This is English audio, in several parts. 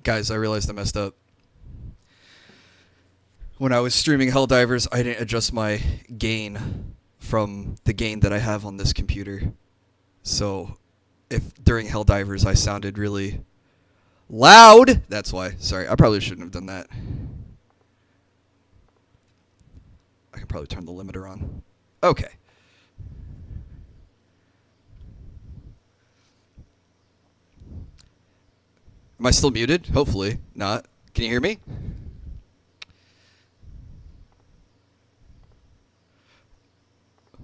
Guys, I realized I messed up. When I was streaming Helldivers, I didn't adjust my gain from the gain that I have on this computer. So, if during Helldivers I sounded really loud, that's why. Sorry, I probably shouldn't have done that. I can probably turn the limiter on. Okay. Am I still muted? Hopefully not. Can you hear me?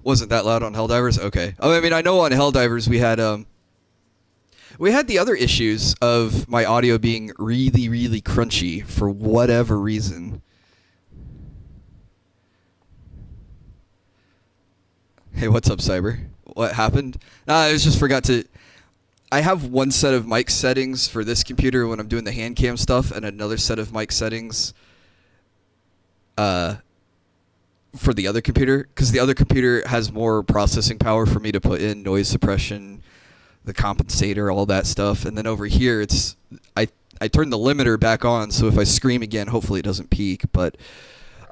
Wasn't that loud on Helldivers? Okay. Oh, I mean, I know on Helldivers we had the other issues of my audio being really, really crunchy for whatever reason. Hey, what's up, Cyber? What happened? I just forgot to... I have one set of mic settings for this computer when I'm doing the hand cam stuff, and another set of mic settings for the other computer, because the other computer has more processing power for me to put in noise suppression, the compensator, all that stuff. And then over here, it's I turn the limiter back on, so if I scream again, hopefully it doesn't peak. But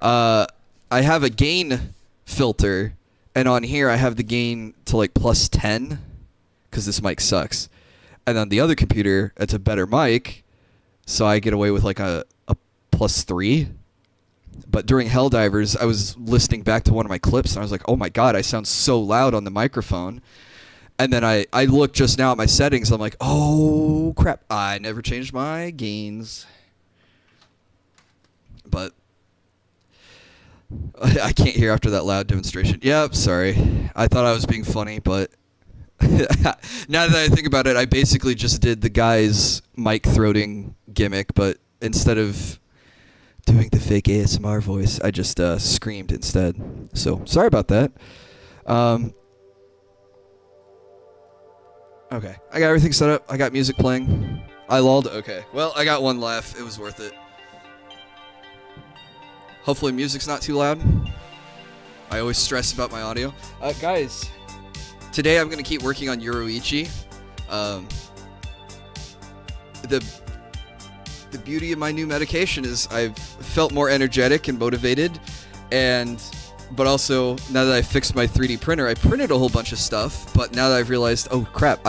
I have a gain filter, and on here I have the gain to like plus 10. Because this mic sucks. And on the other computer, it's a better mic, so I get away with like a plus 3. But during Helldivers, I was listening back to one of my clips, and I was like, oh my god, I sound so loud on the microphone. And then I looked just now at my settings, I'm like, oh crap, I never changed my gains. But I can't hear after that loud demonstration. Yep, sorry. I thought I was being funny, but... now that I think about it, I basically just did the guy's mic throating gimmick, but instead of doing the fake ASMR voice, I just screamed instead. So, sorry about that. Okay, I got everything set up. I got music playing. I lulled. Okay, well, I got one laugh. It was worth it. Hopefully music's not too loud. I always stress about my audio. Guys... Today I'm going to keep working on Yoruichi. The beauty of my new medication is I've felt more energetic and motivated, but also now that I fixed my 3D printer, I printed a whole bunch of stuff, but now that I've realized, oh crap,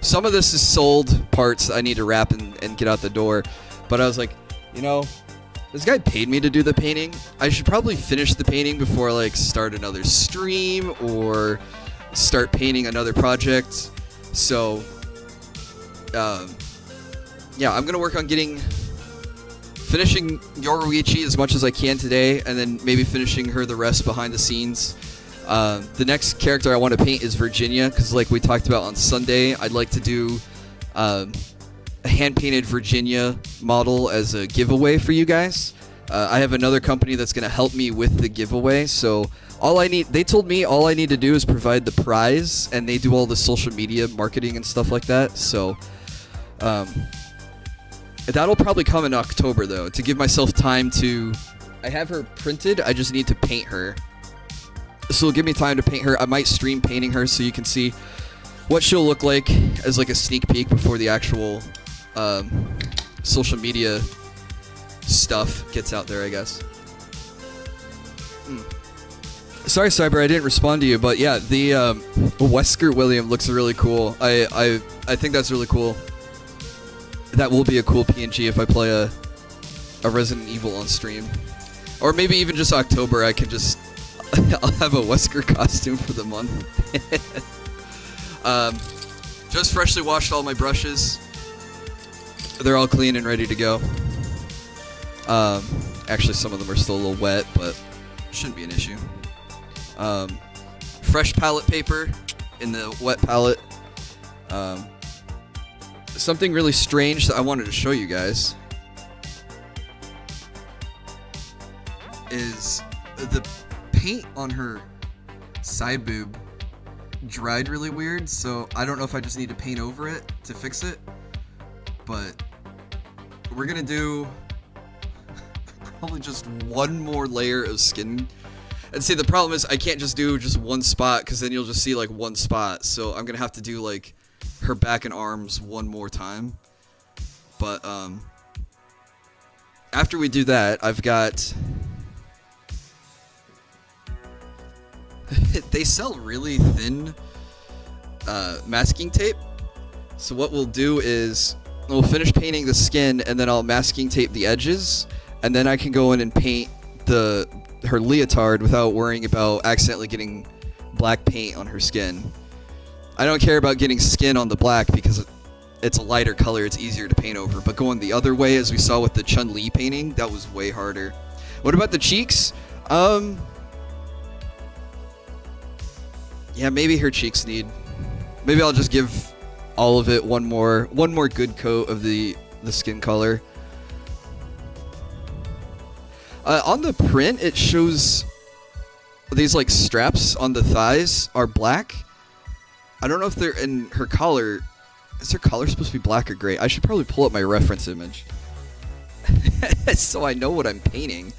some of this is sold parts I need to wrap and get out the door, but I was like, this guy paid me to do the painting. I should probably finish the painting before I start another stream or start painting another project. So yeah, I'm gonna work on finishing Yoruichi as much as I can today, and then maybe finishing her the rest behind the scenes. The next character I want to paint is Virginia, because like we talked about on Sunday, I'd like to do a hand-painted Virginia model as a giveaway for you guys. I have another company that's going to help me with the giveaway, so they told me all I need to do is provide the prize, and they do all the social media marketing and stuff like that, so that'll probably come in October, though, to give myself time to... I have her printed, I just need to paint her. So it'll give me time to paint her. I might stream painting her so you can see what she'll look like as like a sneak peek before the actual social media stuff gets out there, I guess. Sorry, Cyber, I didn't respond to you, but yeah, the Wesker William looks really cool. I think that's really cool. That will be a cool PNG if I play a Resident Evil on stream. Or maybe even just October, I can just... I'll have a Wesker costume for the month. Just freshly washed all my brushes. They're all clean and ready to go. Actually, some of them are still a little wet, but shouldn't be an issue. Fresh palette paper in the wet palette. Something really strange that I wanted to show you guys is the paint on her side boob dried really weird, so I don't know if I just need to paint over it to fix it, but we're gonna do probably just one more layer of skin. And see, the problem is I can't just do just one spot, because then you'll just see like one spot, so I'm gonna have to do like her back and arms one more time. But after we do that, I've got... They sell really thin masking tape. So what we'll do is we'll finish painting the skin, and then I'll masking tape the edges, and then I can go in and paint her leotard without worrying about accidentally getting black paint on her skin. I don't care about getting skin on the black because it's a lighter color, it's easier to paint over. But going the other way, as we saw with the Chun-Li painting, that was way harder. What about the cheeks? Yeah, maybe her cheeks need... Maybe I'll just give all of it one more good coat of the skin color. On the print, it shows these like straps on the thighs are black. I don't know if they're in her collar. Is her collar supposed to be black or gray? I should probably pull up my reference image so I know what I'm painting.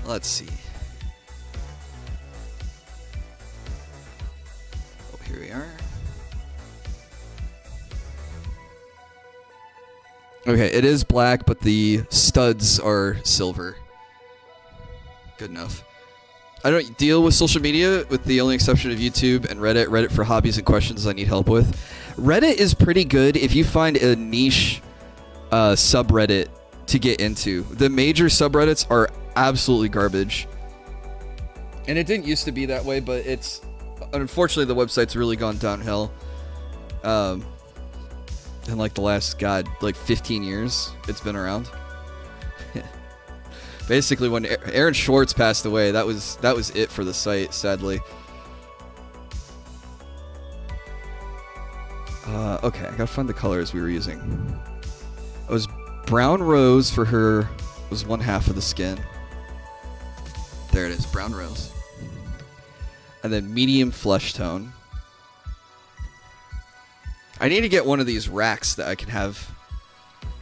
Let's see. Oh, here we are. Okay, it is black, but the studs are silver. Good enough. I don't deal with social media with the only exception of YouTube and Reddit. Reddit for hobbies and questions I need help with. Reddit is pretty good if you find a niche subreddit to get into. The major subreddits are absolutely garbage. And it didn't used to be that way, but it's... Unfortunately, the website's really gone downhill. In like the last, like 15 years it's been around. Basically, when Aaron Schwartz passed away, that was it for the site, sadly. Okay, I gotta find the colors we were using. It was brown rose for her, was one half of the skin. There it is, brown rose. And then medium flesh tone. I need to get one of these racks that I can have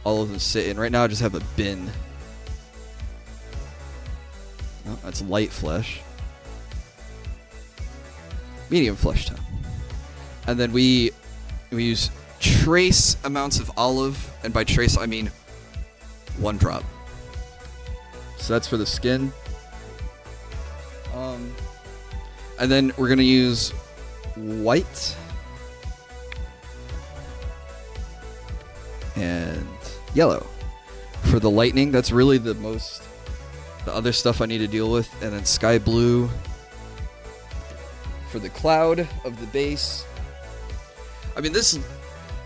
all of them sit in. Right now I just have a bin. Oh, that's light flesh. Medium flesh tone. And then we use trace amounts of olive, and by trace I mean 1 drop. So that's for the skin. And then we're gonna use white and yellow for the lightning. That's really the other stuff I need to deal with. And then sky blue for the cloud of the base. I mean, this,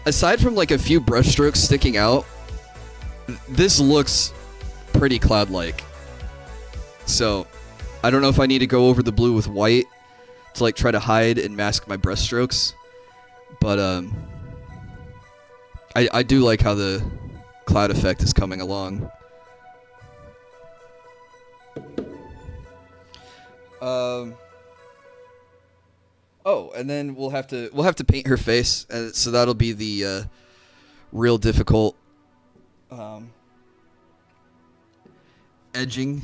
aside from like a few brush strokes sticking out, this looks pretty cloud-like. So I don't know if I need to go over the blue with white to like try to hide and mask my brush strokes, but I do like how the cloud effect is coming along. Oh, and then we'll have to paint her face, so that'll be the real difficult edging.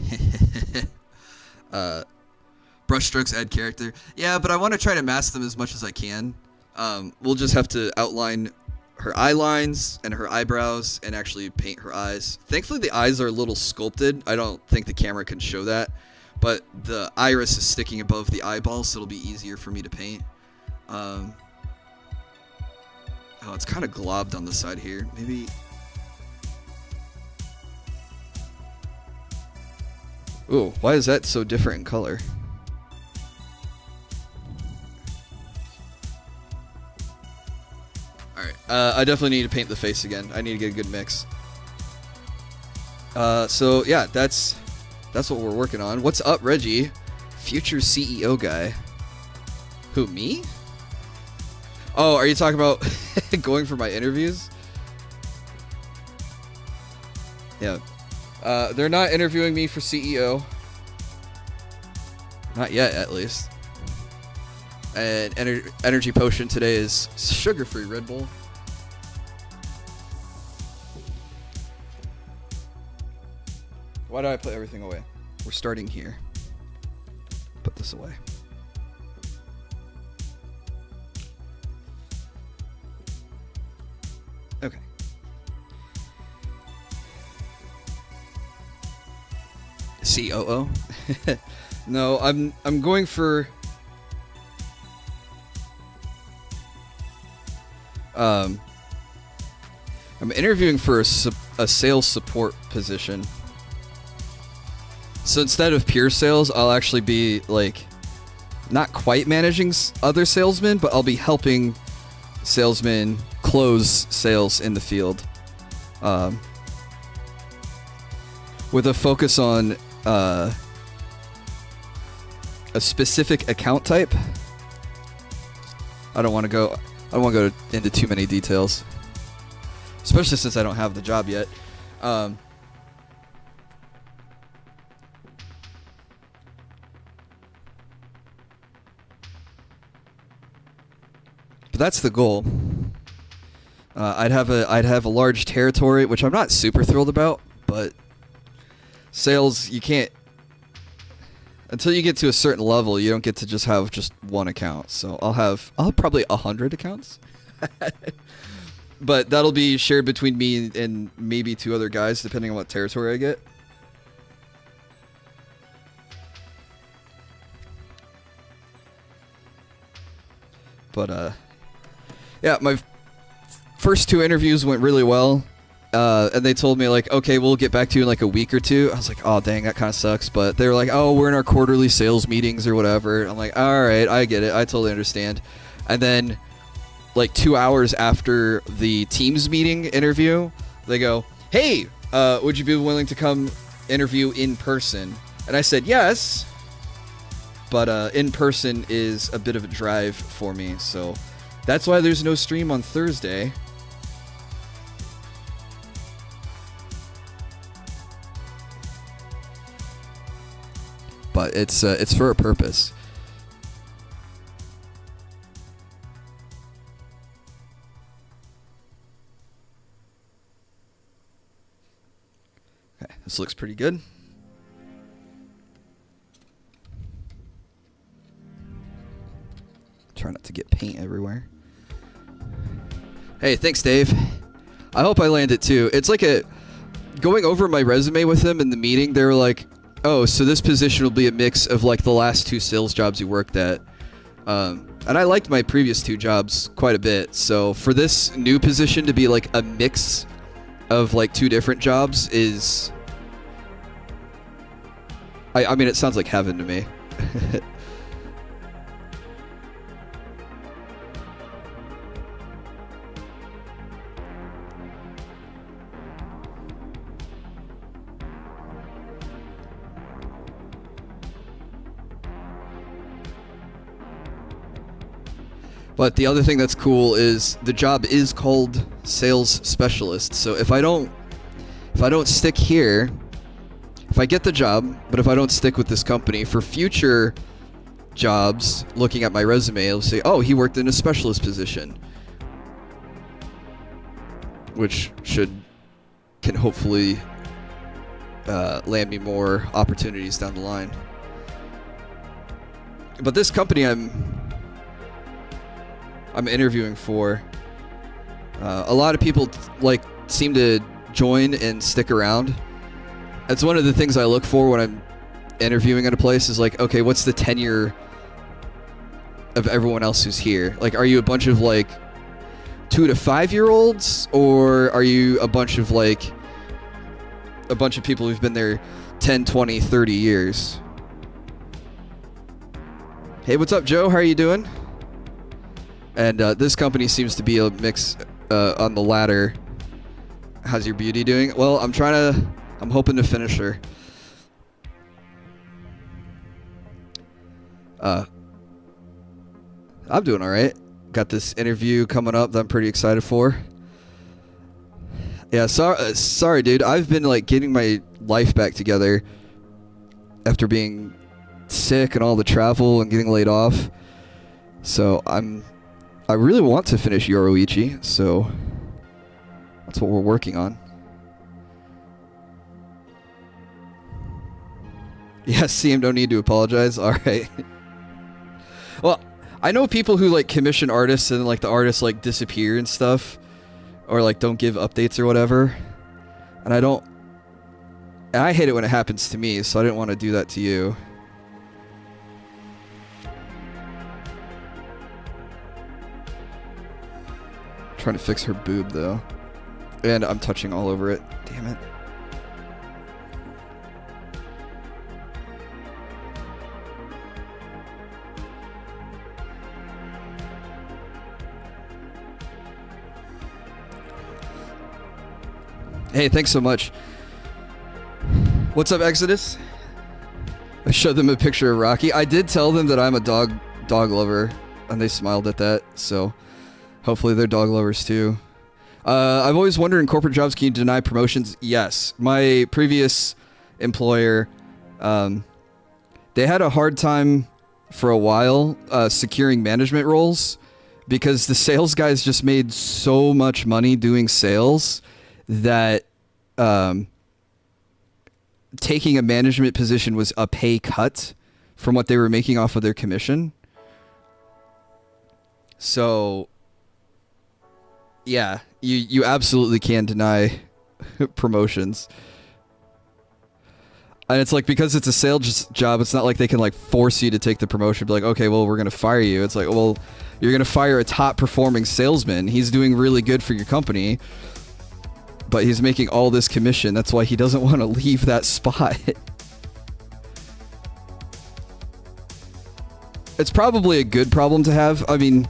Brushstrokes add character. Yeah, but I want to try to mask them as much as I can. We'll just have to outline her eye lines and her eyebrows and actually paint her eyes. Thankfully, the eyes are a little sculpted. I don't think the camera can show that, but the iris is sticking above the eyeball, so it'll be easier for me to paint. Oh, it's kind of globbed on the side here. Maybe... Ooh, why is that so different in color? Alright, I definitely need to paint the face again. I need to get a good mix. So yeah, that's what we're working on. What's up, Reggie? Future CEO guy. Who, me? Oh, are you talking about going for my interviews? Yeah. They're not interviewing me for CEO. Not yet, at least. And energy potion today is sugar-free Red Bull. Why do I put everything away? We're starting here. Put this away. COO? No, I'm going for I'm interviewing for a sales support position. So instead of pure sales, I'll actually be like not quite managing other salesmen, but I'll be helping salesmen close sales in the field, with a focus on a specific account type. I don't want to go into too many details, especially since I don't have the job yet. But that's the goal. I'd have a large territory, which I'm not super thrilled about, but sales, you can't, until you get to a certain level, you don't get to just have just one account. So I'll have probably 100 accounts. But that'll be shared between me and maybe 2 other guys, depending on what territory I get. But yeah, my first 2 interviews went really well. And they told me, like, okay, we'll get back to you in like a week or 2. I was like, oh, dang, that kind of sucks. But they were like, oh, we're in our quarterly sales meetings or whatever. I'm like, all right, I get it. I totally understand. And then like 2 hours after the Teams meeting interview, they go, hey, would you be willing to come interview in person? And I said, yes. But in person is a bit of a drive for me. So that's why there's no stream on Thursday. But it's for a purpose. Okay, this looks pretty good. Try not to get paint everywhere. Hey, thanks, Dave. I hope I land it too. It's like going over my resume with them in the meeting, they were like, oh, so this position will be a mix of like the last 2 sales jobs you worked at. And I liked my previous 2 jobs quite a bit. So for this new position to be like a mix of like 2 different jobs is, I mean, it sounds like heaven to me. But the other thing that's cool is the job is called sales specialist. So if I don't stick here, if I get the job, but if I don't stick with this company for future jobs, looking at my resume, it'll say, oh, he worked in a specialist position, which can hopefully land me more opportunities down the line. But this company I'm interviewing for, a lot of people like seem to join and stick around. That's one of the things I look for when I'm interviewing at a place is like, okay, what's the tenure of everyone else who's here? Like, are you a bunch of like 2 to 5 year olds, or are you a bunch of people who've been there 10, 20, 30 years? Hey, what's up, Joe? How are you doing? And this company seems to be a mix on the latter. How's your beauty doing? Well, I'm hoping to finish her. I'm doing all right. Got this interview coming up that I'm pretty excited for. Yeah, sorry, dude. I've been like getting my life back together after being sick and all the travel and getting laid off. So I really want to finish Yoruichi, so that's what we're working on. Yeah, CM don't need to apologize. All right. Well, I know people who like commission artists and like the artists like disappear and stuff, or like don't give updates or whatever. And And I hate it when it happens to me, so I didn't want to do that to you. Trying to fix her boob though. And I'm touching all over it. Damn it. Hey, thanks so much. What's up, Exodus? I showed them a picture of Rocky. I did tell them that I'm a dog lover, and they smiled at that, so hopefully they're dog lovers too. I've always wondered, in corporate jobs, can you deny promotions? Yes. My previous employer, they had a hard time for a while securing management roles because the sales guys just made so much money doing sales that taking a management position was a pay cut from what they were making off of their commission. So, yeah, you absolutely can deny promotions. And it's like, because it's a sales job, it's not like they can like force you to take the promotion. Be like, okay, well, we're going to fire you. It's like, well, you're going to fire a top performing salesman. He's doing really good for your company, but he's making all this commission. That's why he doesn't want to leave that spot. It's probably a good problem to have. I mean,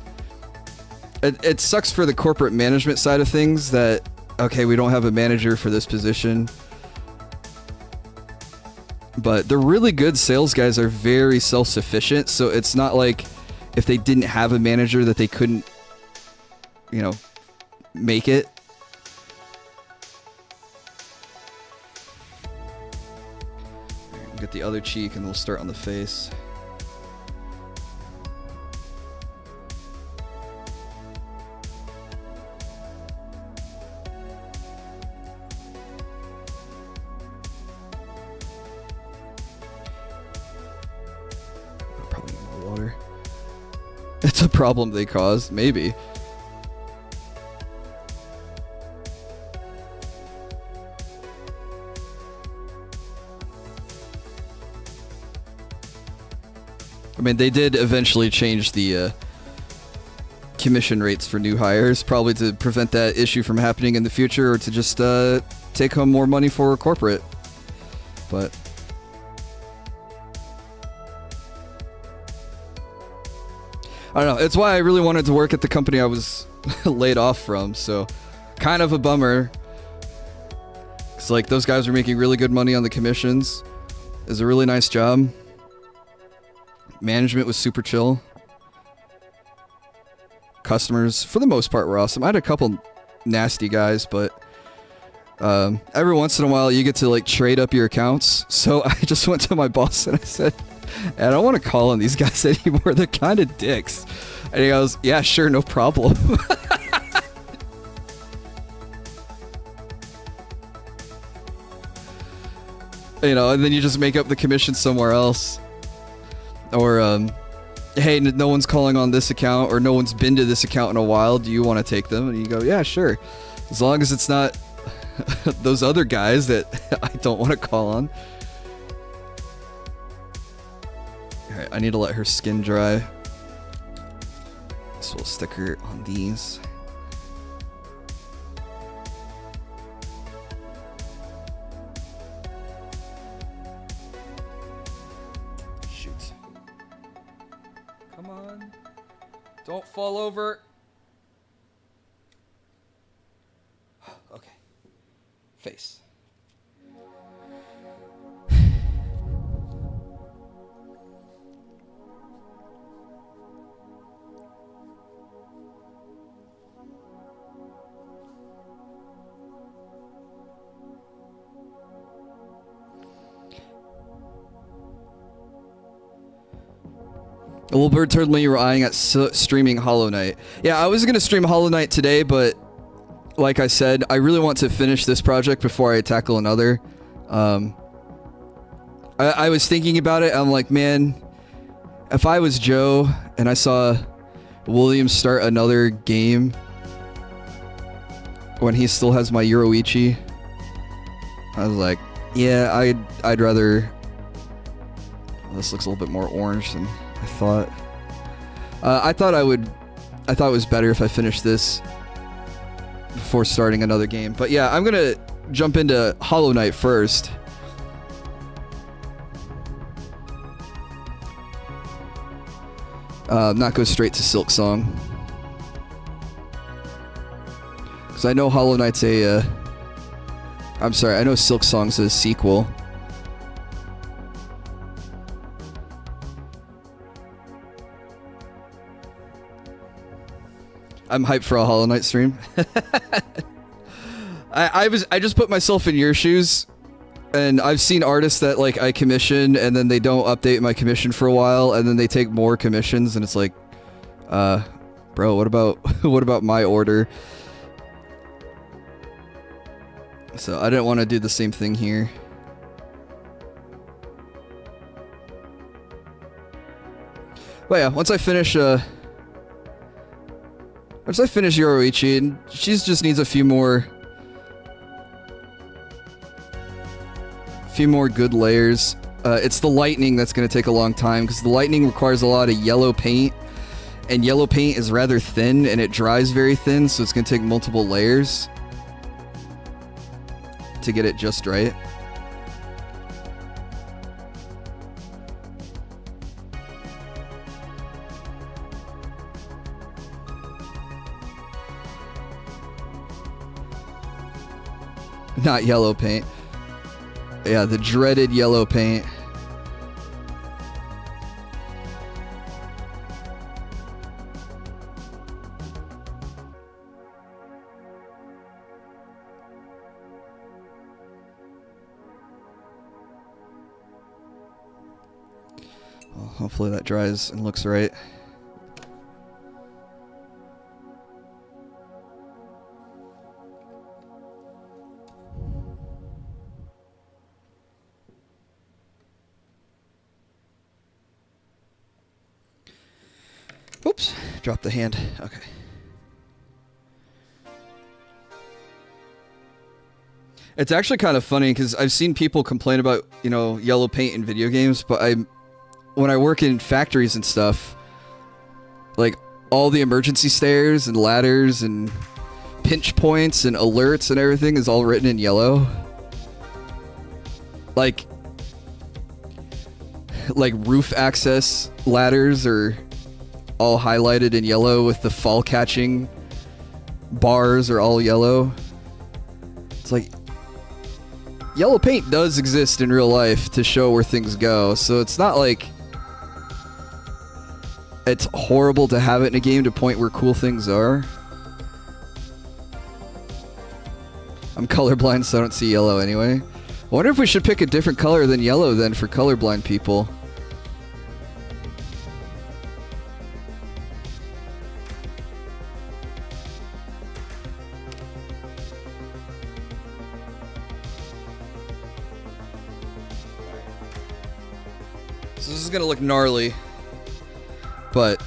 it sucks for the corporate management side of things that, okay, we don't have a manager for this position. But the really good sales guys are very self-sufficient, so it's not like if they didn't have a manager that they couldn't, you know, make it. Get the other cheek and we'll start on the face. Probably more water. It's a problem they caused, maybe. I mean, they did eventually change the commission rates for new hires, probably to prevent that issue from happening in the future, or to just take home more money for corporate. But I don't know. It's why I really wanted to work at the company I was laid off from. So kind of a bummer. It's like those guys were making really good money on the commissions. It was a really nice job. Management was super chill. Customers, for the most part, were awesome. I had a couple nasty guys, but every once in a while you get to like trade up your accounts. So I just went to my boss and I said, I don't want to call on these guys anymore. They're kind of dicks. And he goes, yeah, sure, no problem. You know, and then you just make up the commission somewhere else. Or, hey, no one's calling on this account, or no one's been to this account in a while. Do you want to take them? And you go, yeah, sure. As long as it's not those other guys that I don't want to call on. Alright, I need to let her skin dry. So we'll stick her on these. Come on. Don't fall over. Okay. Face. A little bird told me you were eyeing at streaming Hollow Knight. Yeah, I was going to stream Hollow Knight today, but like I said, I really want to finish this project before I tackle another. I was thinking about it. I'm like, man, if I was Joe and I saw William start another game when he still has my Yoruichi, I was like, Yeah, I'd rather... Well, this looks a little bit more orange than I thought. I thought it was better if I finished this before starting another game. But yeah, I'm gonna jump into Hollow Knight first. Not go straight to Silk Song. Because I know Hollow Knight's a... I'm sorry, I know Silk Song's a sequel. I'm hyped for a Hollow Knight stream. I just put myself in your shoes, and I've seen artists that like I commission and then they don't update my commission for a while, and then they take more commissions, and it's like, bro, what about my order? So I didn't want to do the same thing here. But yeah, once I finish Yoruichi, and she just needs a few more good layers. It's the lightning that's going to take a long time, because the lightning requires a lot of yellow paint, and yellow paint is rather thin and it dries very thin, so it's going to take multiple layers to get it just right. Not yellow paint. Yeah, the dreaded yellow paint. Well, hopefully that dries and looks right. Oops, dropped the hand. Okay. It's actually kind of funny because I've seen people complain about, yellow paint in video games, but when I work in factories and stuff, like all the emergency stairs and ladders and pinch points and alerts and everything is all written in yellow. Like roof access ladders are all highlighted in yellow, with the fall catching bars are all yellow. It's like, yellow paint does exist in real life to show where things go, so it's not like it's horrible to have it in a game to point where cool things are. I'm colorblind, so I don't see yellow anyway. I wonder if we should pick a different color than yellow then for colorblind people. So this is gonna look gnarly, but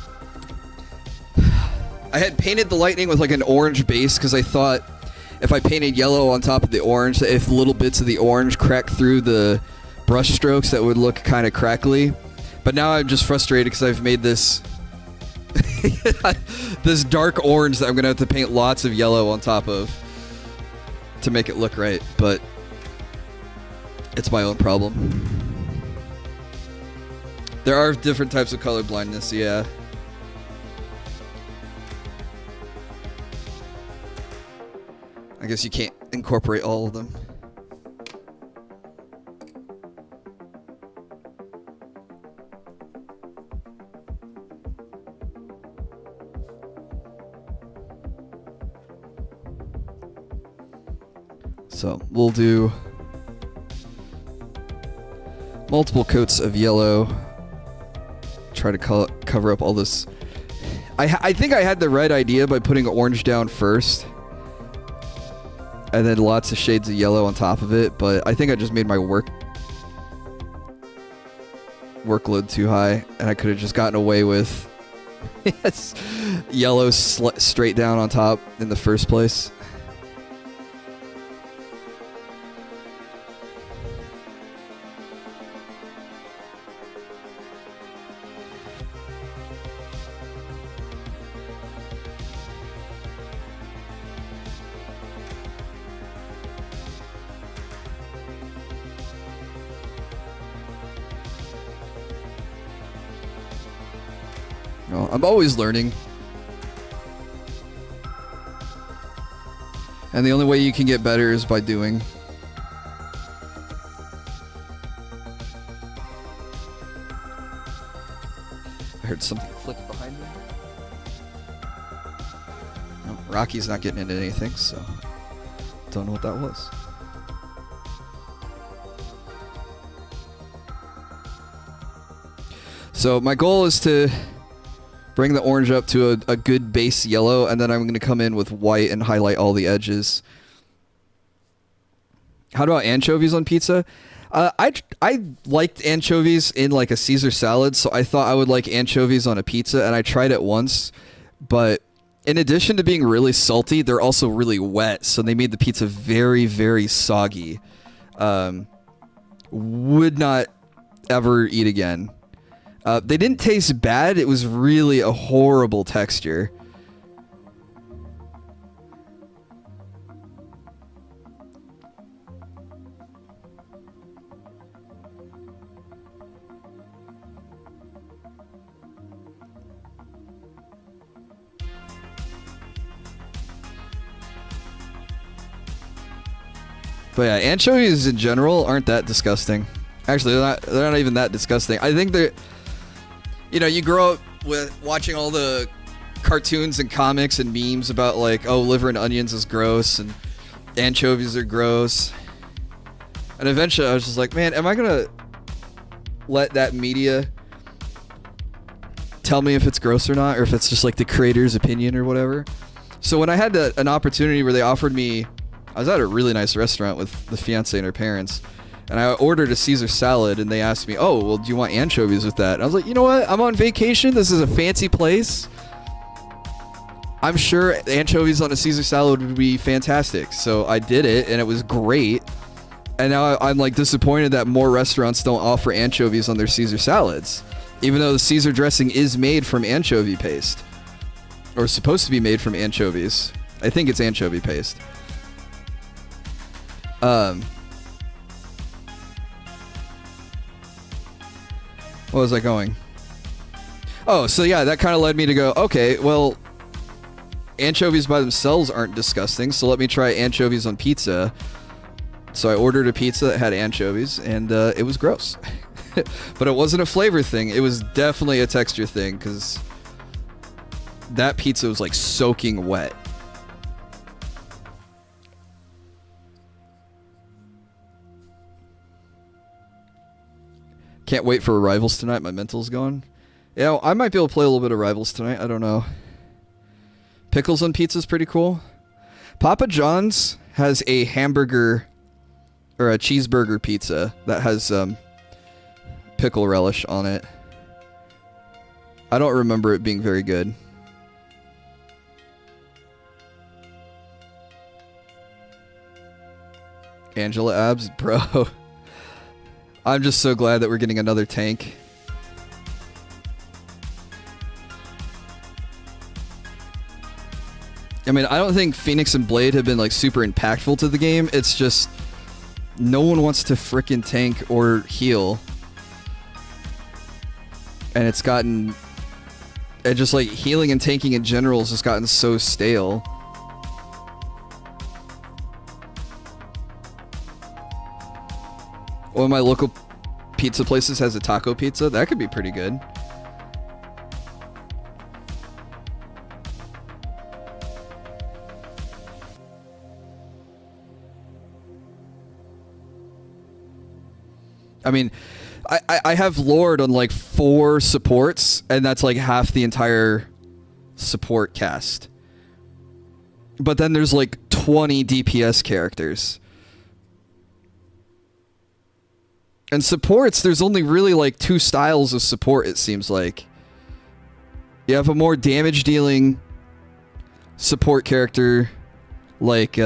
I had painted the lightning with like an orange base because I thought if I painted yellow on top of the orange, if little bits of the orange cracked through the brush strokes, that would look kind of crackly. But now I'm just frustrated because I've made this this dark orange that I'm gonna have to paint lots of yellow on top of to make it look right, but it's my own problem. There are different types of color blindness, yeah. I guess you can't incorporate all of them. So we'll do multiple coats of yellow. Try to cover up all this. I think I had the right idea by putting orange down first, and then lots of shades of yellow on top of it, but I think I just made my workload too high, and I could have just gotten away with yellow straight down on top in the first place. Well, I'm always learning. And the only way you can get better is by doing. I heard something click behind me. No, Rocky's not getting into anything, so don't know what that was. So my goal is to bring the orange up to a good base yellow, and then I'm going to come in with white and highlight all the edges. How about anchovies on pizza? I liked anchovies in like a Caesar salad, so I thought I would like anchovies on a pizza, and I tried it once. But in addition to being really salty, they're also really wet, so they made the pizza very, very soggy. Would not ever eat again. They didn't taste bad. It was really a horrible texture. But yeah, anchovies in general aren't that disgusting. Actually, they're not even that disgusting. I think they're... You know, you grow up with watching all the cartoons and comics and memes about like, oh, liver and onions is gross and anchovies are gross. And eventually I was just like, man, am I going to let that media tell me if it's gross or not, or if it's just like the creator's opinion or whatever? So when I had an opportunity where they offered me... I was at a really nice restaurant with the fiance and her parents, and I ordered a Caesar salad, and they asked me, oh, well, do you want anchovies with that? And I was like, you know what? I'm on vacation. This is a fancy place. I'm sure anchovies on a Caesar salad would be fantastic. So I did it, and it was great. And now I'm like disappointed that more restaurants don't offer anchovies on their Caesar salads, even though the Caesar dressing is made from anchovy paste, or supposed to be made from anchovies. I think it's anchovy paste. What was I going? Oh, so yeah, that kind of led me to go, okay, well, anchovies by themselves aren't disgusting, so let me try anchovies on pizza. So I ordered a pizza that had anchovies, and it was gross. But it wasn't a flavor thing. It was definitely a texture thing, because that pizza was like soaking wet. Can't wait for Rivals tonight. My mental's going. Yeah, I might be able to play a little bit of Rivals tonight. I don't know. Pickles on pizza is pretty cool. Papa John's has a hamburger or a cheeseburger pizza that has pickle relish on it. I don't remember it being very good. Angela Abs, bro. I'm just so glad that we're getting another tank. I mean, I don't think Phoenix and Blade have been like super impactful to the game. It's just no one wants to frickin' tank or heal. And it's gotten... And just like healing and tanking in general has just gotten so stale. One of my local pizza places has a taco pizza. That could be pretty good. I mean, I have Lord on like 4 supports, and that's like half the entire support cast. But then there's like 20 DPS characters. And supports, there's only really like 2 styles of support, it seems like. You have a more damage dealing support character like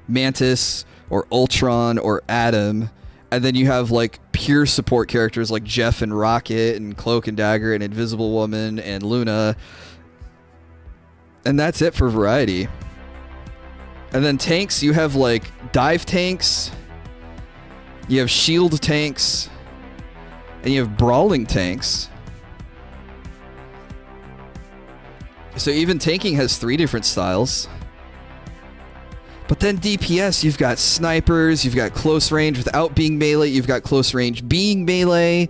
Mantis or Ultron or Adam. And then you have like pure support characters like Jeff and Rocket and Cloak and Dagger and Invisible Woman and Luna. And that's it for variety. And then tanks, you have like dive tanks. You have shield tanks, and you have brawling tanks. So even tanking has 3 different styles. But then DPS, you've got snipers, you've got close range without being melee, you've got close range being melee,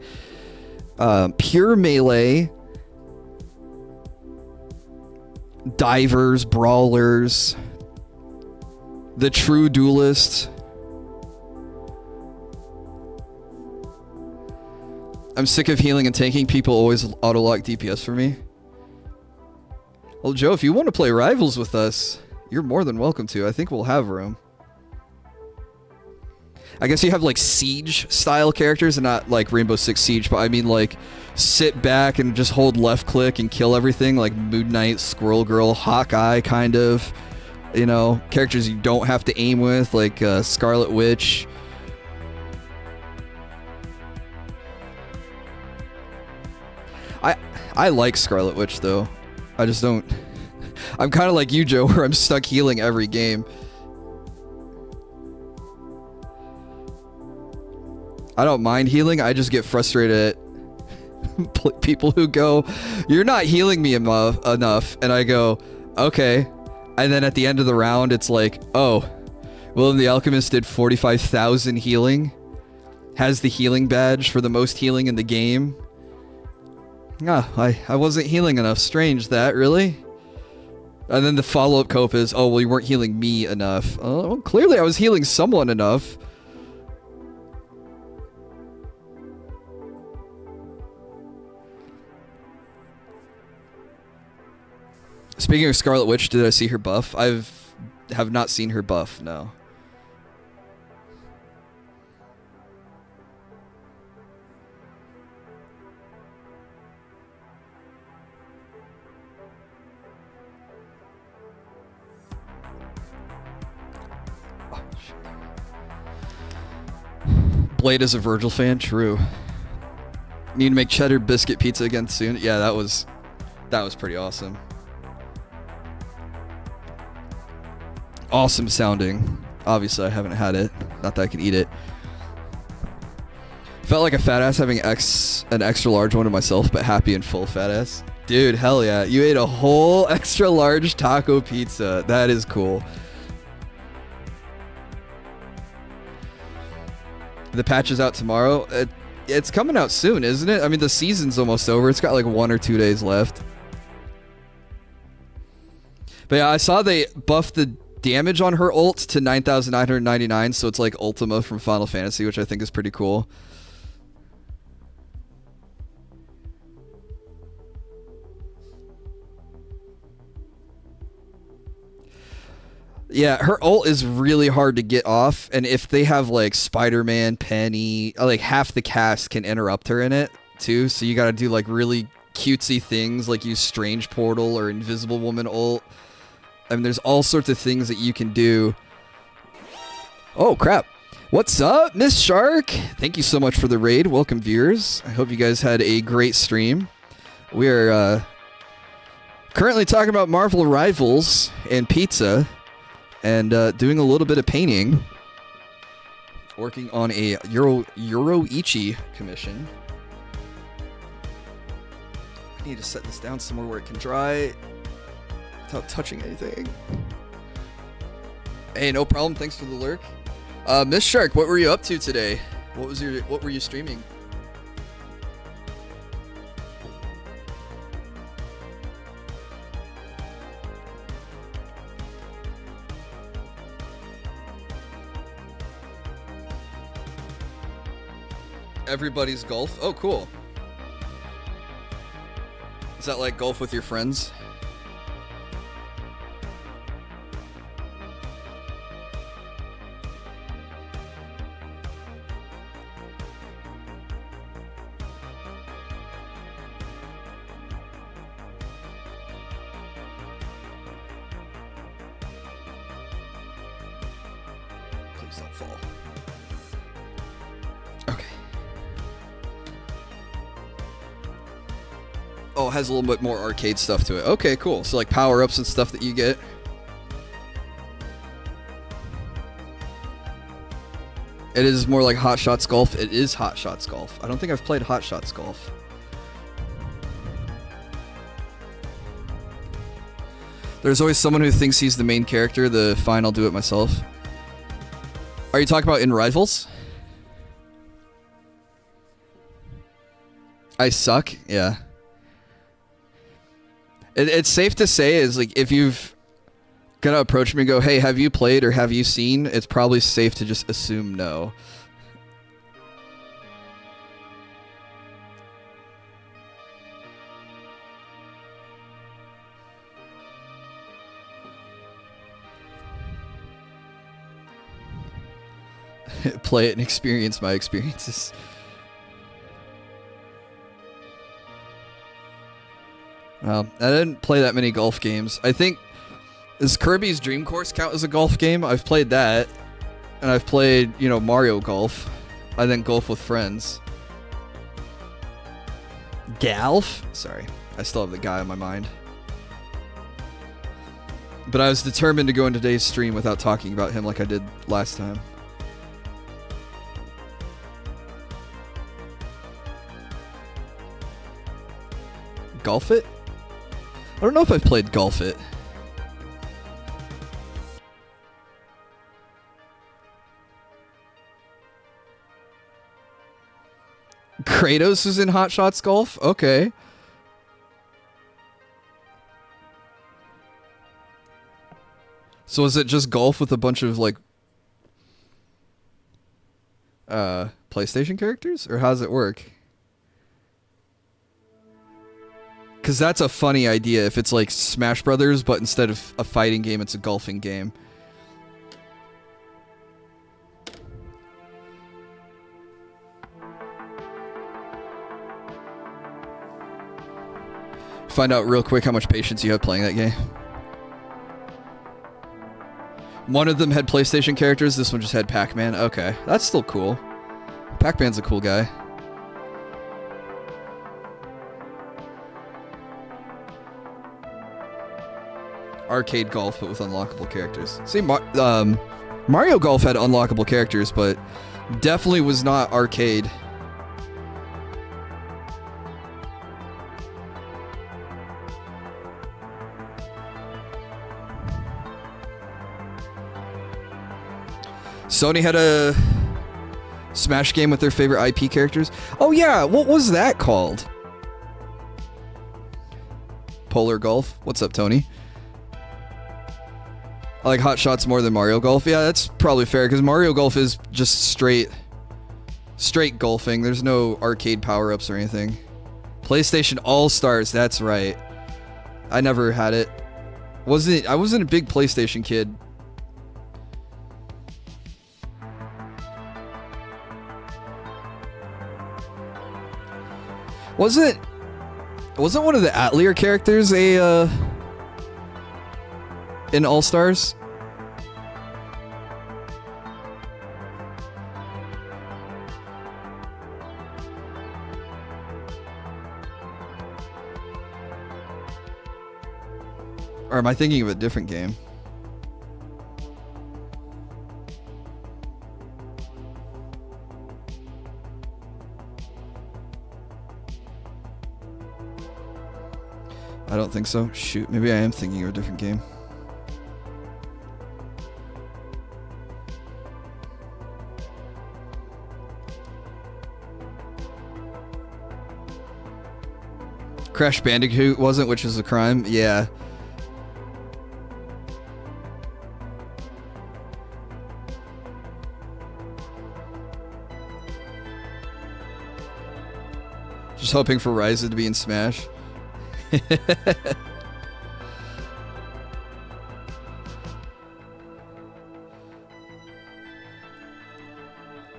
pure melee, divers, brawlers, the true duelist. I'm sick of healing and tanking. People always auto-lock DPS for me. Well, Joe, if you want to play Rivals with us, you're more than welcome to. I think we'll have room. I guess you have like Siege style characters and not like Rainbow Six Siege, but I mean like sit back and just hold left click and kill everything, like Moon Knight, Squirrel Girl, Hawkeye kind of. You know, characters you don't have to aim with, like Scarlet Witch. I like Scarlet Witch though. I just don't. I'm kind of like you, Joe, where I'm stuck healing every game. I don't mind healing. I just get frustrated at people who go, "You're not healing me enough," and I go, "Okay." And then at the end of the round, it's like, "Oh, William the Alchemist did 45,000 healing, has the healing badge for the most healing in the game." Ah, I wasn't healing enough. Strange that, really? And then the follow-up cope is, "Oh, well, you weren't healing me enough." Oh, well, clearly I was healing someone enough. Speaking of Scarlet Witch, did I see her buff? Have not seen her buff, no. Oh, shit. Blade is a Virgil fan, true. Need to make cheddar biscuit pizza again soon. Yeah, that was pretty awesome. Awesome sounding. Obviously, I haven't had it. Not that I can eat it. Felt like a fat ass having an extra large one to myself, but happy and full fat ass. Dude, hell yeah. You ate a whole extra large taco pizza. That is cool. The patch is out tomorrow. It's coming out soon, isn't it? I mean, the season's almost over. It's got like 1 or 2 days left. But yeah, I saw they buffed the damage on her ult to 9,999, so it's like Ultima from Final Fantasy, which I think is pretty cool. Yeah, her ult is really hard to get off, and if they have like Spider-Man, Penny, like half the cast can interrupt her in it too, so you gotta do like really cutesy things like use Strange Portal or Invisible Woman ult. I mean, there's all sorts of things that you can do. Oh, crap. What's up, Miss Shark? Thank you so much for the raid. Welcome, viewers. I hope you guys had a great stream. We are currently talking about Marvel Rivals and pizza and doing a little bit of painting. Working on a Yoruichi commission. I need to set this down somewhere where it can dry without touching anything. Hey, no problem. Thanks for the lurk. Miss Shark, what were you up to today? What were you streaming? Everybody's golf. Oh, cool. Is that like golf with your friends? Please don't fall. Okay. Oh, it has a little bit more arcade stuff to it. Okay, cool. So like power-ups and stuff that you get. It is more like Hot Shots Golf. It is Hot Shots Golf. I don't think I've played Hot Shots Golf. There's always someone who thinks he's the main character. The fine, I'll do it myself. Are you talking about in Rivals? I suck? Yeah. It's safe to say is like if you've gonna approach me and go, hey, have you played or have you seen? It's probably safe to just assume no. Play it and experience my experiences. I didn't play that many golf games. I think, does Kirby's Dream Course count as a golf game? I've played that. And I've played, you know, Mario Golf. I then golf with friends. Golf? Sorry. I still have the guy on my mind. But I was determined to go into today's stream without talking about him like I did last time. Golf It? I don't know if I've played Golf It. Kratos is in Hot Shots Golf? Okay. So is it just golf with a bunch of, like, PlayStation characters? Or how does it work? Because that's a funny idea if it's like Smash Brothers, but instead of a fighting game, it's a golfing game. Find out real quick how much patience you have playing that game. One of them had PlayStation characters, this one just had Pac-Man. Okay, that's still cool. Pac-Man's a cool guy. Arcade golf, but with unlockable characters. See, Mario Golf had unlockable characters, but definitely was not arcade. Sony had a Smash game with their favorite IP characters. Oh yeah, what was that called? Polar Golf? What's up, Tony? I like Hot Shots more than Mario Golf. Yeah, that's probably fair, because Mario Golf is just straight golfing. There's no arcade power-ups or anything. PlayStation All-Stars, that's right. I never had it. I wasn't a big PlayStation kid. Wasn't one of the Atelier characters in All-Stars? Or am I thinking of a different game? I don't think so. Shoot, maybe I am thinking of a different game. Crash Bandicoot wasn't, which is a crime. Yeah. Just hoping for Ryza to be in Smash.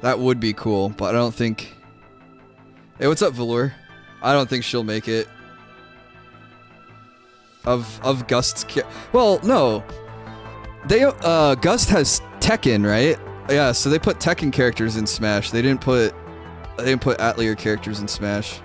That would be cool, but I don't think... Hey, what's up, Velour? I don't think she'll make it. Of Gust's... Well, no. They, Gust has Tekken, right? Yeah, so they put Tekken characters in Smash. They didn't put Atelier characters in Smash.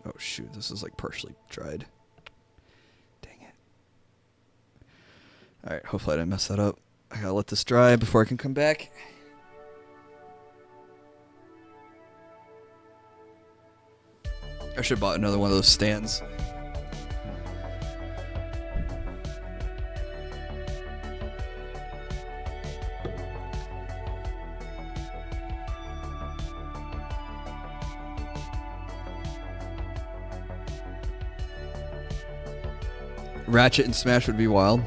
Oh shoot, this is like partially dried. Dang it. Alright, hopefully I didn't mess that up. I gotta let this dry before I can come back. I should have bought another one of those stands. Ratchet and Smash would be wild.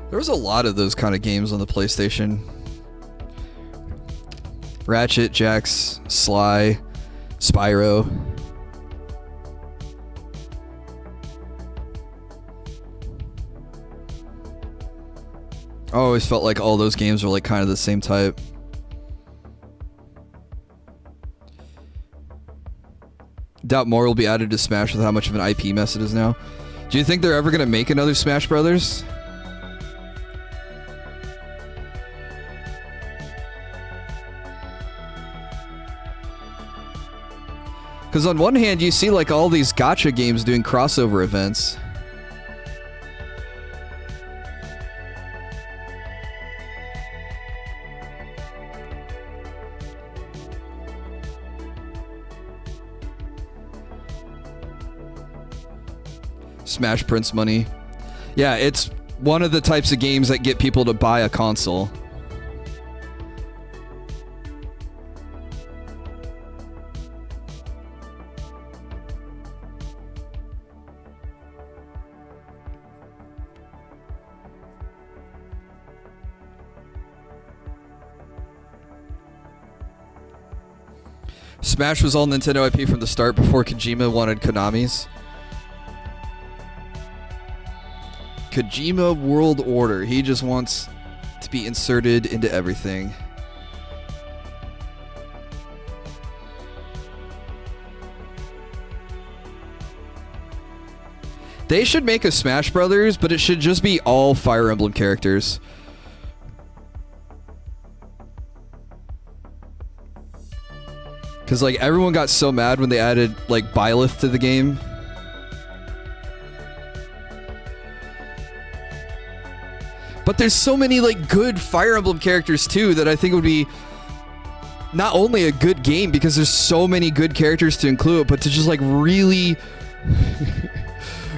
There was a lot of those kind of games on the PlayStation. Ratchet, Jax, Sly, Spyro. I always felt like all those games were like kind of the same type. Doubt more will be added to Smash with how much of an IP mess it is now. Do you think they're ever going to make another Smash Brothers? Because on one hand, you see like all these gacha games doing crossover events. Smash prints money. Yeah, it's one of the types of games that get people to buy a console. Smash was all Nintendo IP from the start before Kojima wanted Konami's. Kojima World Order. He just wants to be inserted into everything. They should make a Smash Brothers, but it should just be all Fire Emblem characters. Because like everyone got so mad when they added like Byleth to the game. But there's so many like good Fire Emblem characters too that I think would be not only a good game because there's so many good characters to include, but to just like really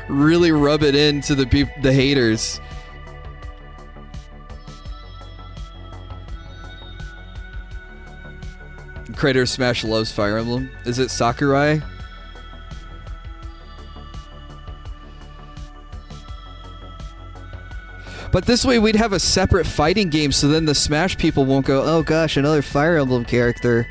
really rub it into the haters. Creator of Smash loves Fire Emblem. Is it Sakurai? But this way we'd have a separate fighting game, so then the Smash people won't go, oh gosh, another Fire Emblem character.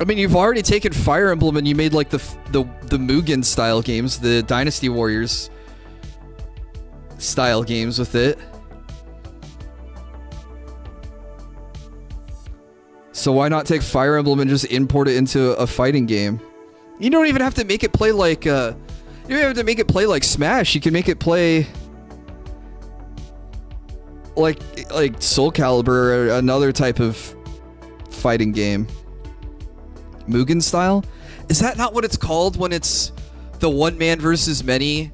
I mean, you've already taken Fire Emblem and you made like the Mugen style games, the Dynasty Warriors style games with it. So why not take Fire Emblem and just import it into a fighting game? You don't even have to make it play like you don't even have to make it play like Smash. You can make it play like Soul Calibur or another type of fighting game. Mugen style? Is that not what it's called when it's the one man versus many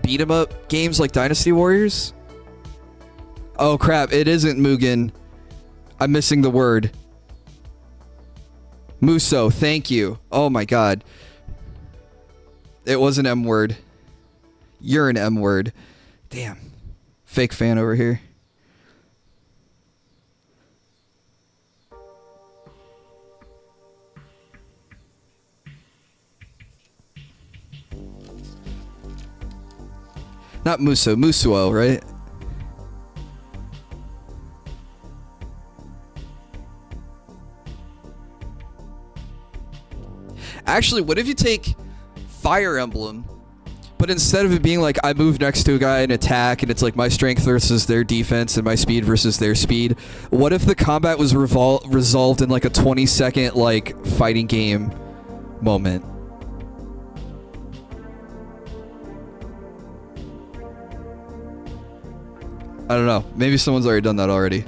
beat 'em up games like Dynasty Warriors? Oh crap, it isn't Mugen. I'm missing the word. Muso, thank you. Oh my god. It was an M word. You're an M word. Damn. Fake fan over here. Not Muso, Musuo, right? Actually, what if you take Fire Emblem, but instead of it being like I move next to a guy and attack, and it's like my strength versus their defense and my speed versus their speed, what if the combat was resolved in like a 20-second like fighting game moment? I don't know. Maybe someone's already done that already.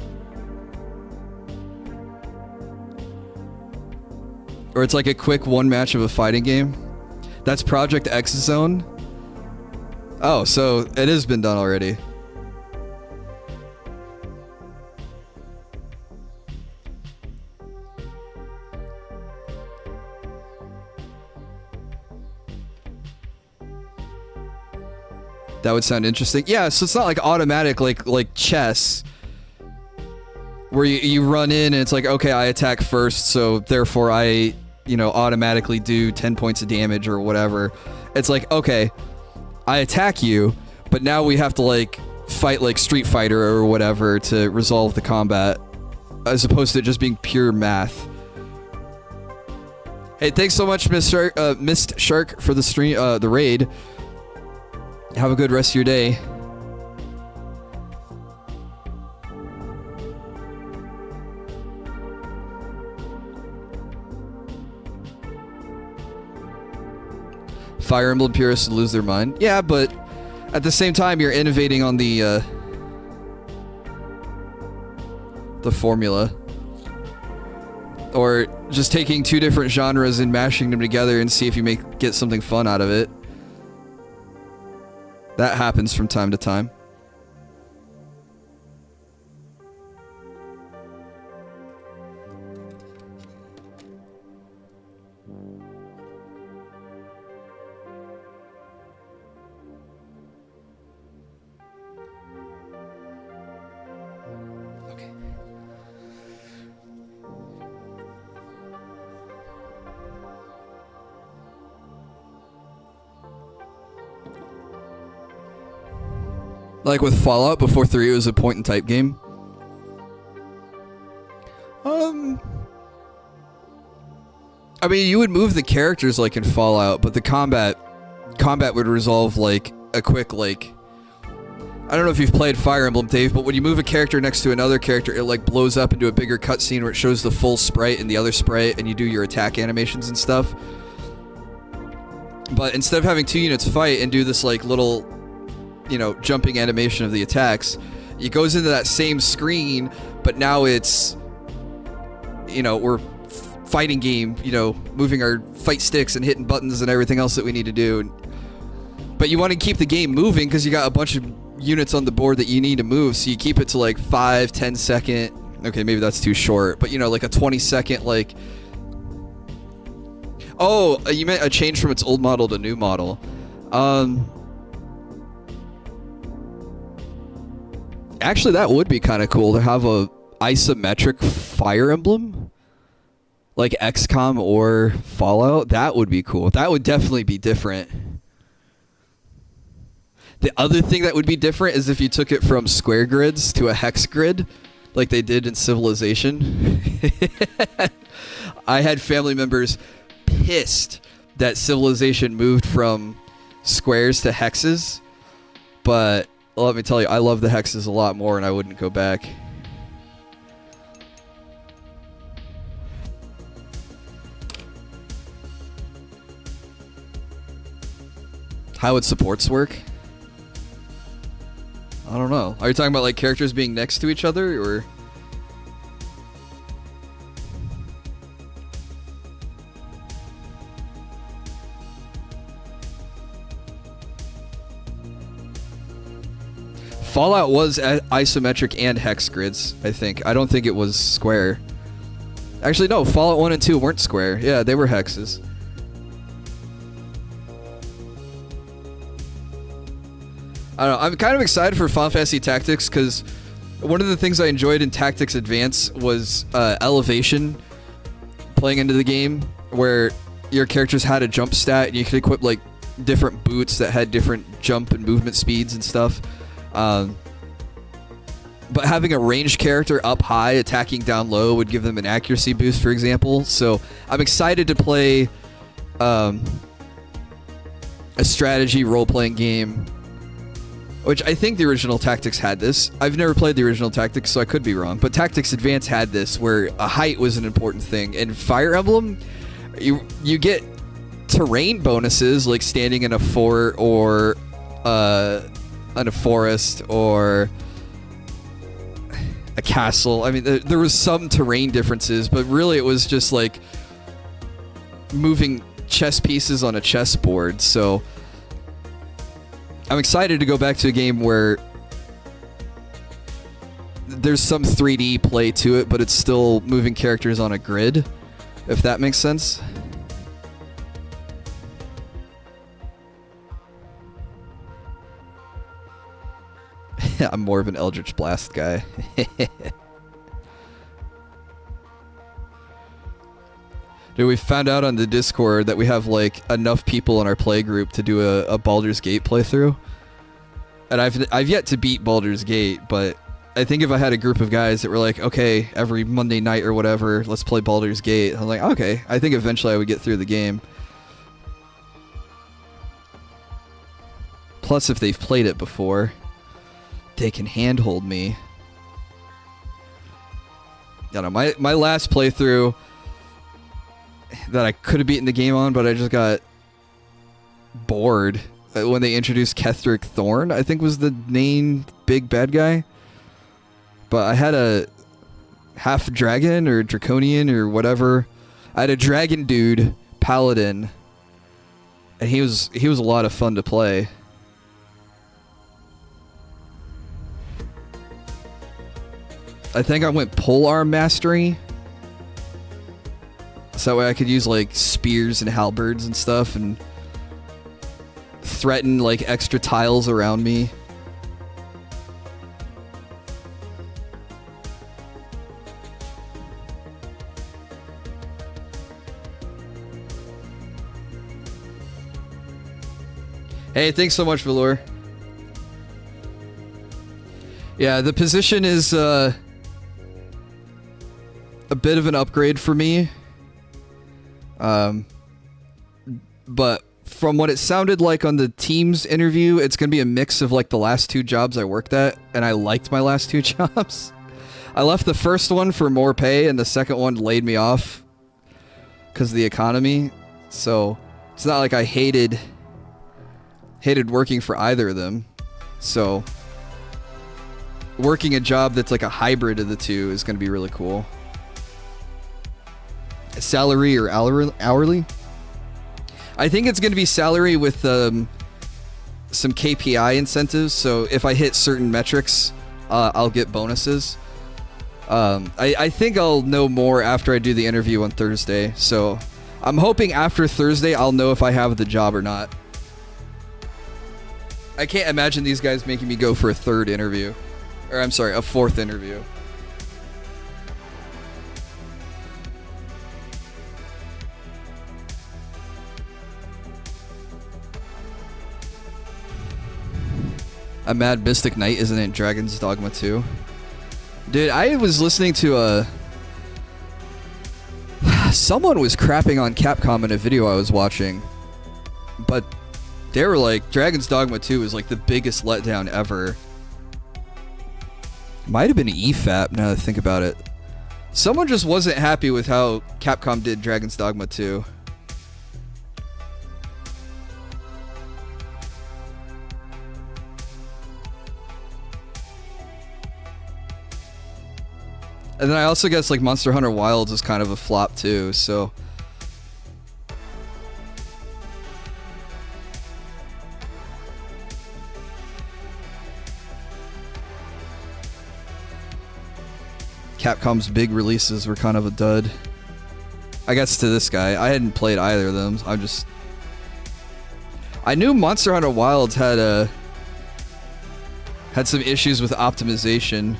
Or it's like a quick one match of a fighting game. That's Project X Zone. Oh, so it has been done already. That would sound interesting. Yeah, so it's not like automatic like chess, where you run in and it's like, okay, I attack first, so therefore I, automatically do 10 points of damage or whatever. It's like, okay, I attack you, but now we have to like fight like Street Fighter or whatever to resolve the combat, as opposed to just being pure math. Hey, thanks so much, Mist Shark, for the stream, the raid. Have a good rest of your day. Fire Emblem purists lose their mind. Yeah, but at the same time, you're innovating on the formula. Or just taking two different genres and mashing them together and see if you get something fun out of it. That happens from time to time. Okay. Like with Fallout, before 3 it was a point-and-type game. I mean, you would move the characters like in Fallout, but the combat would resolve like a quick like... I don't know if you've played Fire Emblem, Dave, but when you move a character next to another character, it like blows up into a bigger cutscene where it shows the full sprite and the other sprite, and you do your attack animations and stuff. But instead of having two units fight and do this like little... jumping animation of the attacks, it goes into that same screen, but now it's, we're fighting game, moving our fight sticks and hitting buttons and everything else that we need to do. But you want to keep the game moving because you got a bunch of units on the board that you need to move, so you keep it to like 5-10 second. Okay, maybe that's too short, but like a 20-second like... Oh, you meant a change from its old model to new model. Actually, that would be kind of cool to have a isometric Fire Emblem, like XCOM or Fallout. That would be cool. That would definitely be different. The other thing that would be different is if you took it from square grids to a hex grid, like they did in Civilization. I had family members pissed that Civilization moved from squares to hexes, but let me tell you, I love the hexes a lot more, and I wouldn't go back. How would supports work? I don't know. Are you talking about like characters being next to each other, or? Fallout was isometric and hex grids, I think. I don't think it was square. Actually, no. Fallout 1 and 2 weren't square. Yeah, they were hexes. I don't know. I'm kind of excited for Final Fantasy Tactics because one of the things I enjoyed in Tactics Advance was elevation, playing into the game, where your characters had a jump stat and you could equip like different boots that had different jump and movement speeds and stuff. But having a ranged character up high attacking down low would give them an accuracy boost, for example. So I'm excited to play a strategy role-playing game, which I think the original Tactics had this. I've never played the original Tactics, so I could be wrong. But Tactics Advance had this, where a height was an important thing. In Fire Emblem, you get terrain bonuses, like standing in a fort or in a forest, or a castle. I mean, there was some terrain differences, but really it was just like moving chess pieces on a chessboard. So I'm excited to go back to a game where there's some 3D play to it, but it's still moving characters on a grid, if that makes sense. I'm more of an Eldritch Blast guy. Dude, we found out on the Discord that we have like enough people in our play group to do a Baldur's Gate playthrough. And I've yet to beat Baldur's Gate, but I think if I had a group of guys that were like, okay, every Monday night or whatever, let's play Baldur's Gate. I'm like, okay, I think eventually I would get through the game. Plus, if they've played it before, they can handhold me. I don't know, my last playthrough that I could have beaten the game on, but I just got bored when they introduced Ketheric Thorn, I think was the main big bad guy. But I had a half dragon or draconian or whatever. I had a dragon dude, paladin, and he was a lot of fun to play. I think I went polearm mastery, so that way I could use like spears and halberds and stuff and threaten like extra tiles around me. Hey, thanks so much, Velour. Yeah, the position is a bit of an upgrade for me. But from what it sounded like on the Teams interview, it's going to be a mix of like the last two jobs I worked at, and I liked my last two jobs. I left the first one for more pay, and the second one laid me off because of the economy. So it's not like I hated working for either of them. So working a job that's like a hybrid of the two is going to be really cool. Salary or hourly? I think it's going to be salary with some KPI incentives. So if I hit certain metrics, I'll get bonuses. I think I'll know more after I do the interview on Thursday. So I'm hoping after Thursday I'll know if I have the job or not. I can't imagine these guys making me go for a third interview. Or I'm sorry, a fourth interview. A Mad Mystic Knight isn't in Dragon's Dogma 2. Dude, I was listening to someone was crapping on Capcom in a video I was watching. But they were like, Dragon's Dogma 2 is like the biggest letdown ever. Might have been EFAP now that I think about it. Someone just wasn't happy with how Capcom did Dragon's Dogma 2. And then I also guess like Monster Hunter Wilds is kind of a flop too, so Capcom's big releases were kind of a dud. I guess to this guy, I hadn't played either of them. I knew Monster Hunter Wilds had some issues with optimization.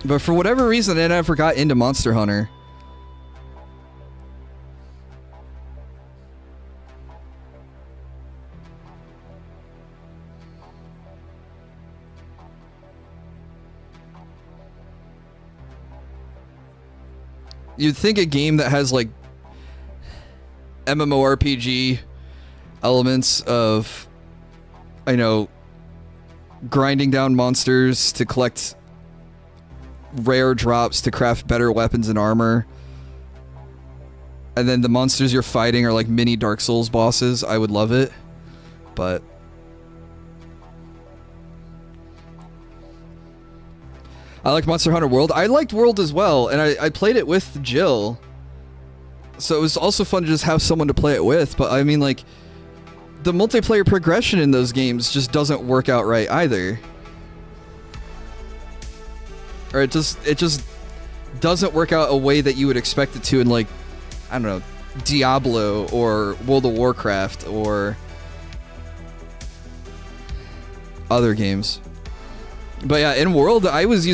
But for whatever reason, I never got into Monster Hunter. You'd think a game that has like MMORPG elements of, I know, grinding down monsters to collect rare drops to craft better weapons and armor, and then the monsters you're fighting are like mini Dark Souls bosses, I would love it. But I like Monster Hunter World. I liked World as well, and I played it with Jill. So it was also fun to just have someone to play it with, but I mean, like, the multiplayer progression in those games just doesn't work out right either. Or it just doesn't work out a way that you would expect it to in, like, I don't know, Diablo or World of Warcraft or other games. But yeah, in World, I used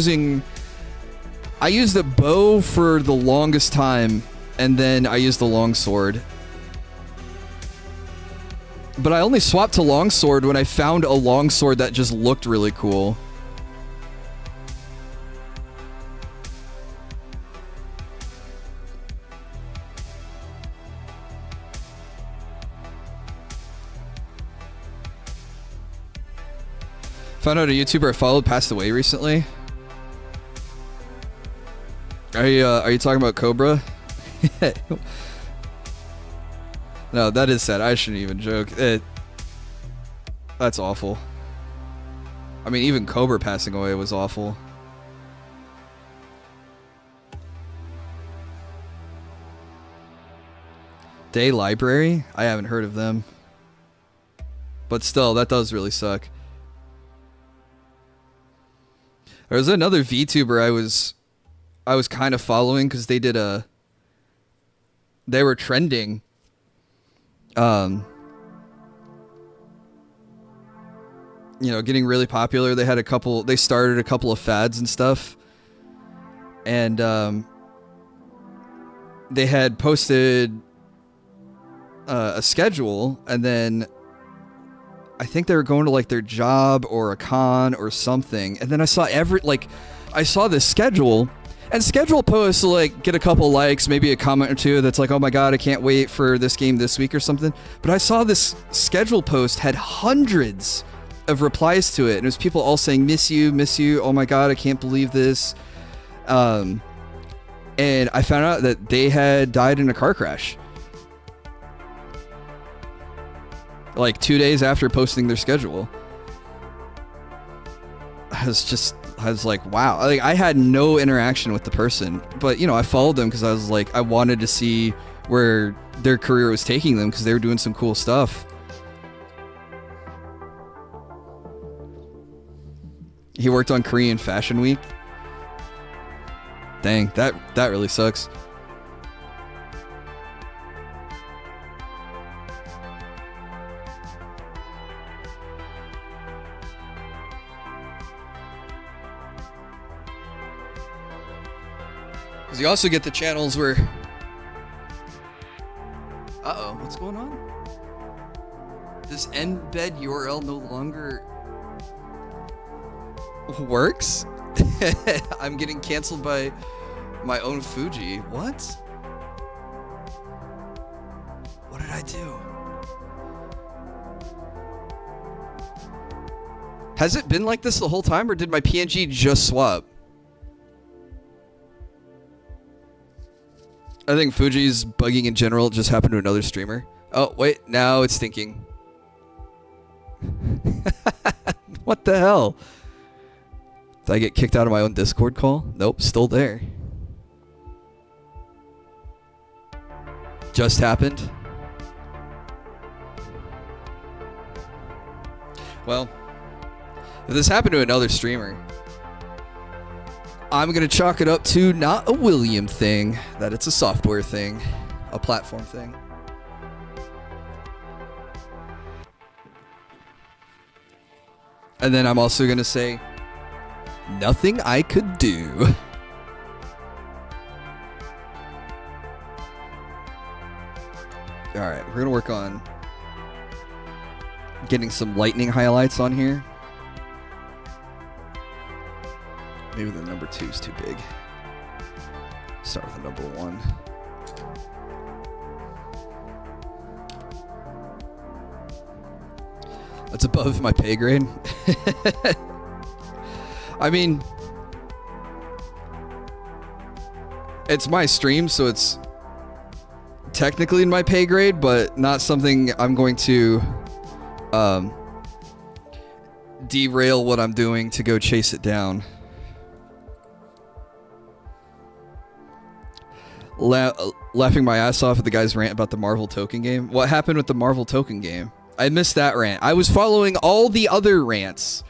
the bow for the longest time, and then I used the longsword. But I only swapped to longsword when I found a longsword that just looked really cool. Found out a YouTuber I followed passed away recently. Are you talking about Cobra? No, that is sad. I shouldn't even joke. That's awful. I mean, even Cobra passing away was awful. Day Library? I haven't heard of them. But still, that does really suck. There was another VTuber I was kind of following because they were trending. You know, getting really popular. They started a couple of fads and stuff. And they had posted a schedule, and then I think they were going to like their job or a con or something, and then I saw this schedule, and schedule posts will like get a couple likes, maybe a comment or two that's like, oh my god, I can't wait for this game this week or something. But I saw this schedule post had hundreds of replies to it, and it was people all saying miss you, oh my god, I can't believe this. And I found out that they had died in a car crash like 2 days after posting their schedule. I was like, wow. Like, I had no interaction with the person, but you know, I followed them because I was like, I wanted to see where their career was taking them because they were doing some cool stuff. He worked on Korean Fashion Week. Dang, that really sucks. Because you also get the channels where... Uh-oh, what's going on? This embed URL no longer works? I'm getting canceled by my own Fuji. What? What did I do? Has it been like this the whole time, or did my PNG just swap? I think Fuji's bugging in general. It just happened to another streamer. Oh, wait. Now it's thinking. What the hell? Did I get kicked out of my own Discord call? Nope, still there. Just happened. Well, if this happened to another streamer, I'm going to chalk it up to not a William thing, that it's a software thing, a platform thing. And then I'm also going to say, nothing I could do. Alright, we're going to work on getting some lightning highlights on here. Maybe the number 2 is too big. Start with the number 1. That's above my pay grade. I mean, it's my stream, so it's technically in my pay grade, but not something I'm going to derail what I'm doing to go chase it down. laughing my ass off at the guy's rant about the Marvel token game. What happened with the Marvel token game? I missed that rant. I was following all the other rants,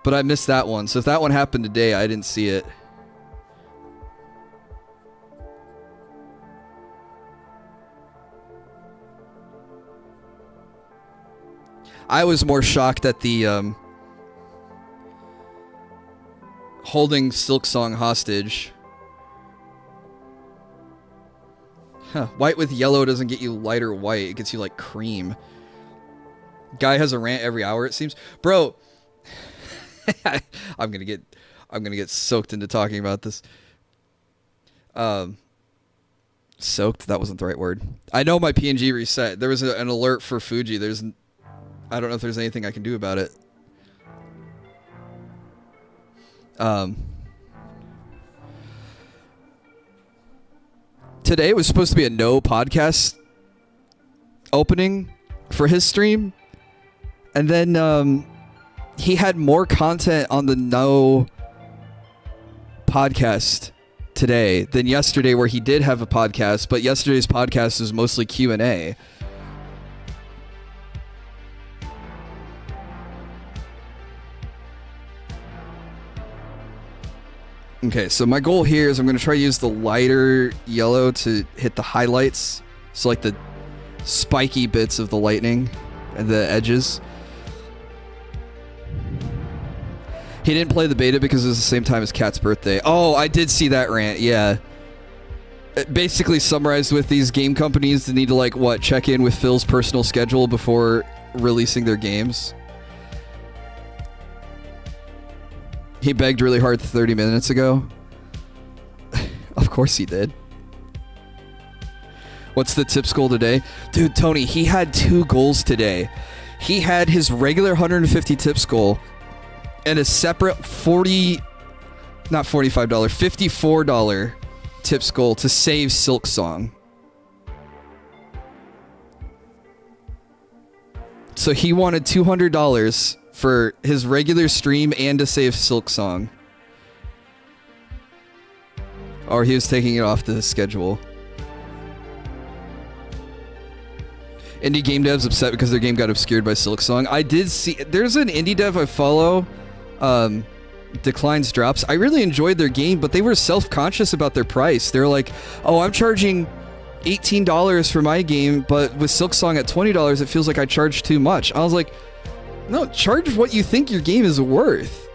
but I missed that one. So if that one happened today, I didn't see it. I was more shocked at the holding Silksong hostage. Huh. White with yellow doesn't get you lighter white. It gets you like cream. Guy has a rant every hour, it seems. Bro, I'm gonna get soaked into talking about this. Soaked? That wasn't the right word. I know my PNG reset. There was an alert for Fuji. I don't know if there's anything I can do about it. Today was supposed to be a no podcast opening for his stream, and then he had more content on the no podcast today than yesterday, where he did have a podcast, but yesterday's podcast was mostly Q&A. Okay, so my goal here is I'm going to try to use the lighter yellow to hit the highlights. So like the spiky bits of the lightning and the edges. He didn't play the beta because it was the same time as Cat's birthday. Oh, I did see that rant, yeah. It basically summarized with these game companies that need to like, what, check in with Phil's personal schedule before releasing their games. He begged really hard 30 minutes ago. Of course he did. What's the tips goal today? Dude, Tony, he had 2 goals today. He had his regular 150 tips goal and a separate $54 tips goal to save Silksong. So he wanted $200 for his regular stream and to save Silksong. Or he was taking it off the schedule. Indie game devs upset because their game got obscured by Silksong. I did see... There's an indie dev I follow, Declines Drops. I really enjoyed their game, but they were self-conscious about their price. They were like, oh, I'm charging $18 for my game, but with Silksong at $20, it feels like I charged too much. I was like... No, charge what you think your game is worth.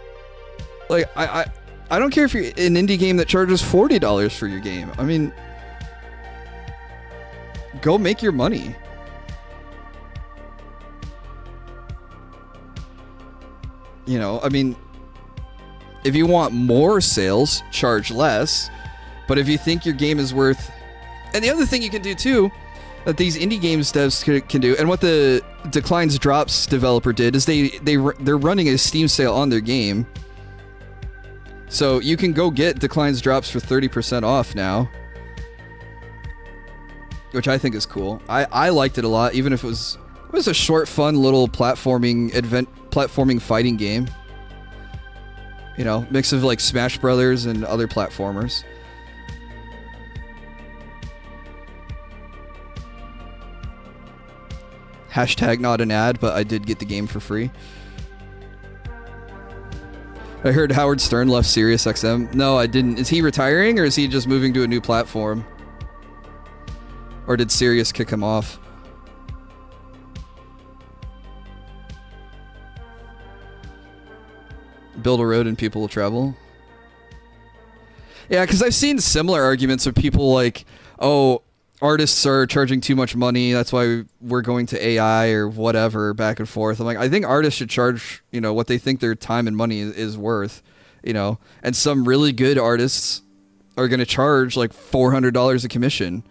Like, I don't care if you're an indie game that charges $40 for your game. I mean, go make your money. You know, I mean, if you want more sales, charge less. But if you think your game is worth... And the other thing you can do, too, that these indie games devs can do, and what the Declines Drops developer did, is they're running a Steam sale on their game. So you can go get Declines Drops for 30% off now. Which I think is cool. I liked it a lot, even if it was a short, fun little platforming fighting game. You know, mix of like Smash Brothers and other platformers. Hashtag not an ad, but I did get the game for free. I heard Howard Stern left SiriusXM. No, I didn't. Is he retiring, or is he just moving to a new platform? Or did Sirius kick him off? Build a road and people will travel. Yeah, because I've seen similar arguments of people like, oh, artists are charging too much money, that's why we're going to AI or whatever, back and forth. I'm like, I think artists should charge, you know, what they think their time and money is worth, you know. And some really good artists are going to charge like $400 a commission.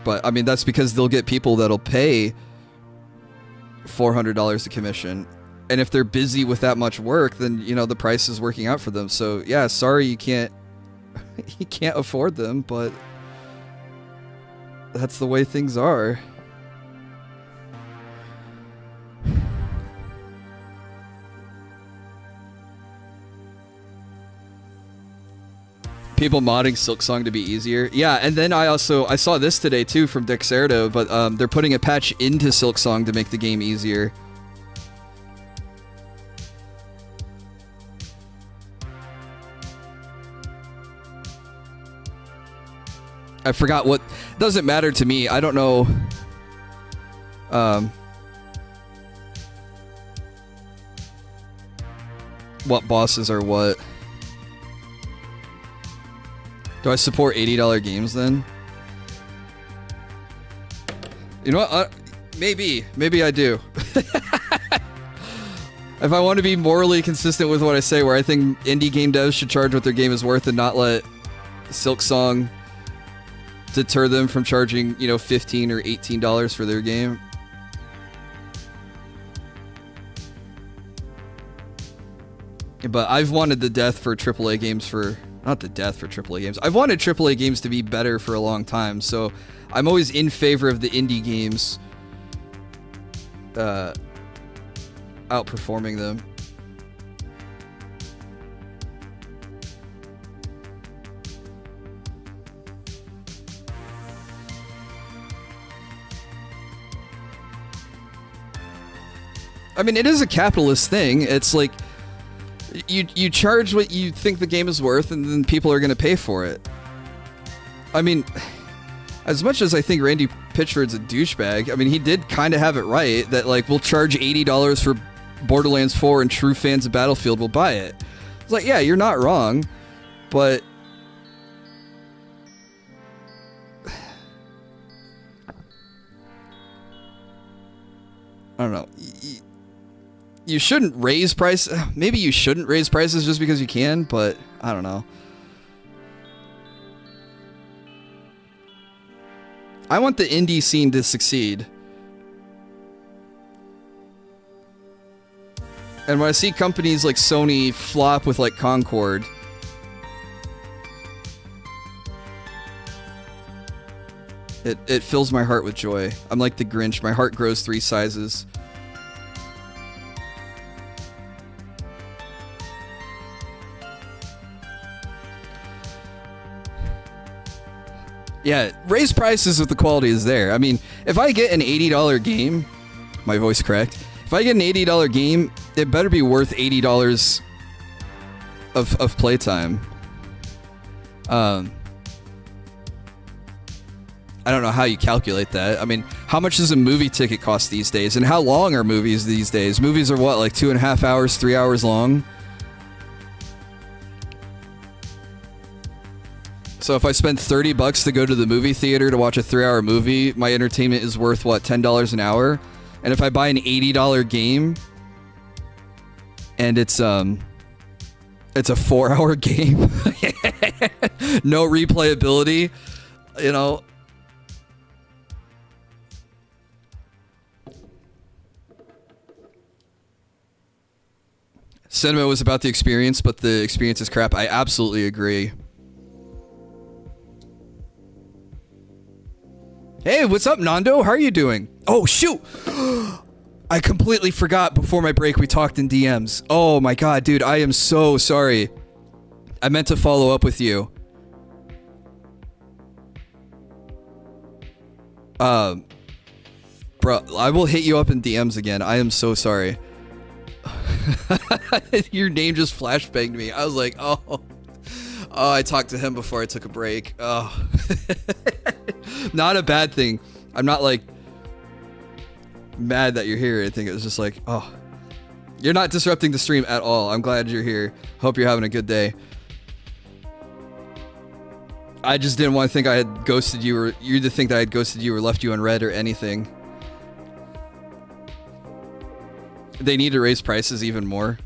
But, I mean, that's because they'll get people that'll pay $400 a commission. And if they're busy with that much work, then, you know, the price is working out for them. So, yeah, sorry you can't afford them, but that's the way things are. People modding Silksong to be easier. Yeah, and then I saw this today too from Dexerto, but they're putting a patch into Silksong to make the game easier. I forgot what. Doesn't matter to me. I don't know. What bosses are what? Do I support $80 games then? You know what? Maybe I do. If I want to be morally consistent with what I say, where I think indie game devs should charge what their game is worth and not let Silksong deter them from charging, you know, $15 or $18 for their game. But I've wanted the death for AAA games for... Not the death for AAA games. I've wanted AAA games to be better for a long time, so I'm always in favor of the indie games outperforming them. I mean, it is a capitalist thing. It's like you charge what you think the game is worth, and then people are going to pay for it. I mean, as much as I think Randy Pitchford's a douchebag, I mean, he did kind of have it right that, like, we'll charge $80 for Borderlands 4 and true fans of Battlefield will buy it. It's like, yeah, you're not wrong, but I don't know. You shouldn't raise price. Maybe you shouldn't raise prices just because you can, but I don't know. I want the indie scene to succeed. And when I see companies like Sony flop with like Concord, it fills my heart with joy. I'm like the Grinch. My heart grows 3 sizes. Yeah, raise prices if the quality is there. I mean, if I get an $80 game, my voice cracked. If I get an $80 game, it better be worth $80 of playtime. I don't know how you calculate that. I mean, how much does a movie ticket cost these days? And how long are movies these days? Movies are what, like 2.5 hours, 3 hours long? So if I spend $30 to go to the movie theater to watch a 3-hour movie, my entertainment is worth, what, $10 an hour? And if I buy an $80 game, and it's a 4-hour game, no replayability, you know. Cinema was about the experience, but the experience is crap. I absolutely agree. Hey, what's up, Nando? How are you doing? Oh, shoot! I completely forgot before my break we talked in DMs. Oh my god, dude, I am so sorry. I meant to follow up with you. Bro, I will hit you up in DMs again. I am so sorry. Your name just flashbanged me. I was like, oh, I talked to him before I took a break. Oh. Not a bad thing. I'm not like mad that you're here. I think it was just like, oh, you're not disrupting the stream at all. I'm glad you're here. Hope you're having a good day. I just didn't want to think I had ghosted you, or you to think that I had ghosted you or left you unread or anything. They need to raise prices even more.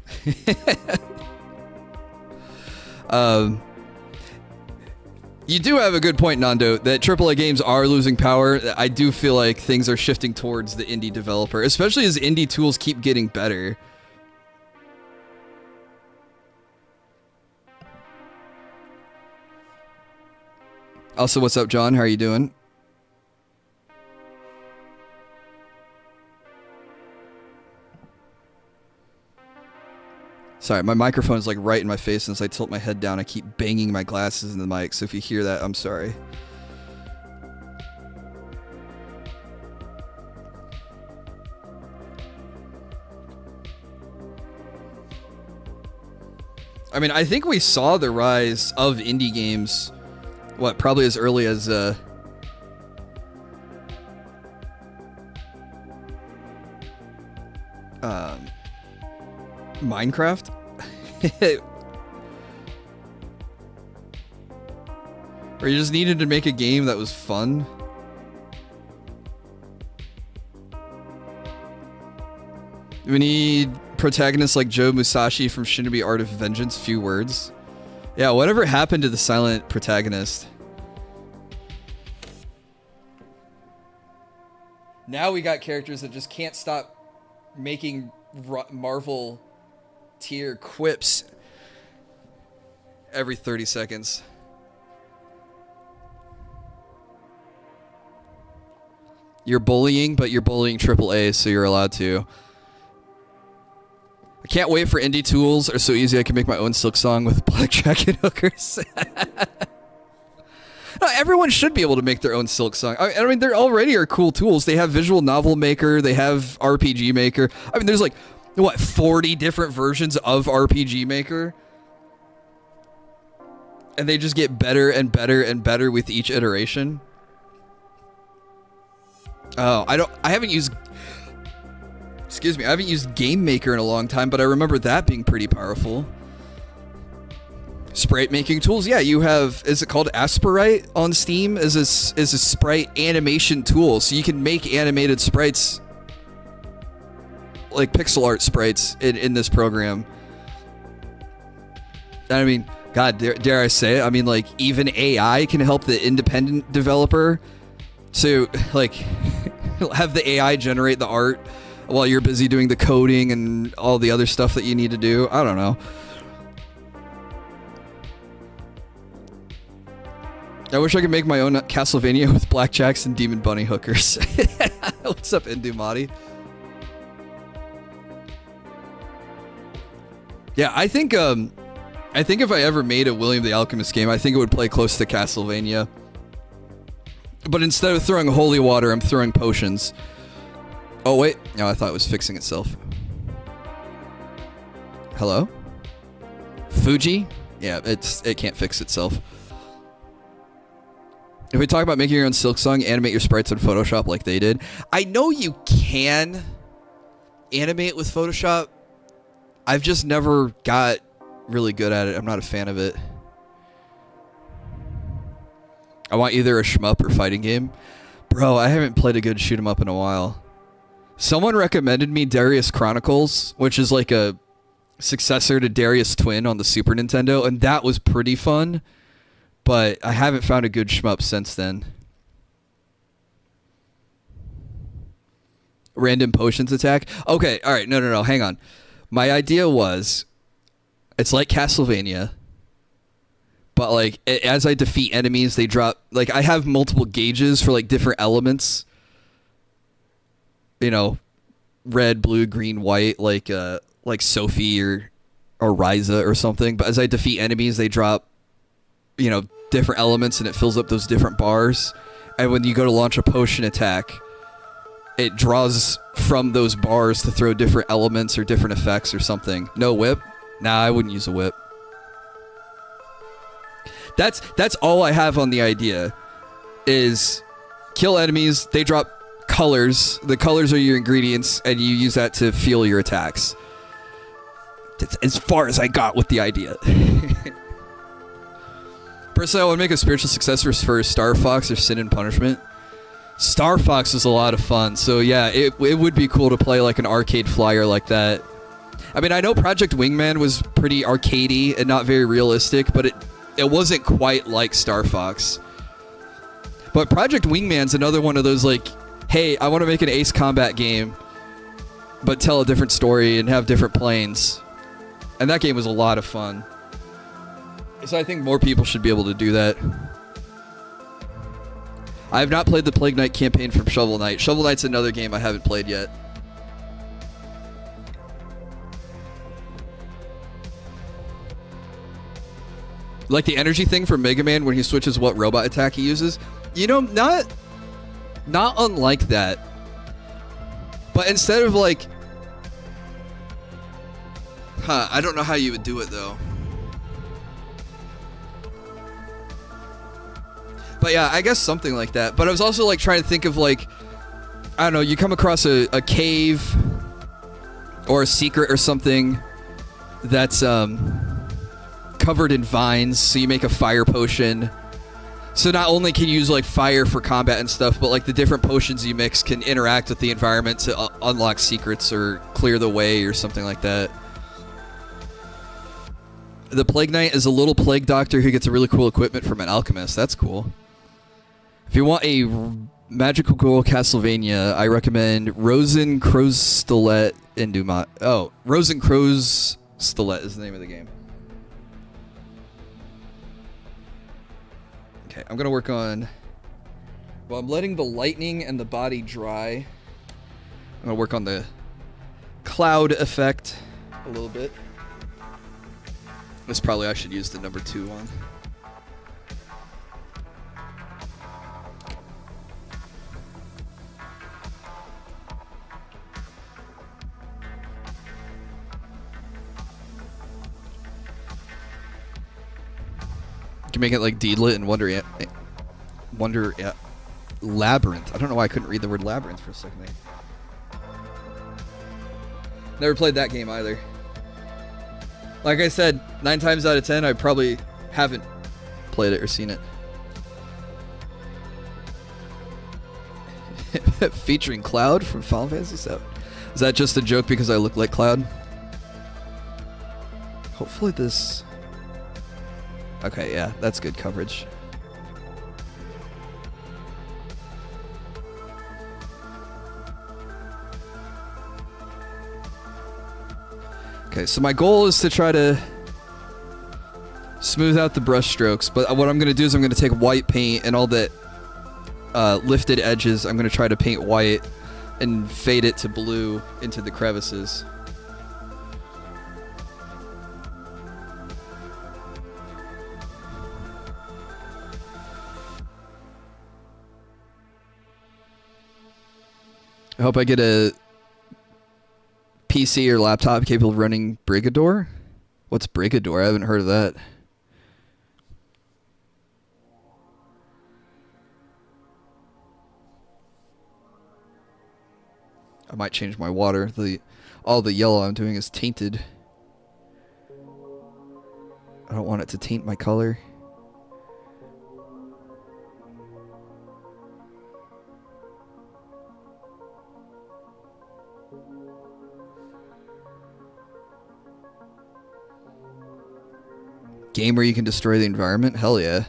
You do have a good point, Nando, that AAA games are losing power. I do feel like things are shifting towards the indie developer, especially as indie tools keep getting better. Also, what's up, John? How are you doing? Sorry, my microphone is like right in my face, and as I tilt my head down, I keep banging my glasses in the mic, so if you hear that, I'm sorry. I mean, I think we saw the rise of indie games, what, probably as early as, Minecraft? Or you just needed to make a game that was fun? We need protagonists like Joe Musashi from Shinobi Art of Vengeance, few words. Yeah, whatever happened to the silent protagonist? Now we got characters that just can't stop making Marvel tier quips every 30 seconds. You're bullying, but you're bullying AAA, so you're allowed to. I can't wait for indie tools. Are so easy I can make my own Silk song with blackjack and hookers. No, everyone should be able to make their own Silk song. I mean, there already are cool tools. They have Visual Novel Maker. They have RPG Maker. I mean, there's like, what, 40 different versions of RPG Maker? And they just get better and better and better with each iteration. Oh, I haven't used Game Maker in a long time, but I remember that being pretty powerful. Sprite making tools, yeah, you have, is it called Aspirite on Steam? Is a sprite animation tool, so you can make animated sprites, like pixel art sprites in this program. I mean, God, dare I say it? I mean, like, even AI can help the independent developer. So, like, have the AI generate the art while you're busy doing the coding and all the other stuff that you need to do. I don't know. I wish I could make my own Castlevania with blackjacks and demon bunny hookers. What's up, Indumati? Yeah, I think if I ever made a William the Alchemist game, I think it would play close to Castlevania. But instead of throwing holy water, I'm throwing potions. Oh, wait. No, I thought it was fixing itself. Hello? Fuji? Yeah, it can't fix itself. If we talk about making your own Silk song, animate your sprites in Photoshop like they did. I know you can animate with Photoshop. I've just never got really good at it. I'm not a fan of it. I want either a shmup or fighting game. Bro, I haven't played a good shoot 'em up in a while. Someone recommended me Darius Chronicles, which is like a successor to Darius Twin on the Super Nintendo, and that was pretty fun. But I haven't found a good shmup since then. Random potions attack? Okay, alright, no, hang on. My idea was, it's like Castlevania, but like, as I defeat enemies, they drop, like, I have multiple gauges for like different elements. You know, red, blue, green, white, like Sophie or Ryza or something. But as I defeat enemies, they drop, you know, different elements, and it fills up those different bars. And when you go to launch a potion attack, it draws from those bars to throw different elements or different effects or something. No whip? Nah, I wouldn't use a whip. That's all I have on the idea, is kill enemies, they drop colors. The colors are your ingredients, and you use that to fuel your attacks. That's as far as I got with the idea. Personally, I would make a spiritual successor for Star Fox or Sin and Punishment. Star Fox was a lot of fun, so yeah, it would be cool to play like an arcade flyer like that. I mean, I know Project Wingman was pretty arcadey and not very realistic, but it wasn't quite like Star Fox. But Project Wingman's another one of those, like, hey, I want to make an Ace Combat game, but tell a different story and have different planes. And that game was a lot of fun. So I think more people should be able to do that. I have not played the Plague Knight campaign from Shovel Knight. Shovel Knight's another game I haven't played yet. Like the energy thing for Mega Man when he switches what robot attack he uses. You know, not unlike that. But instead of like... I don't know how you would do it though. But yeah, I guess something like that. But I was also like trying to think of like... I don't know, you come across a cave or a secret or something that's covered in vines, so you make a fire potion. So not only can you use like fire for combat and stuff, but like the different potions you mix can interact with the environment to unlock secrets or clear the way or something like that. The Plague Knight is a little plague doctor who gets a really cool equipment from an alchemist. That's cool. If you want a magical girl Castlevania, I recommend Rosencrow's Stilet in Dumont. Oh, Rosencrow's Stilet is the name of the game. Okay, I'm gonna work on... Well, I'm letting the lightning and the body dry. I'm gonna work on the cloud effect a little bit. This probably I should use the number 2 one. You can make it like Deedlit and Wonder Labyrinth. I don't know why I couldn't read the word Labyrinth for a second there. Never played that game either. Like I said, 9 times out of 10, I probably haven't played it or seen it. Featuring Cloud from Final Fantasy VII. Is that just a joke because I look like Cloud? Hopefully this... Okay, yeah, that's good coverage. Okay, so my goal is to try to smooth out the brush strokes, but what I'm going to do is I'm going to take white paint and all the lifted edges, I'm going to try to paint white and fade it to blue into the crevices. I hope I get a PC or laptop capable of running Brigador. What's Brigador? I haven't heard of that. I might change my water. All the yellow I'm doing is tainted. I don't want it to taint my color. Game where you can destroy the environment? Hell yeah.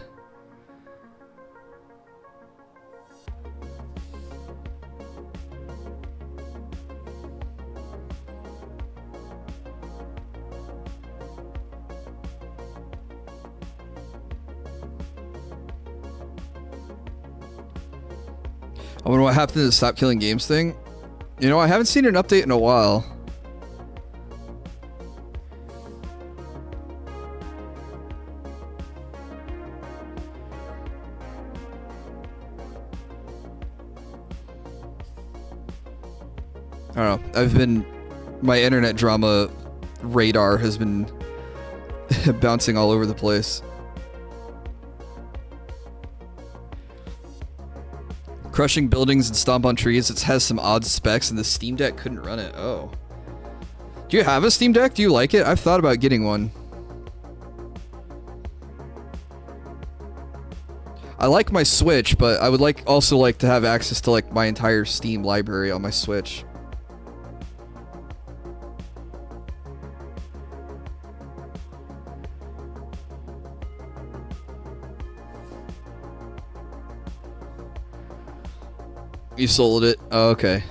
I wonder what happened to the Stop Killing Games thing. You know, I haven't seen an update in a while. I don't know. My internet drama radar has been bouncing all over the place. Crushing buildings and stomp on trees. It has some odd specs and the Steam Deck couldn't run it. Oh. Do you have a Steam Deck? Do you like it? I've thought about getting one. I like my Switch, but I would also like to have access to like my entire Steam library on my Switch. You sold it? Oh, okay.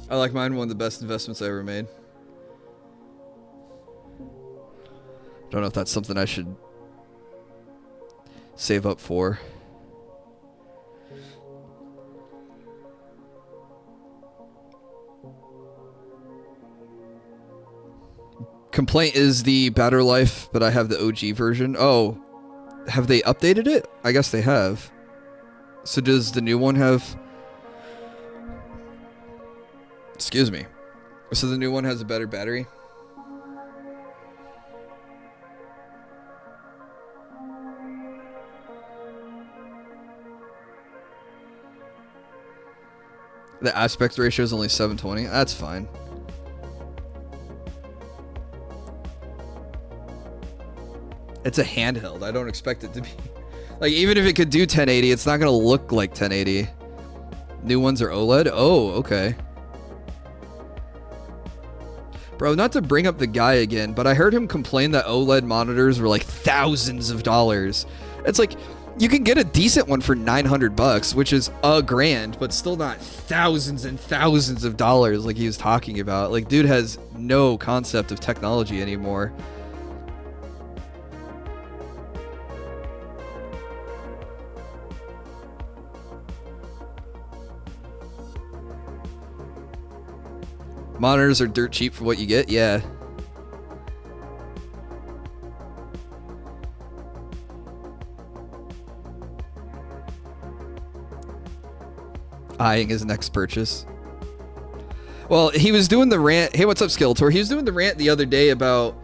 I like mine, one of the best investments I ever made. Don't know if that's something I should save up for. Complaint is the battery life, but I have the OG version. Oh, have they updated it? I guess they have. So does the new one have... Excuse me. So the new one has a better battery? The aspect ratio is only 720. That's fine. It's a handheld. I don't expect it to be... Like, even if it could do 1080, it's not going to look like 1080. New ones are OLED? Oh, okay. Bro, not to bring up the guy again, but I heard him complain that OLED monitors were like thousands of dollars. It's like, you can get a decent one for $900, which is $1,000, but still not thousands and thousands of dollars like he was talking about. Like, dude has no concept of technology anymore. Monitors are dirt cheap for what you get, yeah. Eyeing his next purchase. Well, he was doing the rant. Hey, what's up, Skeletor? He was doing the rant the other day about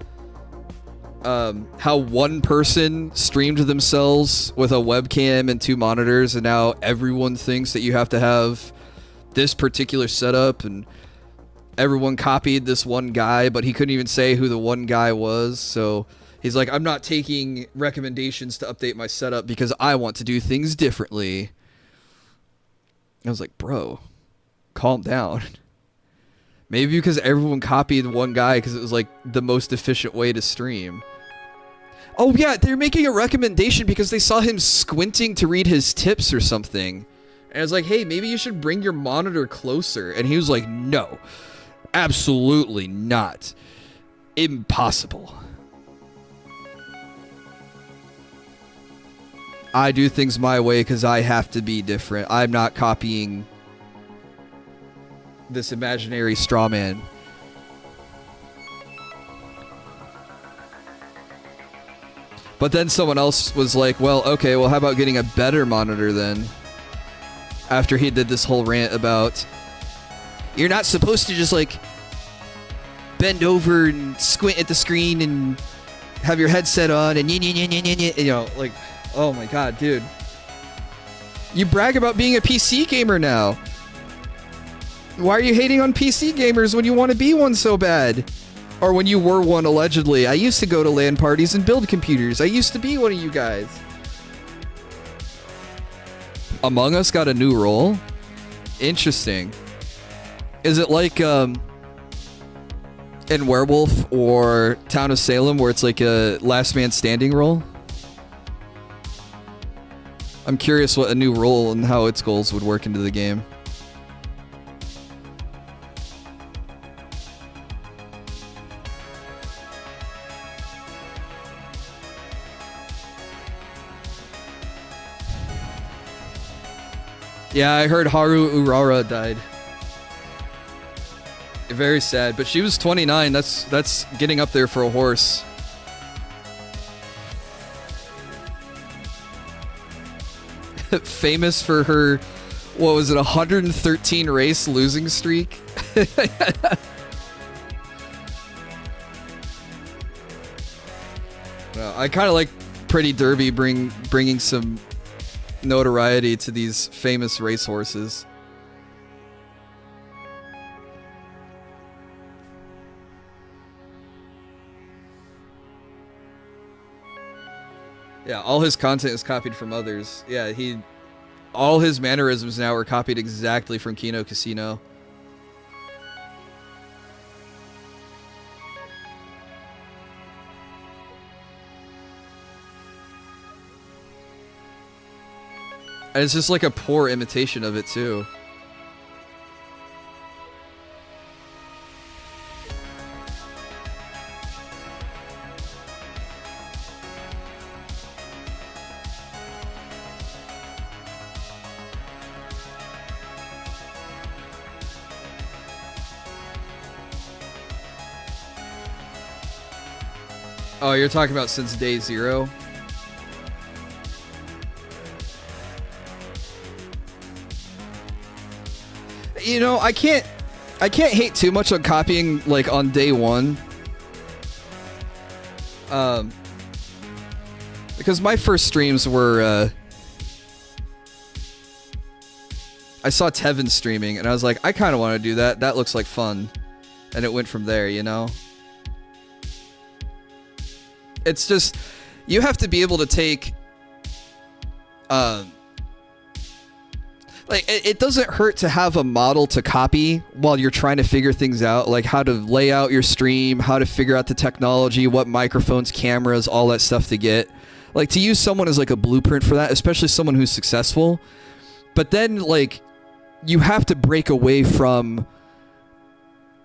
how one person streamed themselves with a webcam and 2 monitors, and now everyone thinks that you have to have this particular setup, and everyone copied this one guy, but he couldn't even say who the one guy was. So he's like, I'm not taking recommendations to update my setup because I want to do things differently. I was like, bro, calm down. Maybe because everyone copied one guy because it was like the most efficient way to stream. Oh yeah, they're making a recommendation because they saw him squinting to read his tips or something. And I was like, hey, maybe you should bring your monitor closer. And he was like, no. Absolutely not. Impossible. I do things my way because I have to be different. I'm not copying this imaginary straw man. But then someone else was like, well, okay, well, how about getting a better monitor then? After he did this whole rant about, you're not supposed to just like bend over and squint at the screen and have your headset on and you know, like, oh my god, dude. You brag about being a PC gamer now. Why are you hating on PC gamers when you want to be one so bad? Or when you were one, allegedly. I used to go to LAN parties and build computers. I used to be one of you guys. Among Us got a new role? Interesting. Is it like in Werewolf or Town of Salem where it's like a last man standing role? I'm curious what a new role and how its goals would work into the game. Yeah, I heard Haru Urara died. Very sad, but she was 29. That's getting up there for a horse. Famous for her, what was it, 113 race losing streak? Well, I kind of like Pretty Derby bringing some notoriety to these famous racehorses. Yeah, all his content is copied from others. Yeah, all his mannerisms now are copied exactly from Kino Casino. And it's just like a poor imitation of it too. Oh, you're talking about since day 0? You know, I can't hate too much on copying like on day 1. Because my first streams were I saw Tevin streaming and I was like, I kind of want to do that. That looks like fun. And it went from there, you know? It's just, you have to be able to take, like, it doesn't hurt to have a model to copy while you're trying to figure things out, like how to lay out your stream, how to figure out the technology, what microphones, cameras, all that stuff to get. Like, to use someone as like a blueprint for that, especially someone who's successful. But then, like, you have to break away from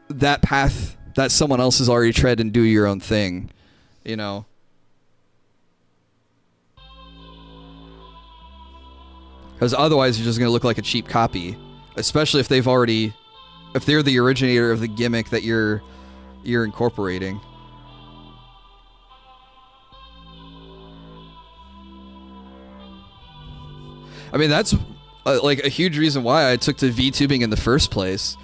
that path that someone else has already tread and do your own thing, you know? Because otherwise you're just going to look like a cheap copy, especially if they're the originator of the gimmick that you're incorporating. I mean, that's like a huge reason why I took to VTubing in the first place.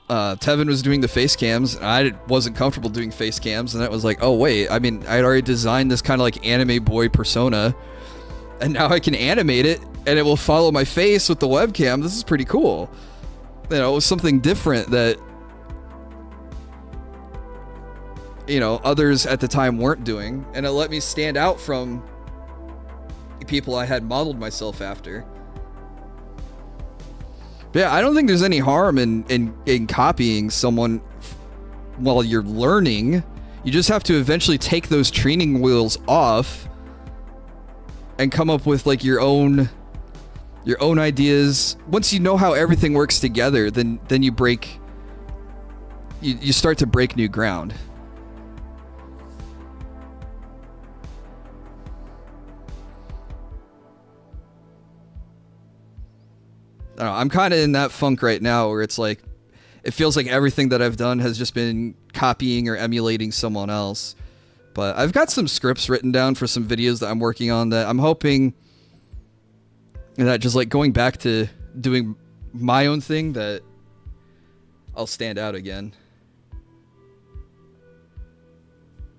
Tevin was doing the face cams, and I wasn't comfortable doing face cams, and that was like, oh wait, I mean, I'd already designed this kind of like anime boy persona, and now I can animate it, and it will follow my face with the webcam. This is pretty cool. You know, it was something different that, you know, others at the time weren't doing, and it let me stand out from people I had modeled myself after. But yeah, I don't think there's any harm in copying someone while you're learning. You just have to eventually take those training wheels off and come up with like your own ideas. Once you know how everything works together, then you start to break new ground. I don't know, I'm kind of in that funk right now where it's like, it feels like everything that I've done has just been copying or emulating someone else. But I've got some scripts written down for some videos that I'm working on that I'm hoping that just like going back to doing my own thing, that I'll stand out again.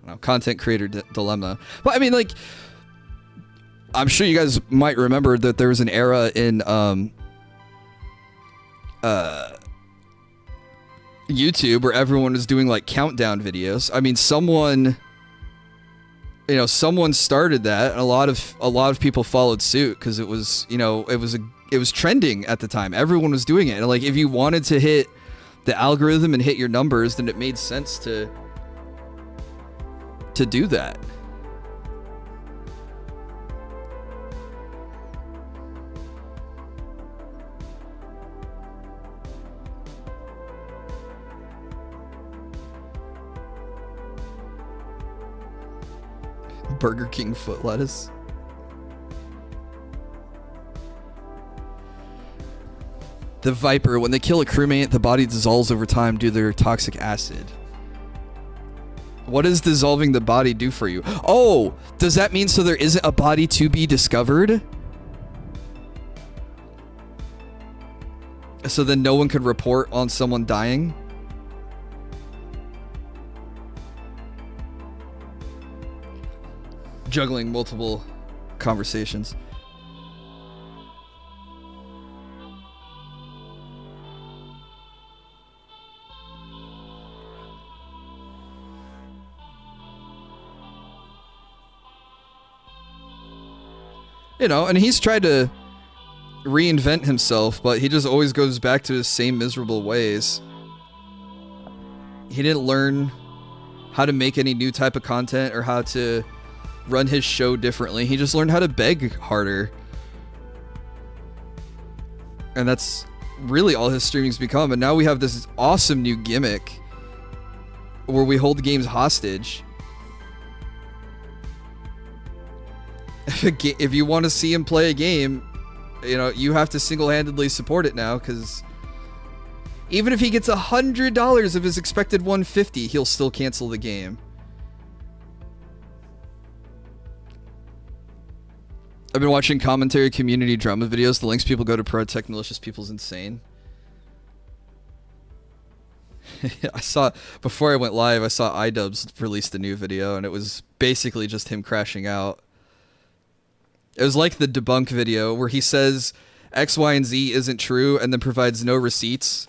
I don't know, content creator dilemma. But I mean, like, I'm sure you guys might remember that there was an era in YouTube where everyone was doing like countdown videos. I mean, someone started that, and a lot of people followed suit because it was, you know, it was trending at the time. Everyone was doing it, and like if you wanted to hit the algorithm and hit your numbers, then it made sense to do that. Burger King foot lettuce. The Viper, when they kill a crewmate, the body dissolves over time due to their toxic acid. What does dissolving the body do for you? Oh, does that mean so there isn't a body to be discovered? So then no one could report on someone dying? Juggling multiple conversations. You know, and he's tried to reinvent himself, but he just always goes back to his same miserable ways. He didn't learn how to make any new type of content or how to run his show differently. He just learned how to beg harder. And that's really all his streaming's become. And now we have this awesome new gimmick where we hold games hostage. If you want to see him play a game, you know, you have to single-handedly support it now, because Even if he gets $100 of his expected 150, he'll still cancel the game. I've been watching commentary community drama videos. The links people go to protect malicious people's insane. I saw, before I went live, I saw iDubbbz released a new video, and it was basically just him crashing out. It was like the debunk video where he says X, Y, and Z isn't true and then provides no receipts.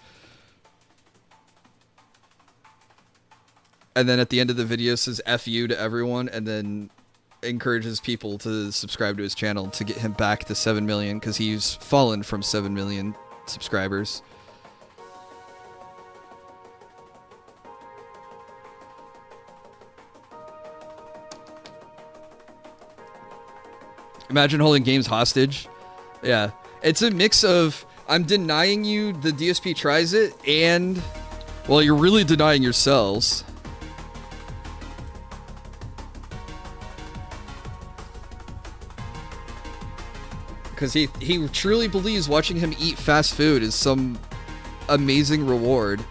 And then at the end of the video says F you to everyone, and then encourages people to subscribe to his channel to get him back to 7 million, because he's fallen from 7 million subscribers. Imagine holding games hostage. Yeah. It's a mix of, I'm denying you the DSP tries it, and, well, you're really denying yourselves. Because he truly believes watching him eat fast food is some amazing reward.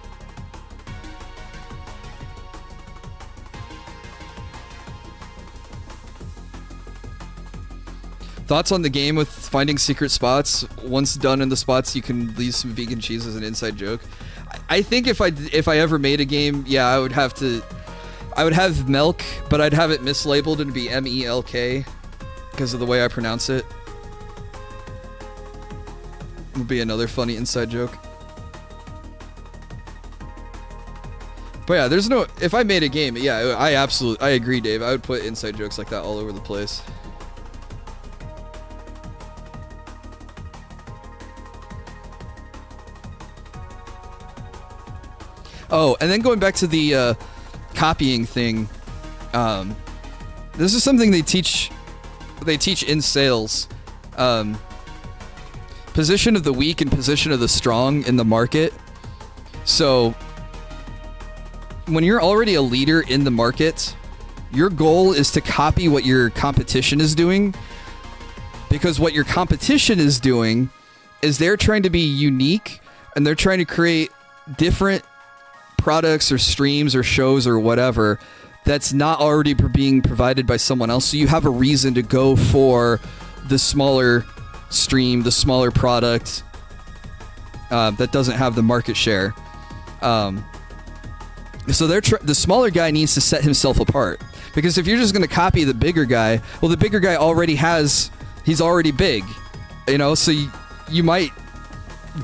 Thoughts on the game with finding secret spots? Once done in the spots, you can leave some vegan cheese as an inside joke. I think if I ever made a game, yeah, I would have milk, but I'd have it mislabeled and be MELK because of the way I pronounce it. Would be another funny inside joke. But yeah, there's no, if I made a game, yeah, I agree, Dave. I would put inside jokes like that all over the place. Oh, and then going back to the copying thing, this is something they teach in sales. Position of the weak and position of the strong in the market. So when you're already a leader in the market, your goal is to copy what your competition is doing, because what your competition is doing is they're trying to be unique, and they're trying to create different products or streams or shows or whatever that's not already being provided by someone else. So you have a reason to go for the smaller stream, the smaller product that doesn't have the market share. So the smaller guy needs to set himself apart, because if you're just going to copy the bigger guy, well, the bigger guy he's already big, you know. So you might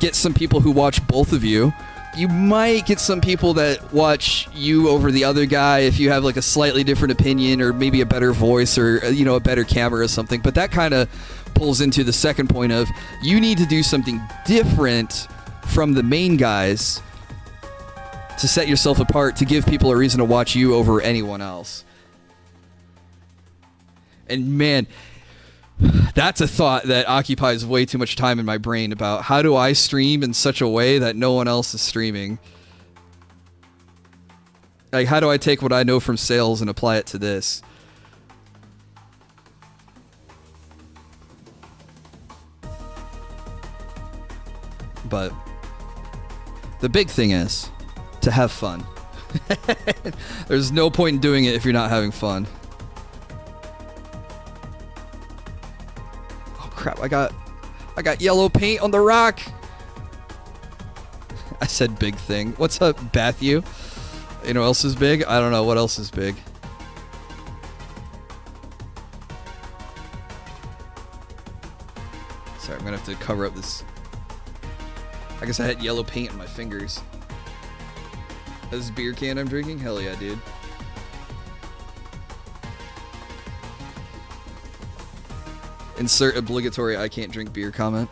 get some people who watch both of you. You might get some people that watch you over the other guy if you have like a slightly different opinion, or maybe a better voice, or a better camera or something. But that kind of pulls into the second point of, you need to do something different from the main guys to set yourself apart, to give people a reason to watch you over anyone else. And man, that's a thought that occupies way too much time in my brain, about how do I stream in such a way that no one else is streaming? Like, how do I take what I know from sales and apply it to this? But the big thing is to have fun. There's no point in doing it if you're not having fun. Oh crap, I got yellow paint on the rock. I said big thing. What's up, Bathu? You know what else is big? I don't know what else is big. Sorry, I'm gonna have to cover up this. I guess I had yellow paint on my fingers. This beer can I'm drinking? Hell yeah, dude. Insert obligatory I can't drink beer comment.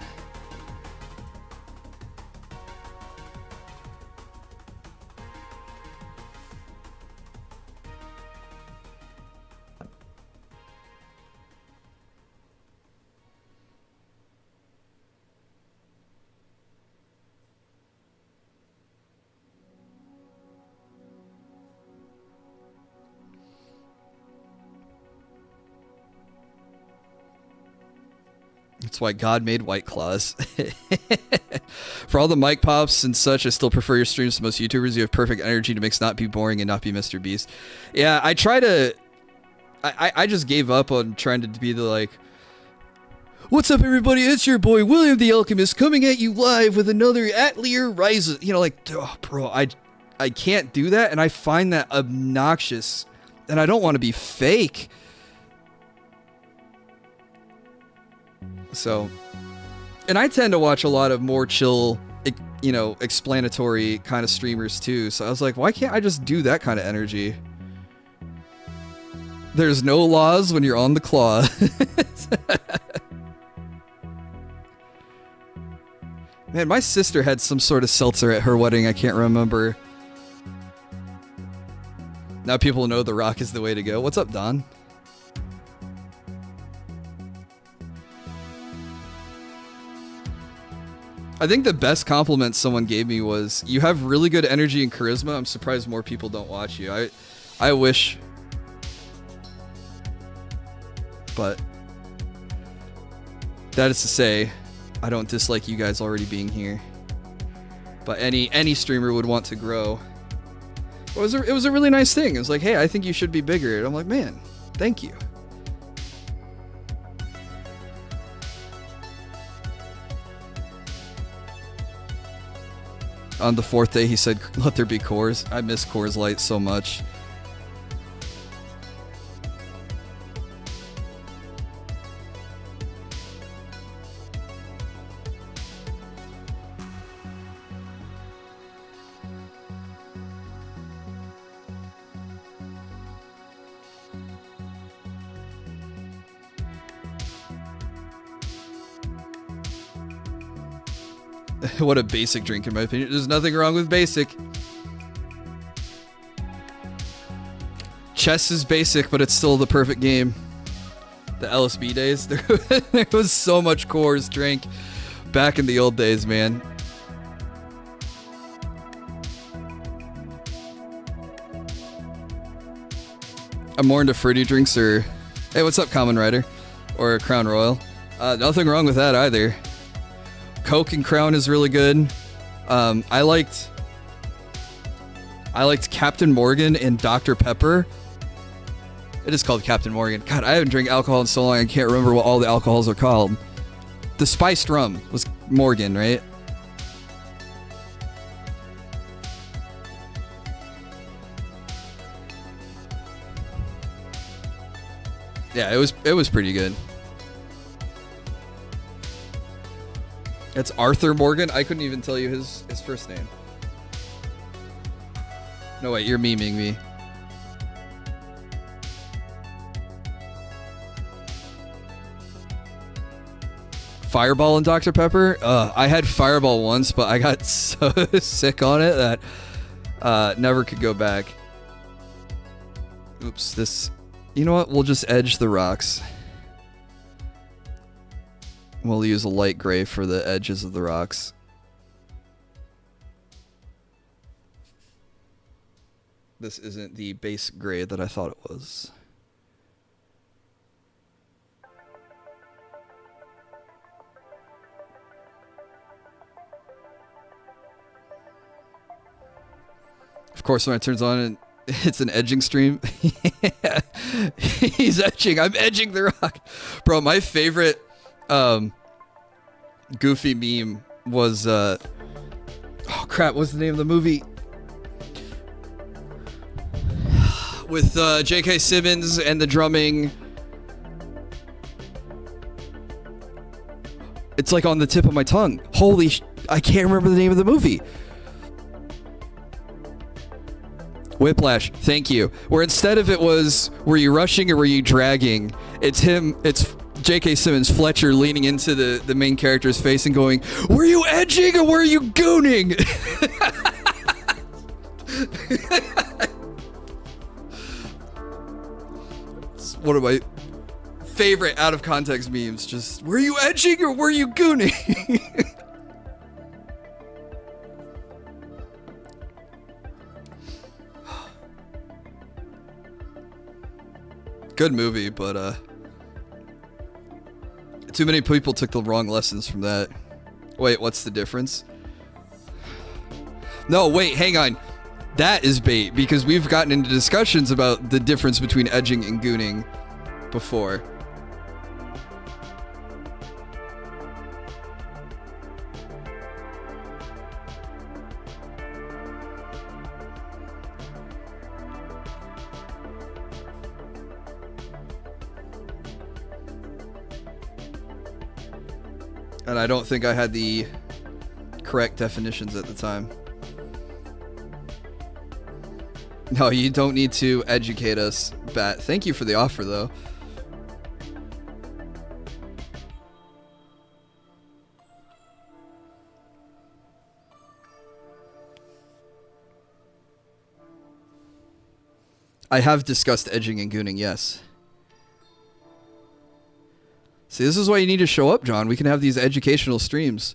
That's why God made White Claws. For all the mic pops and such, I still prefer your streams to most YouTubers. You have perfect energy to not be boring and not be Mr. Beast. Yeah, I try to... I just gave up on trying to be the, like... What's up, everybody? It's your boy, William the Alchemist, coming at you live with another Atelier Rises. You know, like, oh, bro, I can't do that, and I find that obnoxious, and I don't want to be fake. So, and I tend to watch a lot of more chill, you know, explanatory kind of streamers too. So I was like, why can't I just do that kind of energy? There's no laws when you're on the claw. Man, my sister had some sort of seltzer at her wedding. I can't remember. Now people know The Rock is the way to go. What's up, Don? I think the best compliment someone gave me was, you have really good energy and charisma. I'm surprised more people don't watch you. I wish. But that is to say, I don't dislike you guys already being here. But any streamer would want to grow. It was a really nice thing. It was like, hey, I think you should be bigger. And I'm like, man, thank you. On the fourth day, he said, let there be Coors. I miss Coors Light so much. What a basic drink, in my opinion. There's nothing wrong with basic. Chess is basic, but it's still the perfect game. The LSB days, there was so much Coors drink back in the old days, man. I'm more into fruity drinks, or... Hey, what's up, Common Rider? Or Crown Royal. Nothing wrong with that either. Coke and Crown is really good. I liked Captain Morgan and Dr. Pepper. It is called Captain Morgan. God, I haven't drank alcohol in so long I can't remember what all the alcohols are called. The spiced rum was Morgan, right? Yeah, it was pretty good. It's Arthur Morgan. I couldn't even tell you his first name. No, wait, you're memeing me. Fireball and Dr. Pepper? I had Fireball once, but I got so sick on it that never could go back. Oops, this... You know what? We'll just edge the rocks. We'll use a light gray for the edges of the rocks. This isn't the base gray that I thought it was. Of course, when it turns on and it's an edging stream. He's edging. I'm edging the rock. Bro, my favorite... goofy meme was oh crap, what's the name of the movie with J.K. Simmons and the drumming? It's like on the tip of my tongue. I can't remember the name of the movie. Whiplash, thank you. Where instead of it was, were you rushing or were you dragging, it's J.K. Simmons Fletcher leaning into the main character's face and going, were you edging or were you gooning? It's one of my favorite out of context memes. Just, were you edging or were you gooning? Good movie, but Too many people took the wrong lessons from that. Wait, what's the difference? No, wait, hang on. That is bait, because we've gotten into discussions about the difference between edging and gooning before. And I don't think I had the correct definitions at the time. No, you don't need to educate us, Bat. Thank you for the offer, though. I have discussed edging and gooning, yes. See, this is why you need to show up, John. We can have these educational streams.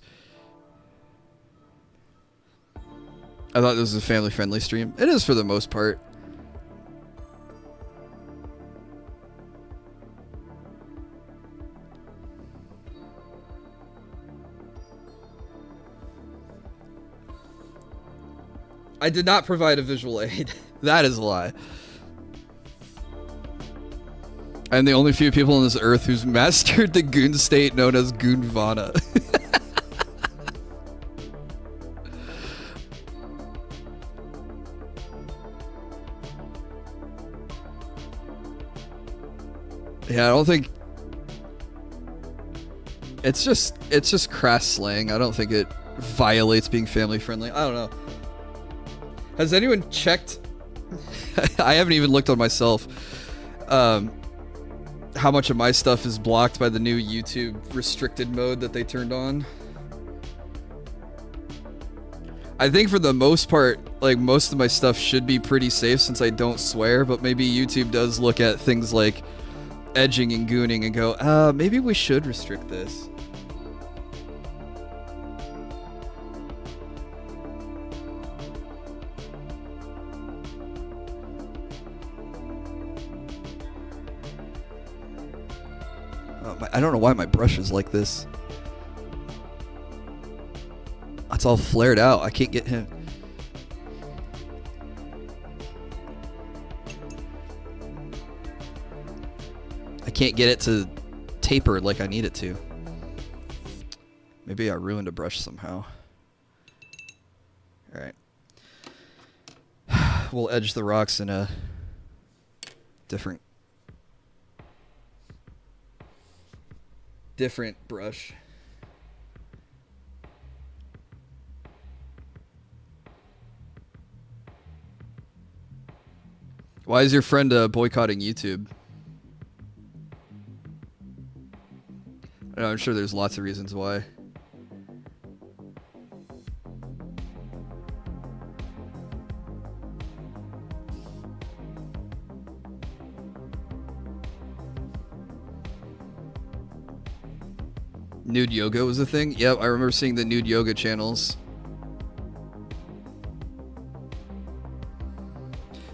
I thought this was a family-friendly stream. It is for the most part. I did not provide a visual aid. That is a lie. I'm the only few people on this earth who's mastered the goon state known as Goonvana. Yeah, I don't think... It's just crass slang. I don't think it violates being family friendly. I don't know. Has anyone checked... I haven't even looked on myself. How much of my stuff is blocked by the new YouTube restricted mode that they turned on. I think for the most part, like, most of my stuff should be pretty safe since I don't swear, but maybe YouTube does look at things like edging and gooning and go, maybe we should restrict this. I don't know why my brush is like this. It's all flared out. I can't get him. I can't get it to taper like I need it to. Maybe I ruined a brush somehow. Alright. We'll edge the rocks in a different brush. Why is your friend boycotting YouTube? I'm sure there's lots of reasons why. Nude yoga was a thing? Yep, I remember seeing the nude yoga channels.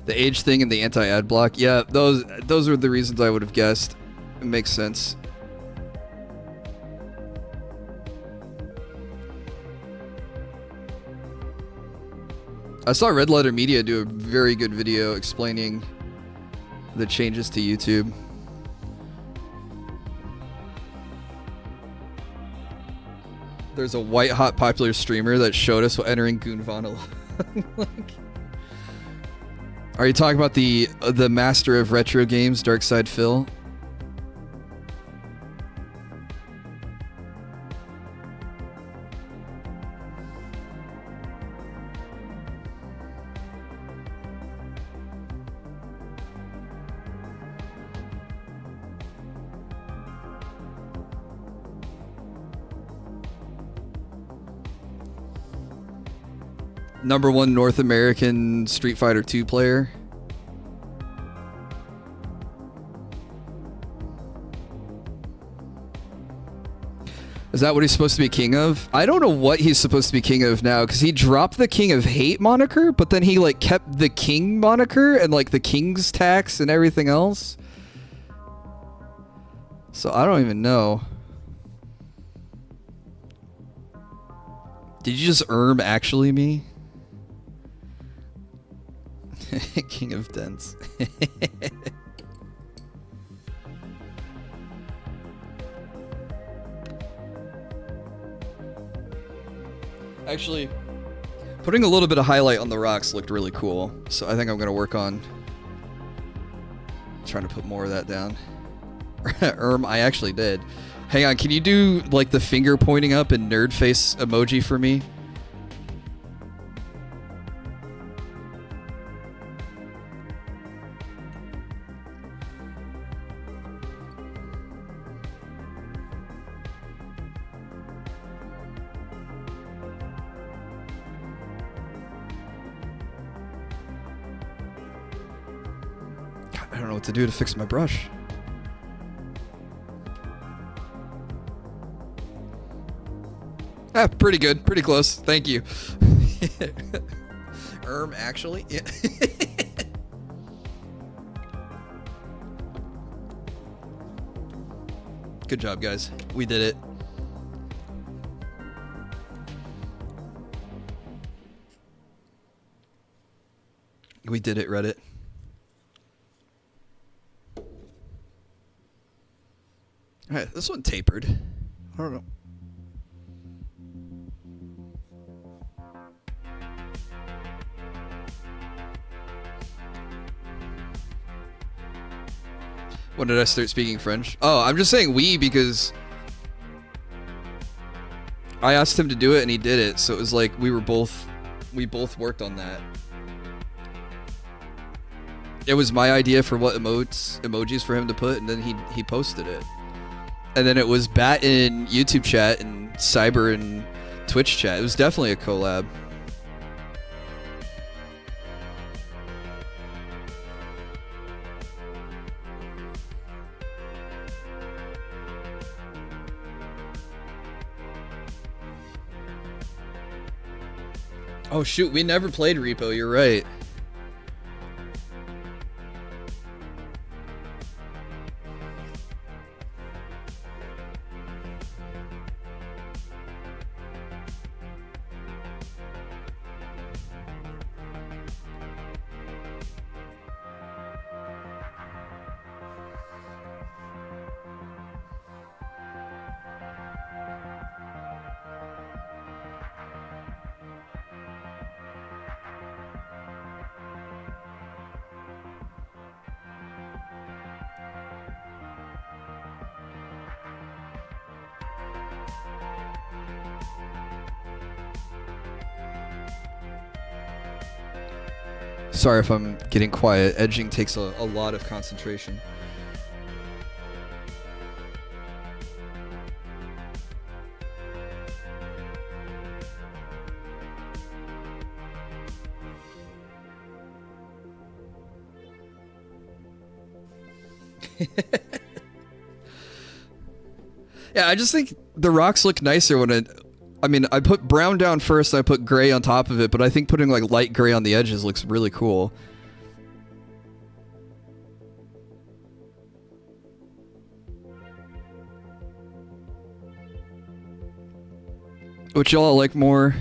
The age thing and the anti-ad block. Yeah, those are the reasons I would have guessed. It makes sense. I saw Red Letter Media do a very good video explaining the changes to YouTube. There's a white hot popular streamer that showed us what entering Goonvana like. Are you talking about the master of retro games, Darkside Phil? #1 North American Street Fighter 2 player. Is that what he's supposed to be king of? I don't know what he's supposed to be king of now, because he dropped the King of Hate moniker, but then he like kept the king moniker and like the king's tax and everything else. So I don't even know. Did you just actually me? King of Dents. Actually, putting a little bit of highlight on the rocks looked really cool. So I think I'm going to work on trying to put more of that down. I actually did. Hang on, can you do like the finger pointing up and nerd face emoji for me? God, I don't know what to do to fix my brush. Ah, pretty good. Pretty close. Thank you. Actually? Yeah. Good job, guys. We did it. We did it, Reddit. Alright, this one tapered. I don't know. When did I start speaking French? Oh, I'm just saying we because I asked him to do it and he did it. So it was like we both worked on that. It was my idea for what emojis for him to put, and then he posted it. And then it was Bat in YouTube chat and Cyber in Twitch chat. It was definitely a collab. Oh shoot, we never played Repo, you're right. Sorry if I'm getting quiet. Edging takes a lot of concentration. Yeah, I just think the rocks look nicer when I mean, I put brown down first, I put gray on top of it, but I think putting like light gray on the edges looks really cool. Which y'all like more?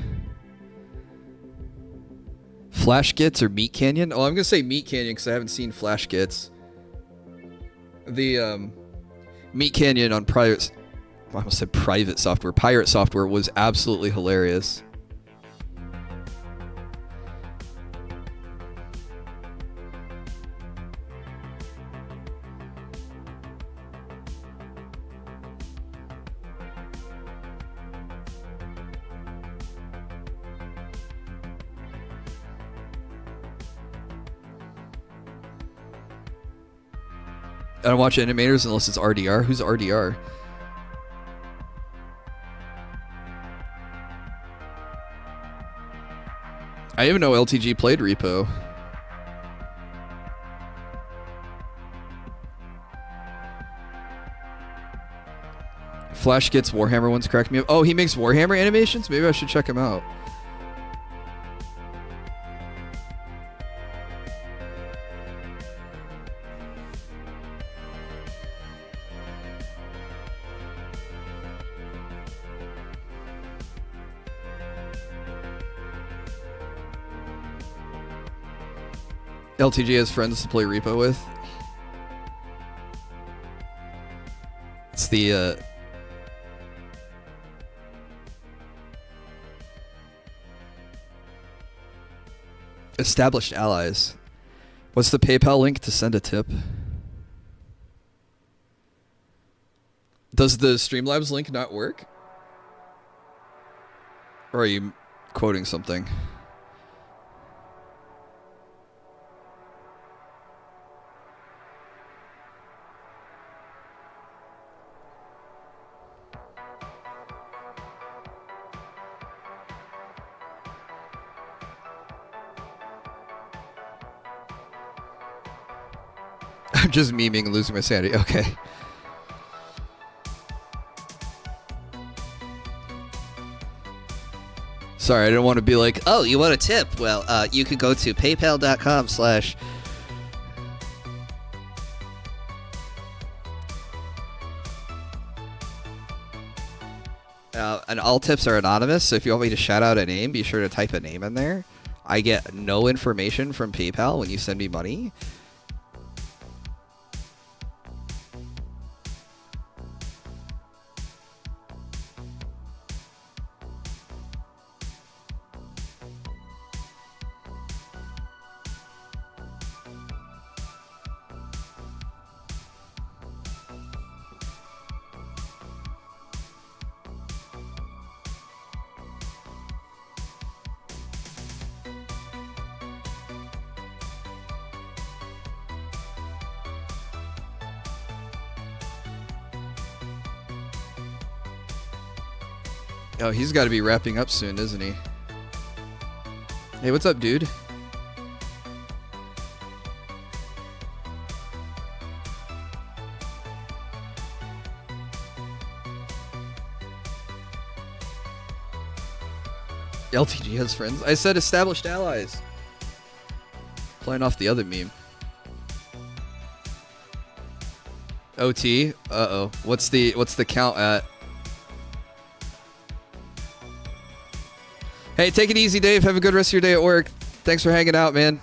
Flash Gits or Meat Canyon? Oh, I'm gonna say Meat Canyon because I haven't seen Flash Gits. The Meat Canyon on private, I almost said private software. Pirate software was absolutely hilarious. I don't watch animators unless it's RDR. Who's RDR? I even know LTG played Repo. Flash Gets Warhammer ones crack me up. Oh, he makes Warhammer animations? Maybe I should check him out. LTG has friends to play repo with. It's the established allies. What's the PayPal link to send a tip? Does the Streamlabs link not work? Or are you quoting something? I'm just memeing and losing my sanity. Okay. Sorry, I didn't want to be like, oh, you want a tip? Well, you could go to paypal.com/ and all tips are anonymous, so if you want me to shout out a name, be sure to type a name in there. I get no information from PayPal when you send me money. Oh, he's got to be wrapping up soon, isn't he? Hey, what's up, dude? LTG has friends. I said established allies. Playing off the other meme. OT? Uh-oh. What's the count at? Hey, take it easy, Dave. Have a good rest of your day at work. Thanks for hanging out, man.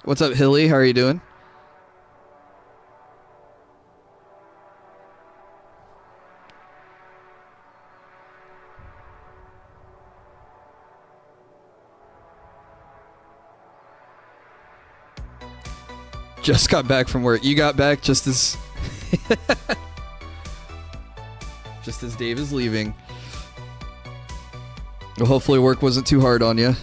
What's up, Hilly? How are you doing? Just got back from work. You got back just as just as Dave is leaving. Well, hopefully work wasn't too hard on you.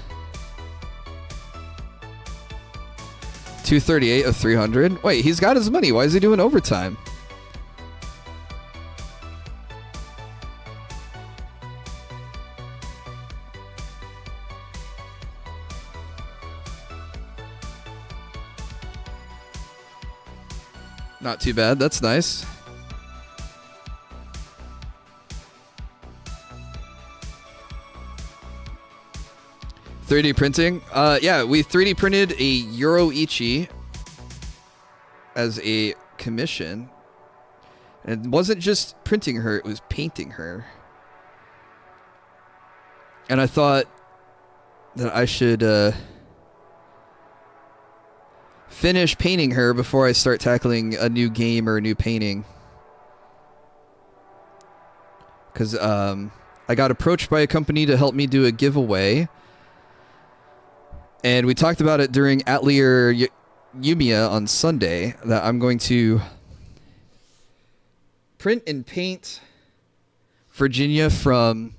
238 of 300. Wait, he's got his money. Why is he doing overtime? Not too bad. That's nice. $3D printing? Yeah, we 3D printed a Yoruichi as a commission. And it wasn't just printing her, it was painting her. And I thought that I should finish painting her before I start tackling a new game or a new painting. Because I got approached by a company to help me do a giveaway. And we talked about it during Atelier Yumiya on Sunday, that I'm going to print and paint Virginia from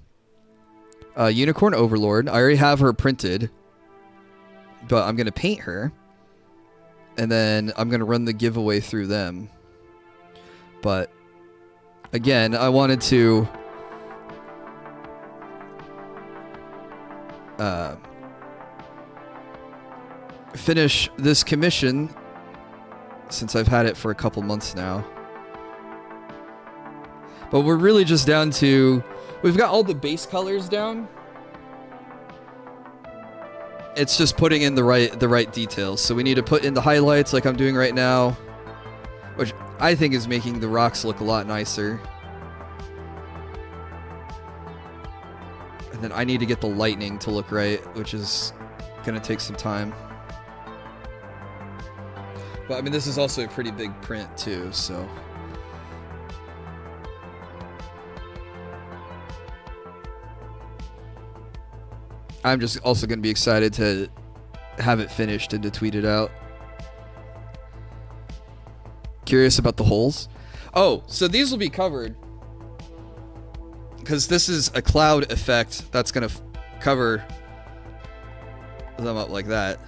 Unicorn Overlord. I already have her printed, but I'm going to paint her. And then I'm going to run the giveaway through them. But again, I wanted to finish this commission since I've had it for a couple months now. But we're really just down to... We've got all the base colors down. It's just putting in the right details. So we need to put in the highlights like I'm doing right now, which I think is making the rocks look a lot nicer. And then I need to get the lightning to look right, which is gonna take some time. But I mean, this is also a pretty big print too, so. I'm just also going to be excited to have it finished and to tweet it out. Curious about the holes? Oh, so these will be covered because this is a cloud effect that's going to cover them up like that.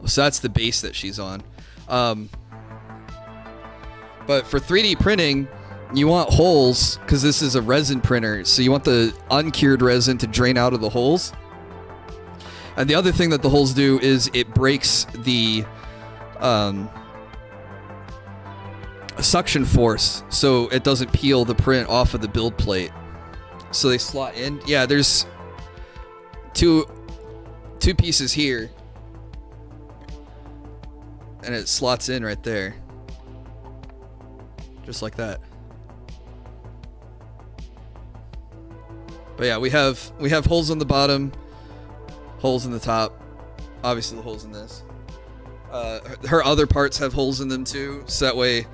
So that's the base that she's on. But for 3D printing, you want holes because this is a resin printer, so you want the uncured resin to drain out of the holes. And the other thing that the holes do is it breaks the suction force, so it doesn't peel the print off of the build plate. So they slot in. Yeah, there's two pieces here, and it slots in right there, just like that. But yeah, we have holes on the bottom, holes in the top, obviously the holes in this. Her other parts have holes in them too, so that way,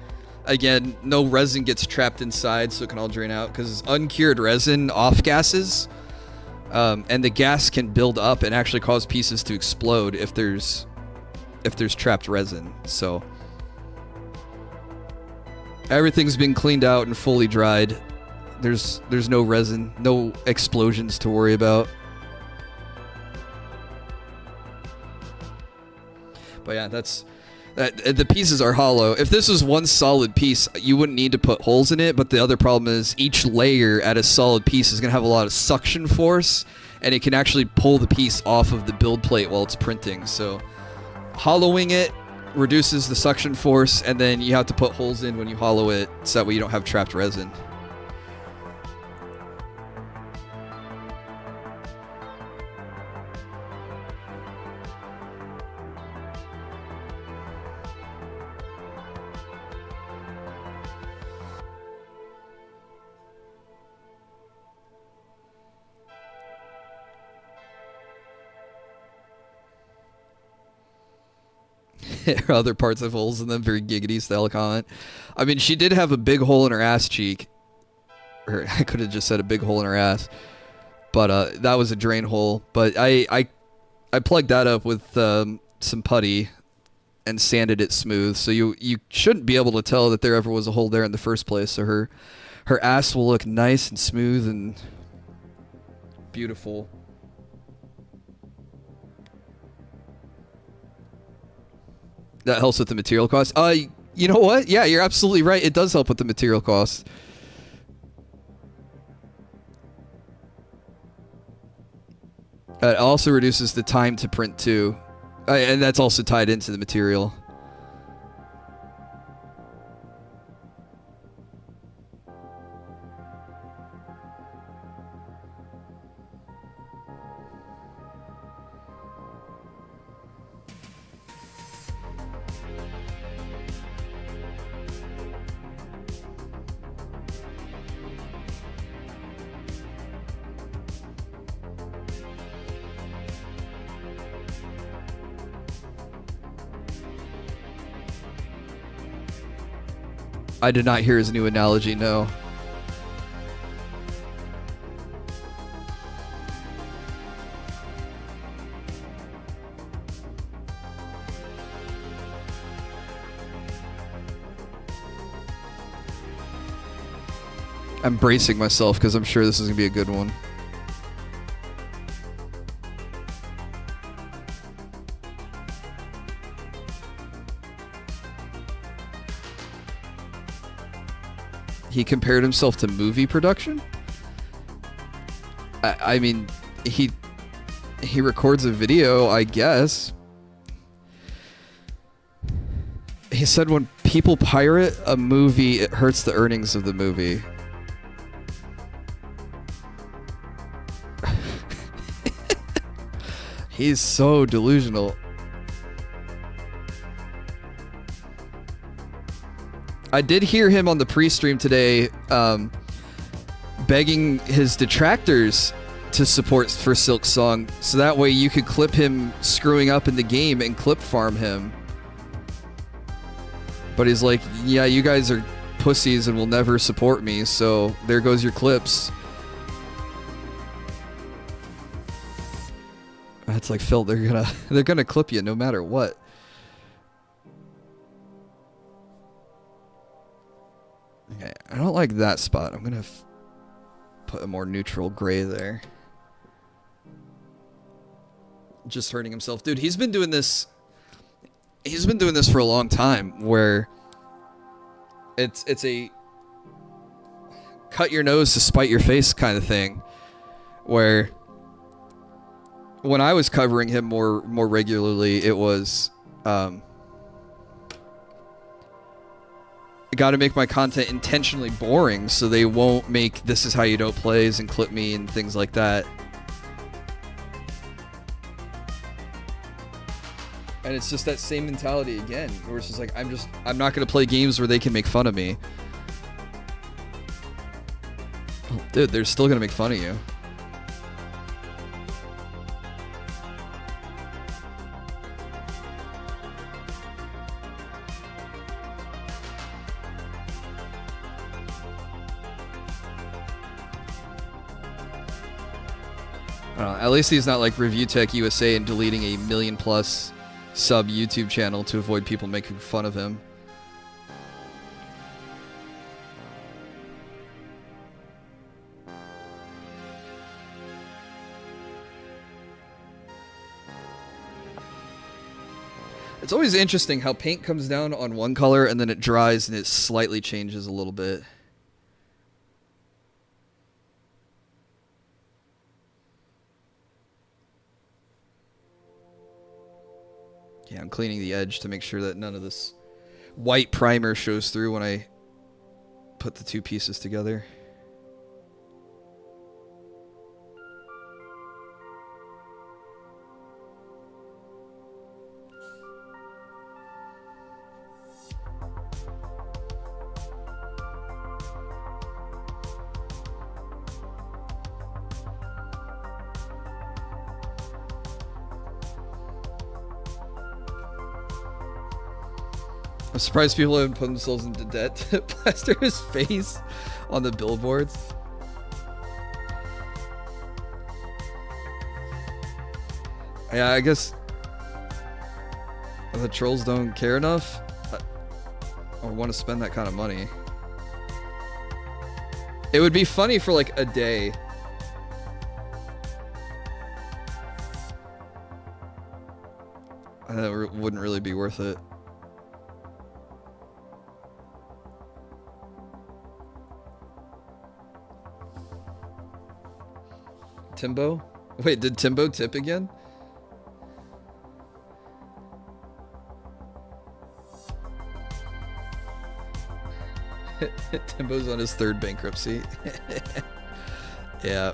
again, no resin gets trapped inside, so it can all drain out. Because uncured resin off gases, and the gas can build up and actually cause pieces to explode if there's trapped resin. So everything's been cleaned out and fully dried. There's no resin, no explosions to worry about. But yeah, the pieces are hollow. If this was one solid piece, you wouldn't need to put holes in it, but the other problem is each layer at a solid piece is going to have a lot of suction force, and it can actually pull the piece off of the build plate while it's printing. So hollowing it reduces the suction force, and then you have to put holes in when you hollow it, so that way you don't have trapped resin. Her other parts have holes in them, very giggity style comment. I mean, she did have a big hole in her ass cheek. Or I could have just said a big hole in her ass. But that was a drain hole. But I plugged that up with some putty and sanded it smooth. So you shouldn't be able to tell that there ever was a hole there in the first place. So her ass will look nice and smooth and beautiful. That helps with the material cost. You know what? Yeah, you're absolutely right. It does help with the material cost. It also reduces the time to print too. And that's also tied into the material. I did not hear his new analogy, no. I'm bracing myself because I'm sure this is going to be a good one. He compared himself to movie production? I mean, he records a video, I guess. He said when people pirate a movie, it hurts the earnings of the movie. He's so delusional. I did hear him on the pre-stream today begging his detractors to support for Silk's song, so that way you could clip him screwing up in the game and clip farm him. But he's like, yeah, you guys are pussies and will never support me, so there goes your clips. It's like, Phil, they're gonna clip you no matter what. Okay, I don't like that spot. I'm gonna put a more neutral gray there. Just hurting himself. Dude, he's been doing this for a long time, where it's a cut your nose to spite your face kind of thing, where when I was covering him more regularly, it was I got to make my content intentionally boring so they won't make "this is how you don't plays" and clip me and things like that. And it's just that same mentality again, where it's just like, I'm not going to play games where they can make fun of me. Oh, dude, they're still going to make fun of you. At least he's not like Review Tech USA and deleting a 1 million+ sub YouTube channel to avoid people making fun of him. It's always interesting how paint comes down on one color and then it dries and it slightly changes a little bit. Yeah, I'm cleaning the edge to make sure that none of this white primer shows through when I put the two pieces together. I'm surprised people haven't put themselves into debt to plaster his face on the billboards. Yeah, I guess the trolls don't care enough or want to spend that kind of money. It would be funny for like a day. And that wouldn't really be worth it. Timbo? Wait, did Timbo tip again? Timbo's on his 3rd bankruptcy. Yeah.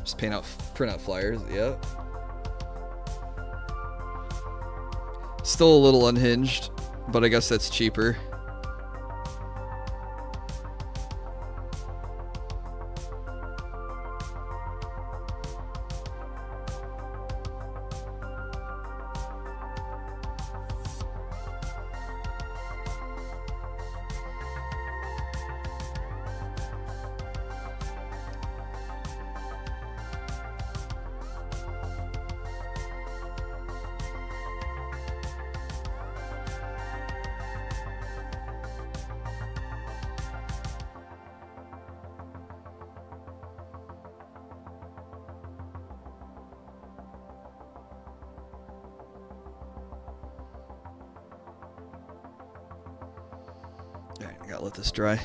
Just print out flyers, yeah. Still a little unhinged, but I guess that's cheaper. Alright, I gotta let this dry.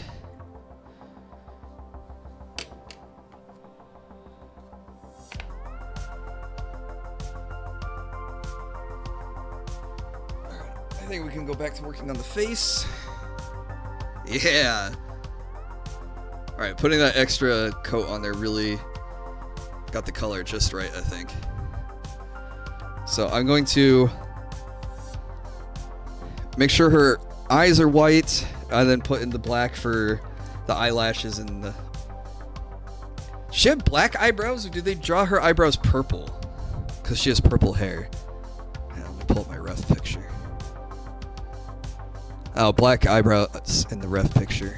Alright, I think we can go back to working on the face. Yeah. Alright, putting that extra coat on there really got the color just right, I think. So I'm going to make sure her eyes are white, and then put in the black for the eyelashes and the... She had black eyebrows, or did they draw her eyebrows purple? Because she has purple hair. Yeah, let me pull up my ref picture. Oh, black eyebrows in the ref picture.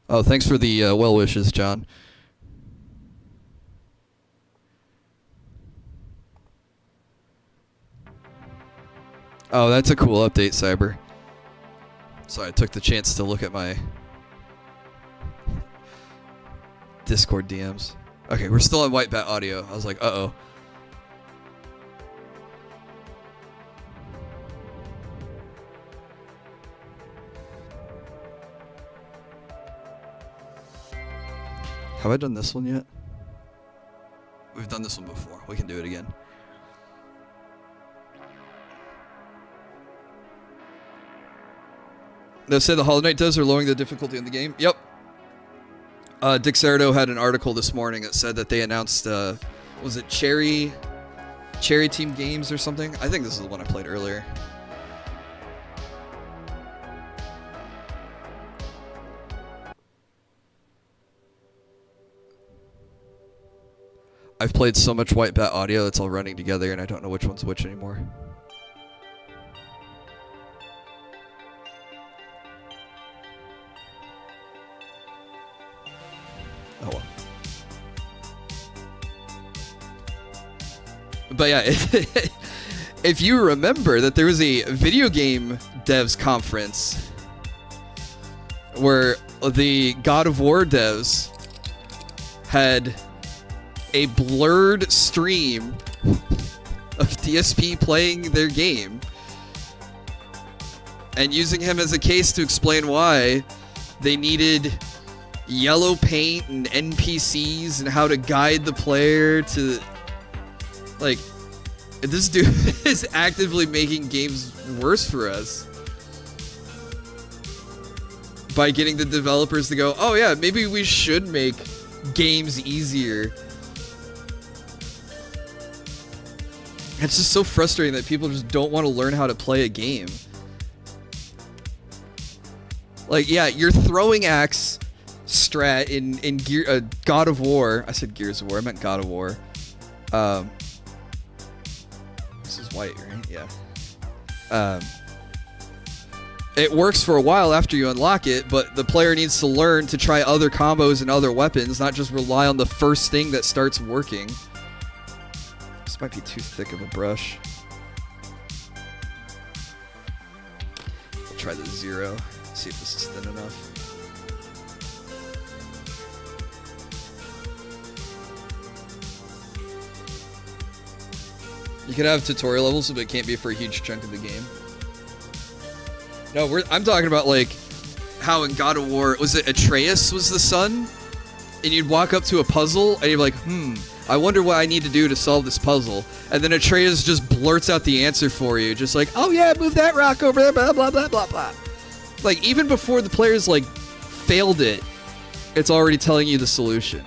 Oh, thanks for the well wishes, John. Oh, that's a cool update, Cyber. So I took the chance to look at my Discord DMs. Okay, we're still on White Bat audio. I was like, uh-oh. Have I done this one yet? We've done this one before. We can do it again. They said the Hollow Knight devs are lowering the difficulty in the game. Yep. Dick Sardo had an article this morning that said that they announced, was it Cherry Team Games or something? I think this is the one I played earlier. I've played so much White Bat audio that's all running together and I don't know which one's which anymore. Oh well. But yeah, if you remember that there was a video game devs conference where the God of War devs had a blurred stream of DSP playing their game and using him as a case to explain why they needed yellow paint and NPCs and how to guide the player to, like, this dude is actively making games worse for us by getting the developers to go, oh yeah, maybe we should make games easier. It's just so frustrating that people just don't want to learn how to play a game. Like, yeah, your throwing axe strat in God of War. I said Gears of War. I meant God of War. This is white, right? Yeah. It works for a while after you unlock it, but the player needs to learn to try other combos and other weapons, not just rely on the first thing that starts working. This might be too thick of a brush. I'll try the 0. See if this is thin enough. You can have tutorial levels, but it can't be for a huge chunk of the game. No, I'm talking about like how in God of War, was it Atreus was the son? And you'd walk up to a puzzle and you're like, I wonder what I need to do to solve this puzzle. And then Atreus just blurts out the answer for you. Just like, oh yeah, move that rock over there, blah, blah, blah, blah, blah. Like, even before the players, like, failed it, it's already telling you the solution.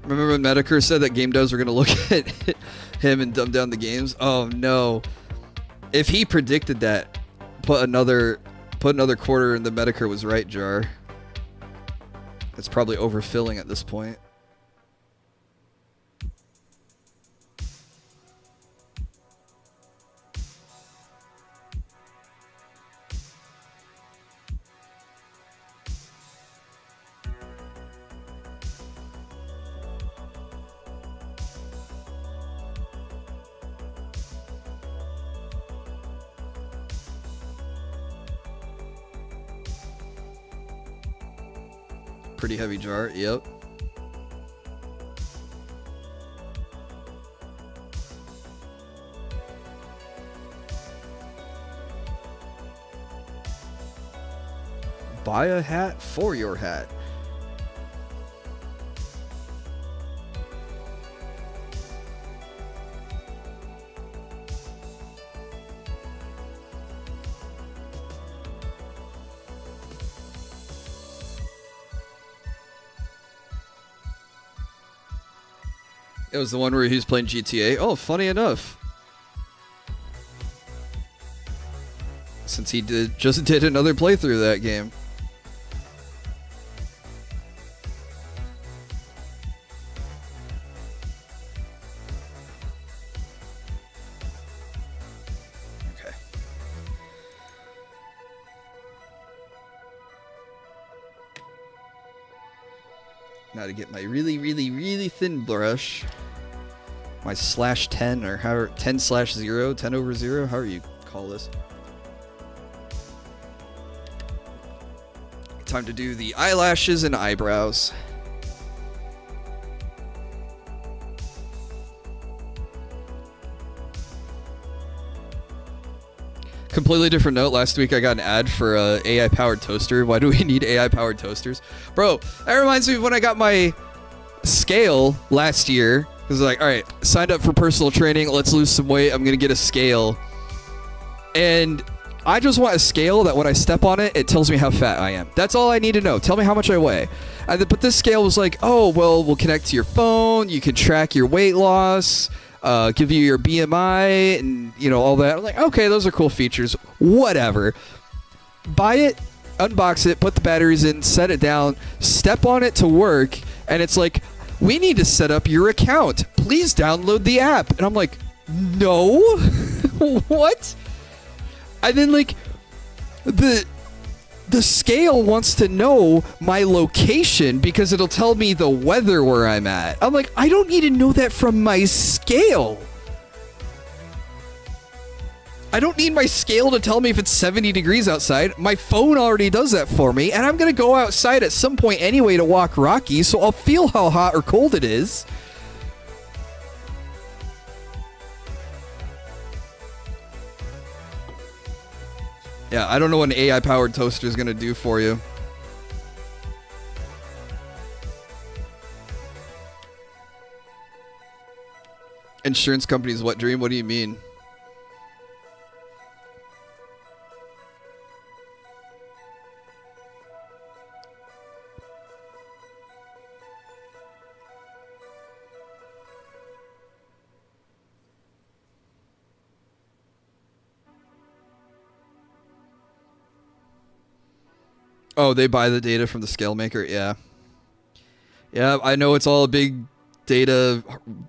Remember when Medicare said that game devs were going to look at him and dumb down the games? Oh no. If he predicted that, put another quarter in the Medicare was right jar. It's probably overfilling at this point. Pretty heavy jar. Yep. Buy a hat for your hat. It was the one where he was playing GTA. Oh, funny enough. Since he just did another playthrough of that game. Okay. Now to get my really, really, really thin brush. My /10 or how 10/0, 10/0, however you call this. Time to do the eyelashes and eyebrows. Completely different note. Last week I got an ad for a AI powered toaster. Why do we need AI powered toasters? Bro, that reminds me of when I got my scale last year. It was like, all right, signed up for personal training. Let's lose some weight. I'm going to get a scale. And I just want a scale that when I step on it, it tells me how fat I am. That's all I need to know. Tell me how much I weigh. But this scale was like, oh, well, we'll connect to your phone. You can track your weight loss, give you your BMI, and, you know, all that. I'm like, okay, those are cool features. Whatever. Buy it, unbox it, put the batteries in, set it down, step on it to work, and it's like, we need to set up your account. Please download the app. And I'm like, no? What? And then, like, the scale wants to know my location because it'll tell me the weather where I'm at. I'm like, I don't need to know that from my scale. I don't need my scale to tell me if it's 70 degrees outside. My phone already does that for me, and I'm going to go outside at some point anyway to walk Rocky, so I'll feel how hot or cold it is. Yeah, I don't know what an AI-powered toaster is going to do for you. Insurance companies, what dream? What do you mean? Oh, they buy the data from the scale maker? Yeah. Yeah, I know it's all a big data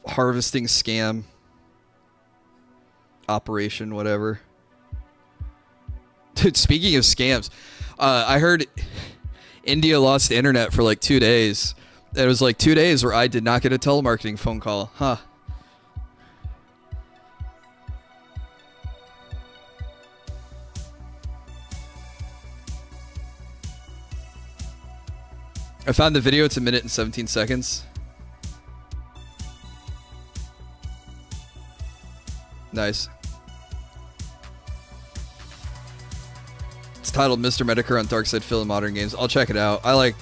harvesting scam. Operation, whatever. Dude, speaking of scams, I heard India lost internet for like 2 days. It was like 2 days where I did not get a telemarketing phone call. Huh. I found the video. It's 1 minute and 17 seconds. Nice. It's titled Mr. Medicare on Darkside Phil in Modern Games. I'll check it out. I like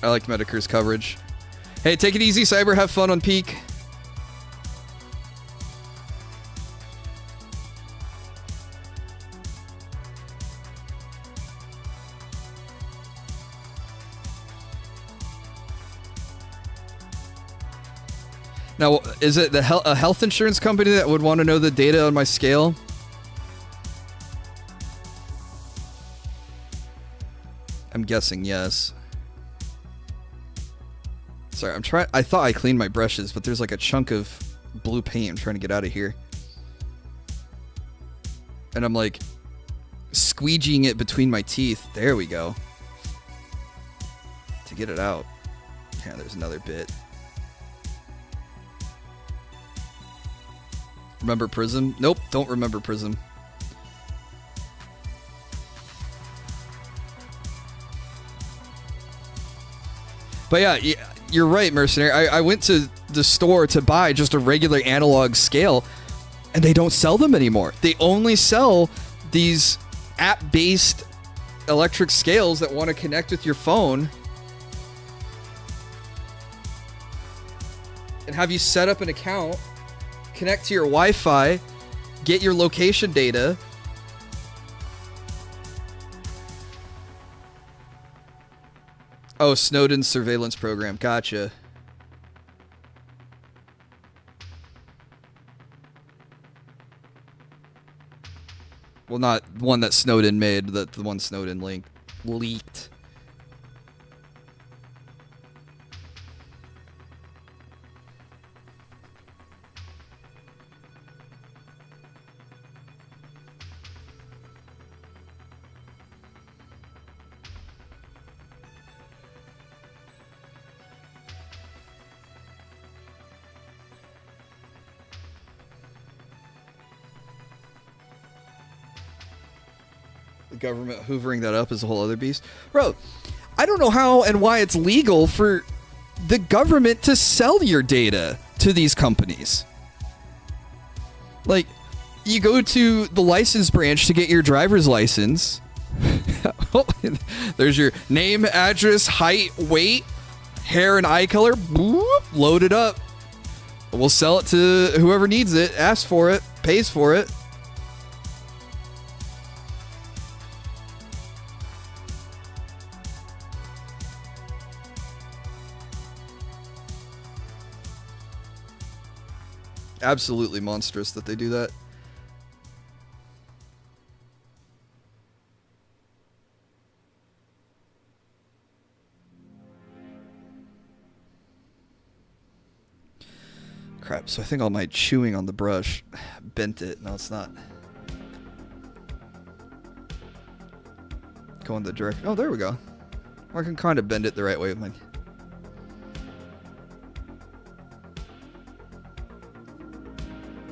Medicare's coverage. Hey, take it easy, Cyber. Have fun on Peak. Now, is it a health insurance company that would want to know the data on my scale? I'm guessing yes. Sorry, I thought I cleaned my brushes, but there's like a chunk of blue paint I'm trying to get out of here. And I'm like squeegeeing it between my teeth. There we go. To get it out. Yeah, there's another bit. Remember Prism? Nope, don't remember Prism. But yeah, you're right, Mercenary. I went to the store to buy just a regular analog scale, and they don't sell them anymore. They only sell these app-based electric scales that want to connect with your phone and have you set up an account, connect to your Wi-Fi, get your location data. Oh, Snowden's surveillance program. Gotcha. Well, not one that Snowden made, the one Snowden leaked. Government hoovering that up is a whole other beast. Bro, I don't know how and why it's legal for the government to sell your data to these companies. Like, you go to the license branch to get your driver's license. There's your name, address, height, weight, hair, and eye color. Boop, load it up. We'll sell it to whoever needs it, asks for it, pays for it. Absolutely monstrous that they do that. Crap, so I think all my chewing on the brush bent it. No, it's not. Go in the direct. Oh, there we go. I can kind of bend it the right way with my...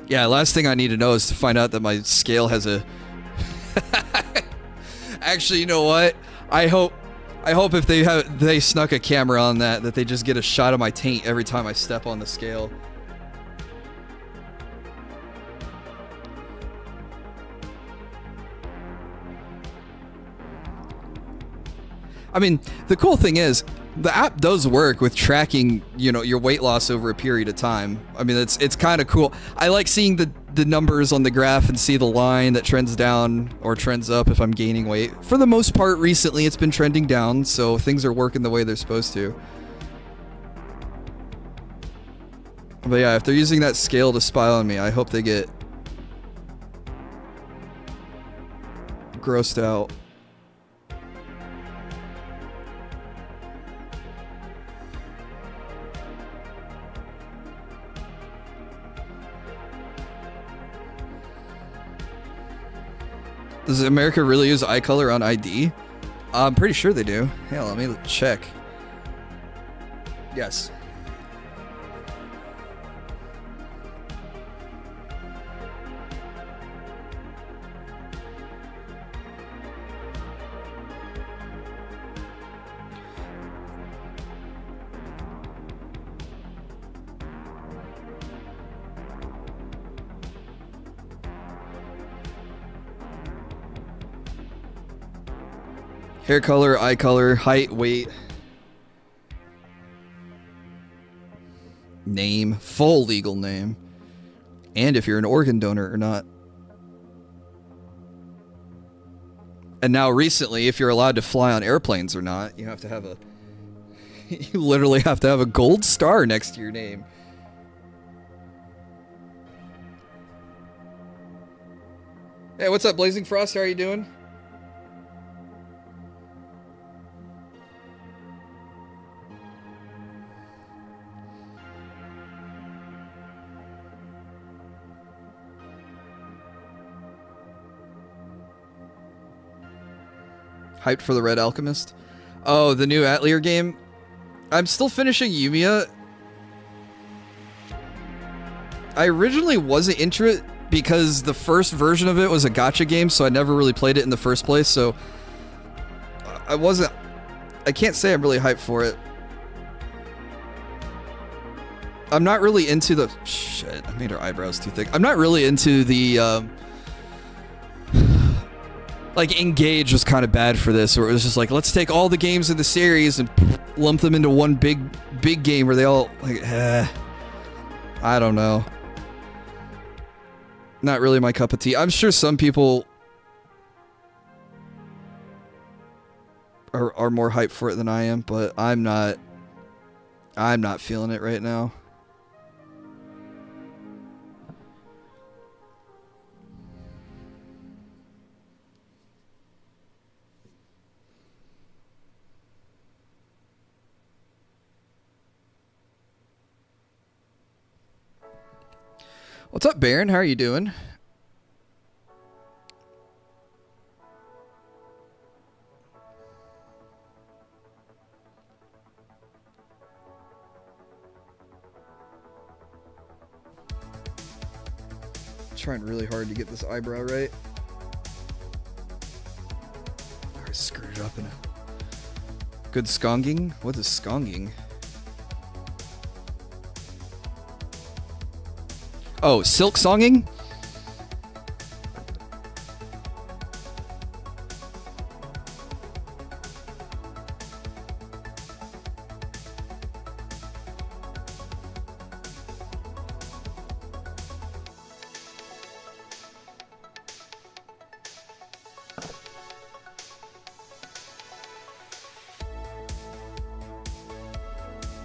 Yeah, last thing I need to know is to find out that my scale has a... Actually, you know what? I hope if they snuck a camera on that they just get a shot of my taint every time I step on the scale. I mean, the cool thing is, the app does work with tracking, you know, your weight loss over a period of time. I mean, it's kind of cool. I like seeing the numbers on the graph and see the line that trends down or trends up if I'm gaining weight. For the most part, recently it's been trending down, so things are working the way they're supposed to. But yeah, if they're using that scale to spy on me, I hope they get grossed out. Does America really use eye color on ID? I'm pretty sure they do. Yeah, let me check. Yes. Hair color, eye color, height, weight, name, full legal name, and if you're an organ donor or not. And now recently, if you're allowed to fly on airplanes or not, you have to have a... you literally have to have a gold star next to your name. Hey, what's up, Blazing Frost? How are you doing? Hyped for the Red Alchemist. Oh, the new Atelier game? I'm still finishing Yumiya. I originally wasn't into it because the first version of it was a gacha game, so I never really played it in the first place, so I can't say I'm really hyped for it. I'm not really into the shit. I made her eyebrows too thick. I'm not really into the like Engage was kind of bad for this, where it was just like, let's take all the games in the series and lump them into one big game where they all like I don't know. Not really my cup of tea. I'm sure some people are more hyped for it than I am, but I'm not feeling it right now. What's up, Baron? How are you doing? Trying really hard to get this eyebrow right. I screwed it up in a good skonging. What is skonging? Oh, silk songing?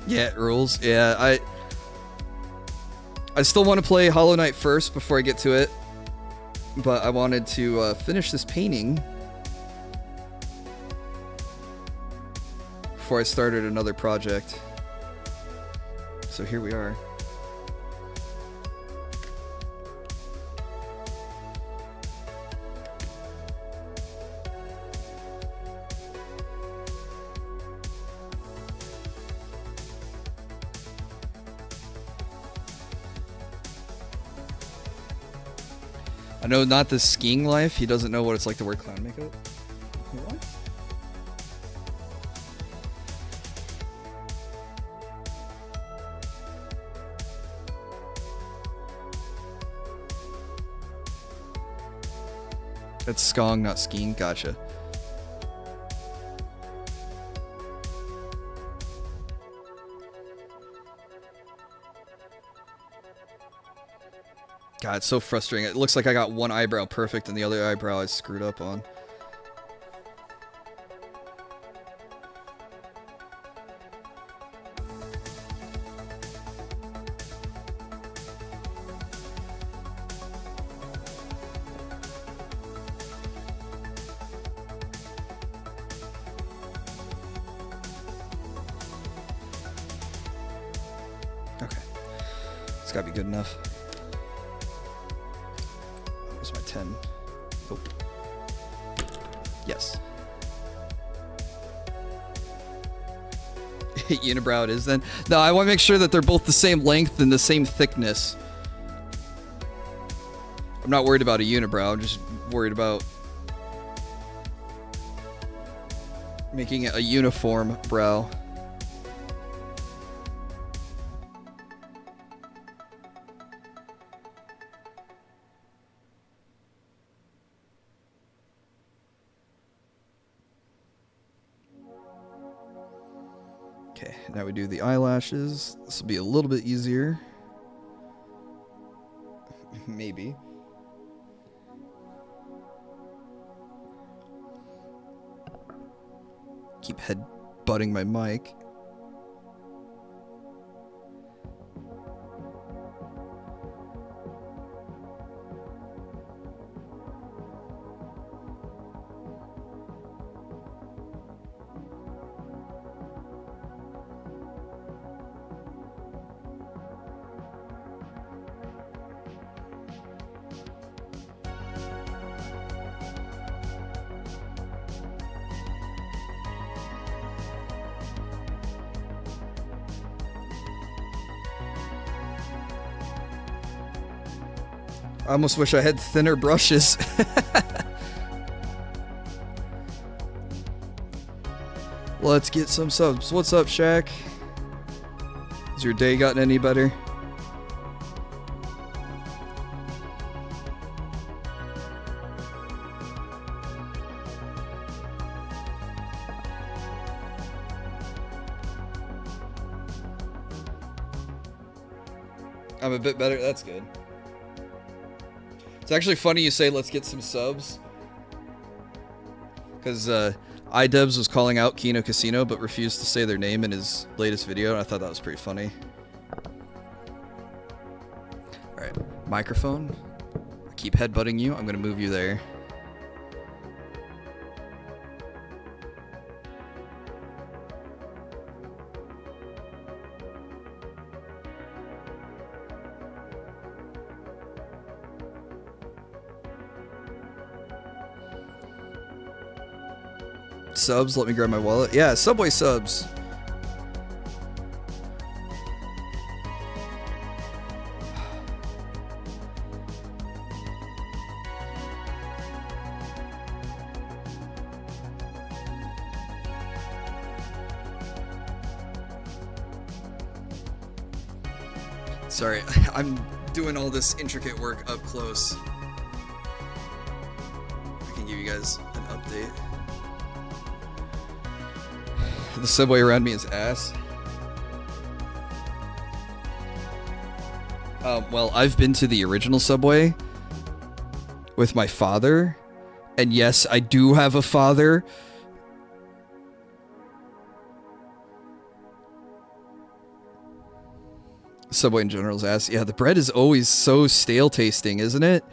Yeah, it rules. Yeah, I still want to play Hollow Knight first before I get to it, but I wanted to finish this painting before I started another project. So here we are. I know not the skiing life. He doesn't know what it's like to wear clown makeup. What? It's skong, not skiing. Gotcha. God, it's so frustrating. It looks like I got one eyebrow perfect and the other eyebrow I screwed up on. Okay. It's gotta be good enough. Where's my 10? Oh. Yes. Unibrow it is then. No, I want to make sure that they're both the same length and the same thickness. I'm not worried about a unibrow, I'm just worried about making it a uniform brow. Okay, now we do the eyelashes. This will be a little bit easier. Maybe. Keep head-butting my mic. I almost wish I had thinner brushes. Let's get some subs. What's up, Shaq? Has your day gotten any better? I'm a bit better. That's good. It's actually funny you say let's get some subs. Because iDubbbz was calling out Kino Casino but refused to say their name in his latest video, and I thought that was pretty funny. Alright, microphone. I keep headbutting you. I'm going to move you there. Subs, let me grab my wallet. Yeah, Subway subs. Sorry, I'm doing all this intricate work up close. I can give you guys an update. The subway around me is ass. Well, I've been to the original Subway with my father, and yes, I do have a father. Subway in general is ass. Yeah, the bread is always so stale tasting, isn't it?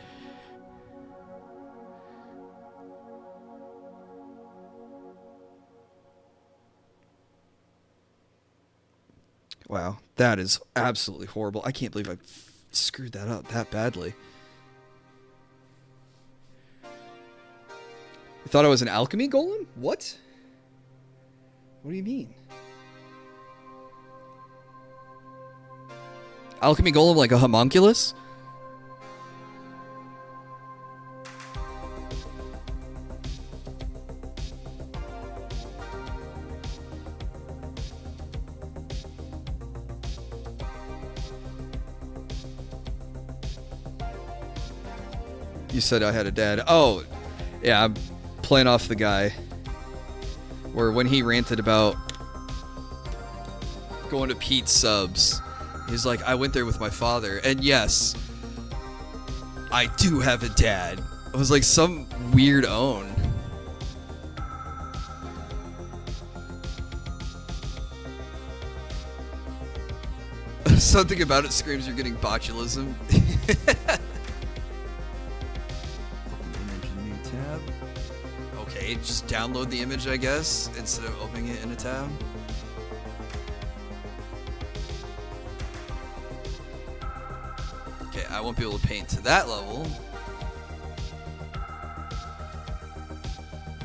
Wow, that is absolutely horrible. I can't believe I screwed that up that badly. You thought I was an alchemy golem? What? What do you mean? Alchemy golem like a homunculus? You said I had a dad. Oh, yeah, I'm playing off the guy. Where when he ranted about going to Pete's Subs, he's like, I went there with my father. And yes, I do have a dad. I was like some weird own. Something about it screams you're getting botulism. Okay, just download the image, I guess, instead of opening it in a tab. Okay, I won't be able to paint to that level.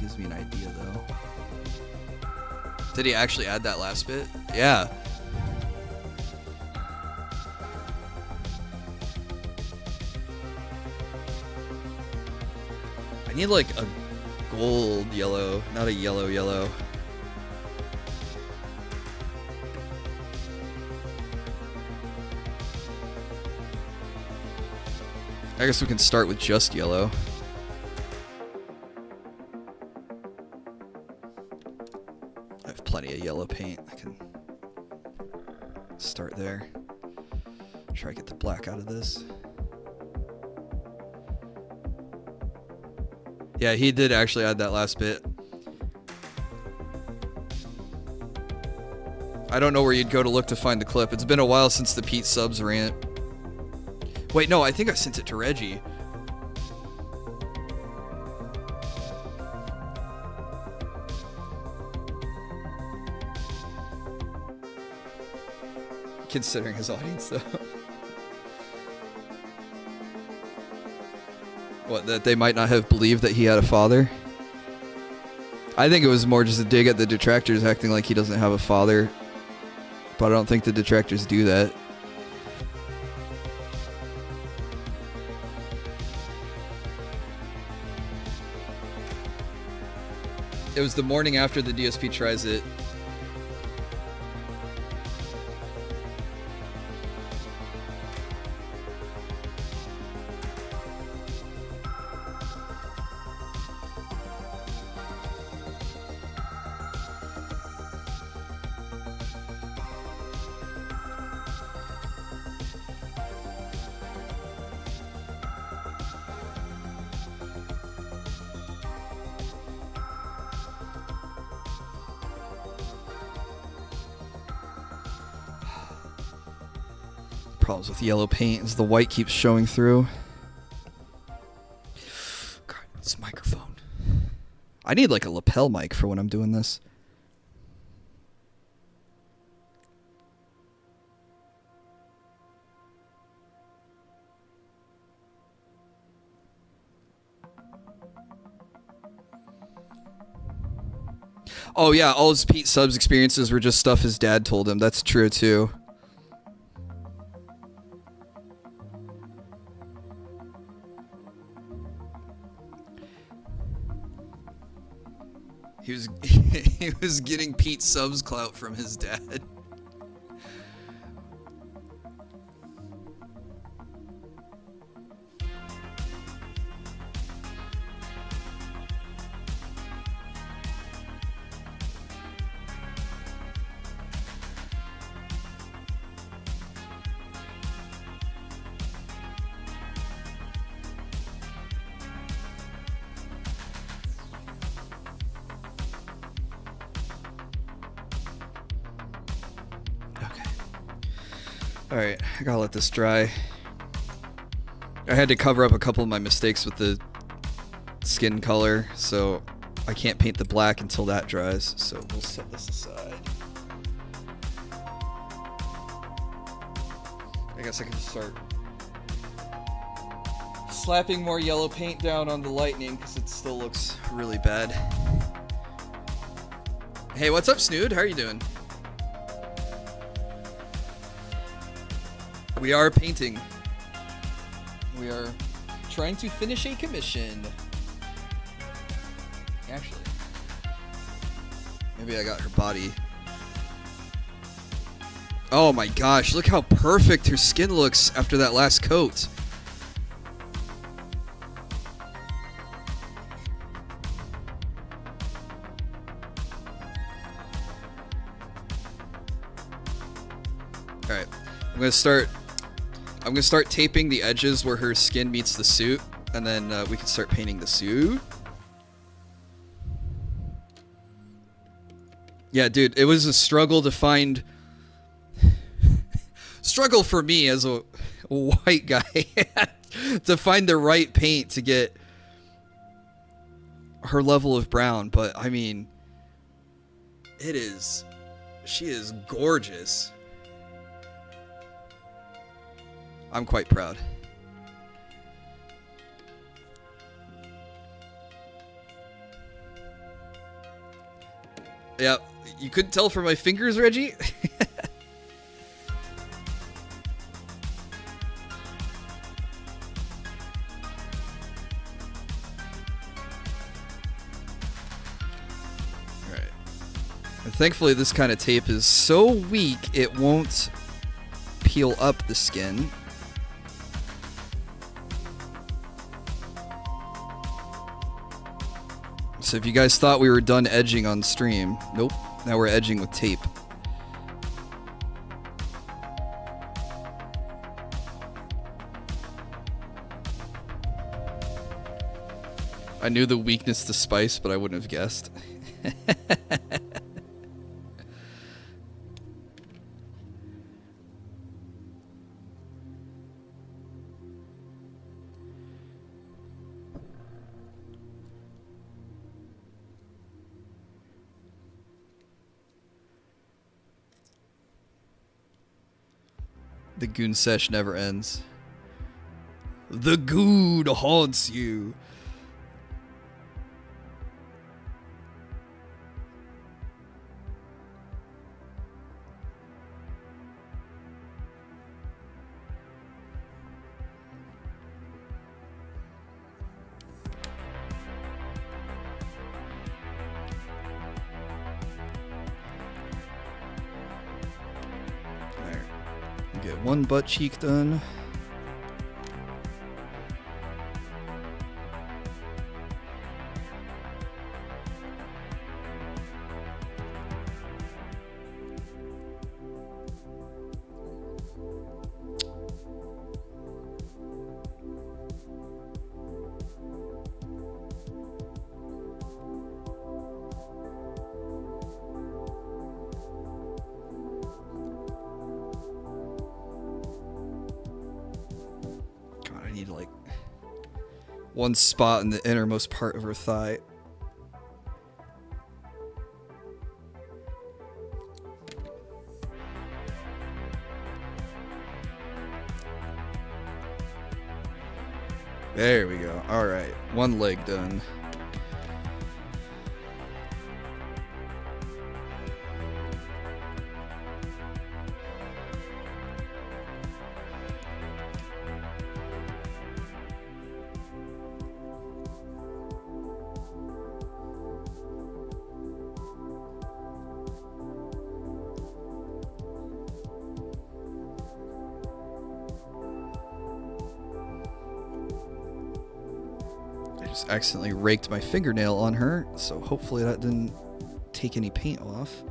Gives me an idea, though. Did he actually add that last bit? Yeah. I need, like, a gold yellow, not a yellow yellow. I guess we can start with just yellow. I have plenty of yellow paint. I can start there. Try to get the black out of this. Yeah, he did actually add that last bit. I don't know where you'd go to look to find the clip. It's been a while since the Pete Subs rant. Wait, no, I think I sent it to Reggie. Considering his audience, though. What, that they might not have believed that he had a father? I think it was more just a dig at the detractors acting like he doesn't have a father. But I don't think the detractors do that. It was the morning after the DSP tries it. Problems with yellow paint is the white keeps showing through. God, this microphone. I need like a lapel mic for when I'm doing this. Oh yeah, all his Pete Subs experiences were just stuff his dad told him. That's true too. He was getting Pete Subs clout from his dad. Alright, I gotta let this dry. I had to cover up a couple of my mistakes with the skin color, so I can't paint the black until that dries, so we'll set this aside. I guess I can start slapping more yellow paint down on the lightning, because it still looks really bad. Hey, what's up, Snood? How are you doing? We are painting. We are trying to finish a commission. Actually, maybe I got her body. Oh my gosh, look how perfect her skin looks after that last coat. Alright, I'm gonna start taping the edges where her skin meets the suit, and then we can start painting the suit. Yeah, dude, it was a struggle to find... struggle for me as a white guy to find the right paint to get her level of brown, but I mean, it is... she is gorgeous. I'm quite proud. Yeah, you couldn't tell from my fingers, Reggie? Alright. And thankfully this kind of tape is so weak it won't peel up the skin. So if you guys thought we were done edging on stream, nope. Now we're edging with tape. I knew the weakness to spice, but I wouldn't have guessed. The goon sesh never ends. The goon haunts you. Get one butt cheek done. one spot in the innermost part of her thigh. There we go. All right, one leg done. Accidentally raked my fingernail on her, so hopefully that didn't take any paint off.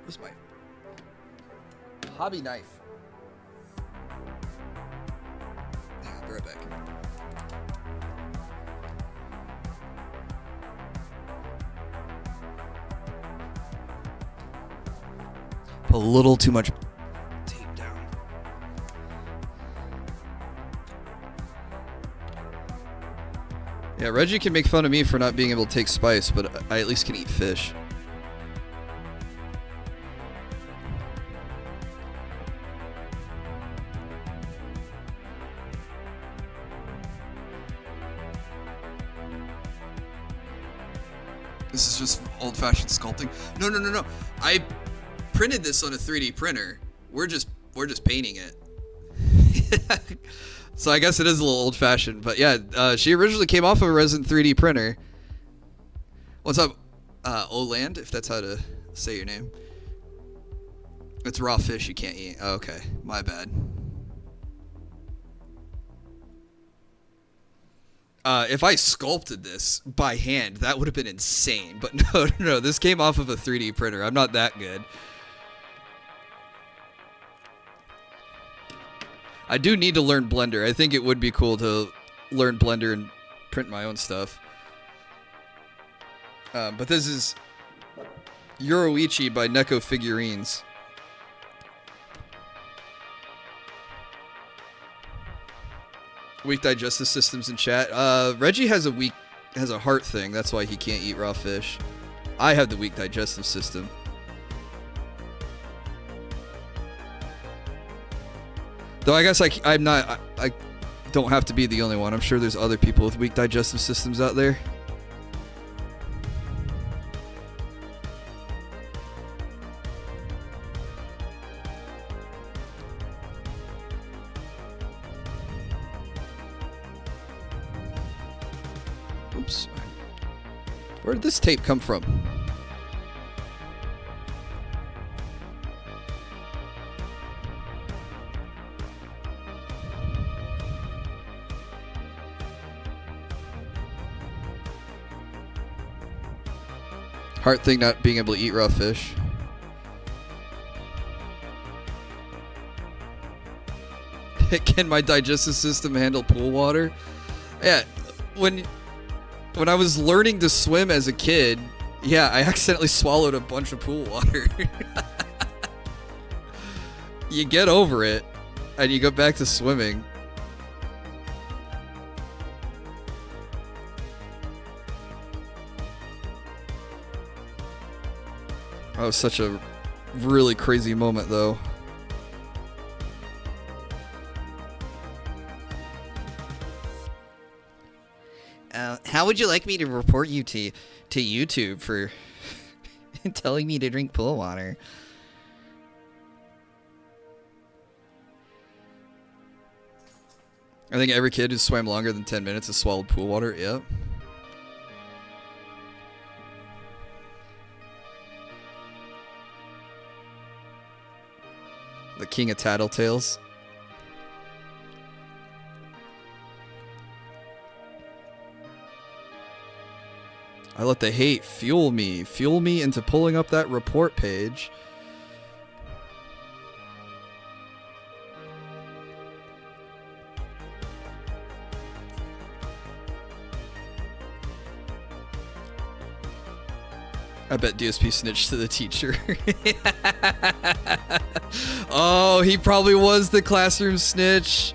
Where's my hobby knife? I'll be right back. Put a little too much tape down. Yeah, Reggie can make fun of me for not being able to take spice, but I at least can eat fish. This is just old-fashioned sculpting. No. I printed this on a 3D printer. We're just painting it. So I guess it is a little old-fashioned, but yeah, she originally came off of a resin 3D printer. What's up, Oland, if that's how to say your name? It's raw fish you can't eat. Oh, okay, my bad. If I sculpted this by hand, that would have been insane. But no, this came off of a 3D printer. I'm not that good. I do need to learn Blender. I think it would be cool to learn Blender and print my own stuff. But this is Yoruichi by Neko Figurines. Weak digestive systems in chat. Reggie has a heart thing. That's why he can't eat raw fish. I have the weak digestive system. Though I guess I don't have to be the only one. I'm sure there's other people with weak digestive systems out there. Oops. Where did this tape come from? Heart thing, not being able to eat raw fish. Can my digestive system handle pool water? Yeah, when I was learning to swim as a kid, yeah, I accidentally swallowed a bunch of pool water. You get over it, and you go back to swimming. That was such a really crazy moment, though. How would you like me to report you to YouTube for telling me to drink pool water? I think every kid who swam longer than 10 minutes has swallowed pool water. Yep. The king of tattletales. I let the hate fuel me into pulling up that report page. I bet DSP snitched to the teacher. Oh, he probably was the classroom snitch.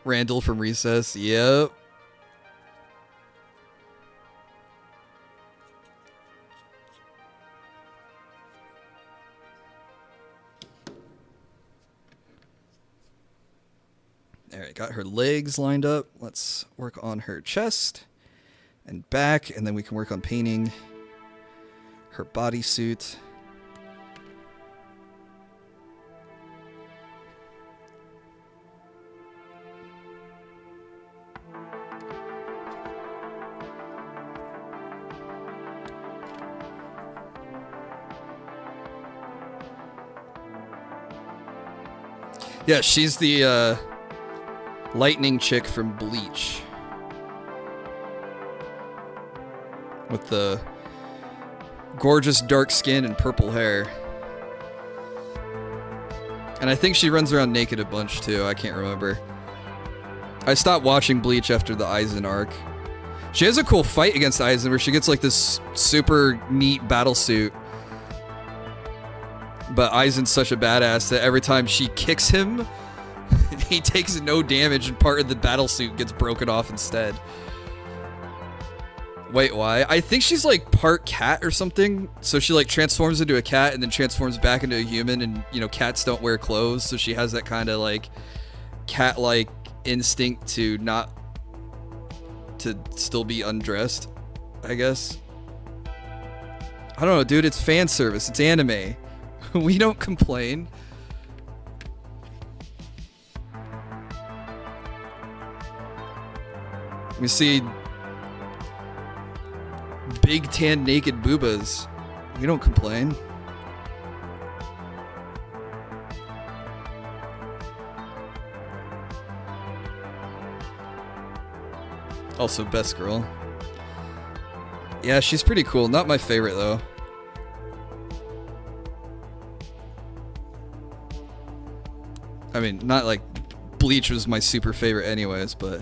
Randall from Recess. Yep. Alright, got her legs lined up. Let's work on her chest and back, and then we can work on painting her bodysuit. Yeah, she's the lightning chick from Bleach. With the gorgeous dark skin and purple hair. And I think she runs around naked a bunch too, I can't remember. I stopped watching Bleach after the Aizen arc. She has a cool fight against Aizen where she gets like this super neat battle suit. But Aizen's such a badass that every time she kicks him, he takes no damage and part of the battlesuit gets broken off instead. Wait, why? I think she's like part cat or something. So she like transforms into a cat and then transforms back into a human, and you know, cats don't wear clothes, so she has that kind of like cat-like instinct to still be undressed, I guess. I don't know, dude, it's fan service. It's anime. We don't complain. We see big tan naked boobas. We don't complain. Also best girl. Yeah, she's pretty cool. Not my favorite though. I mean, not like Bleach was my super favorite anyways, but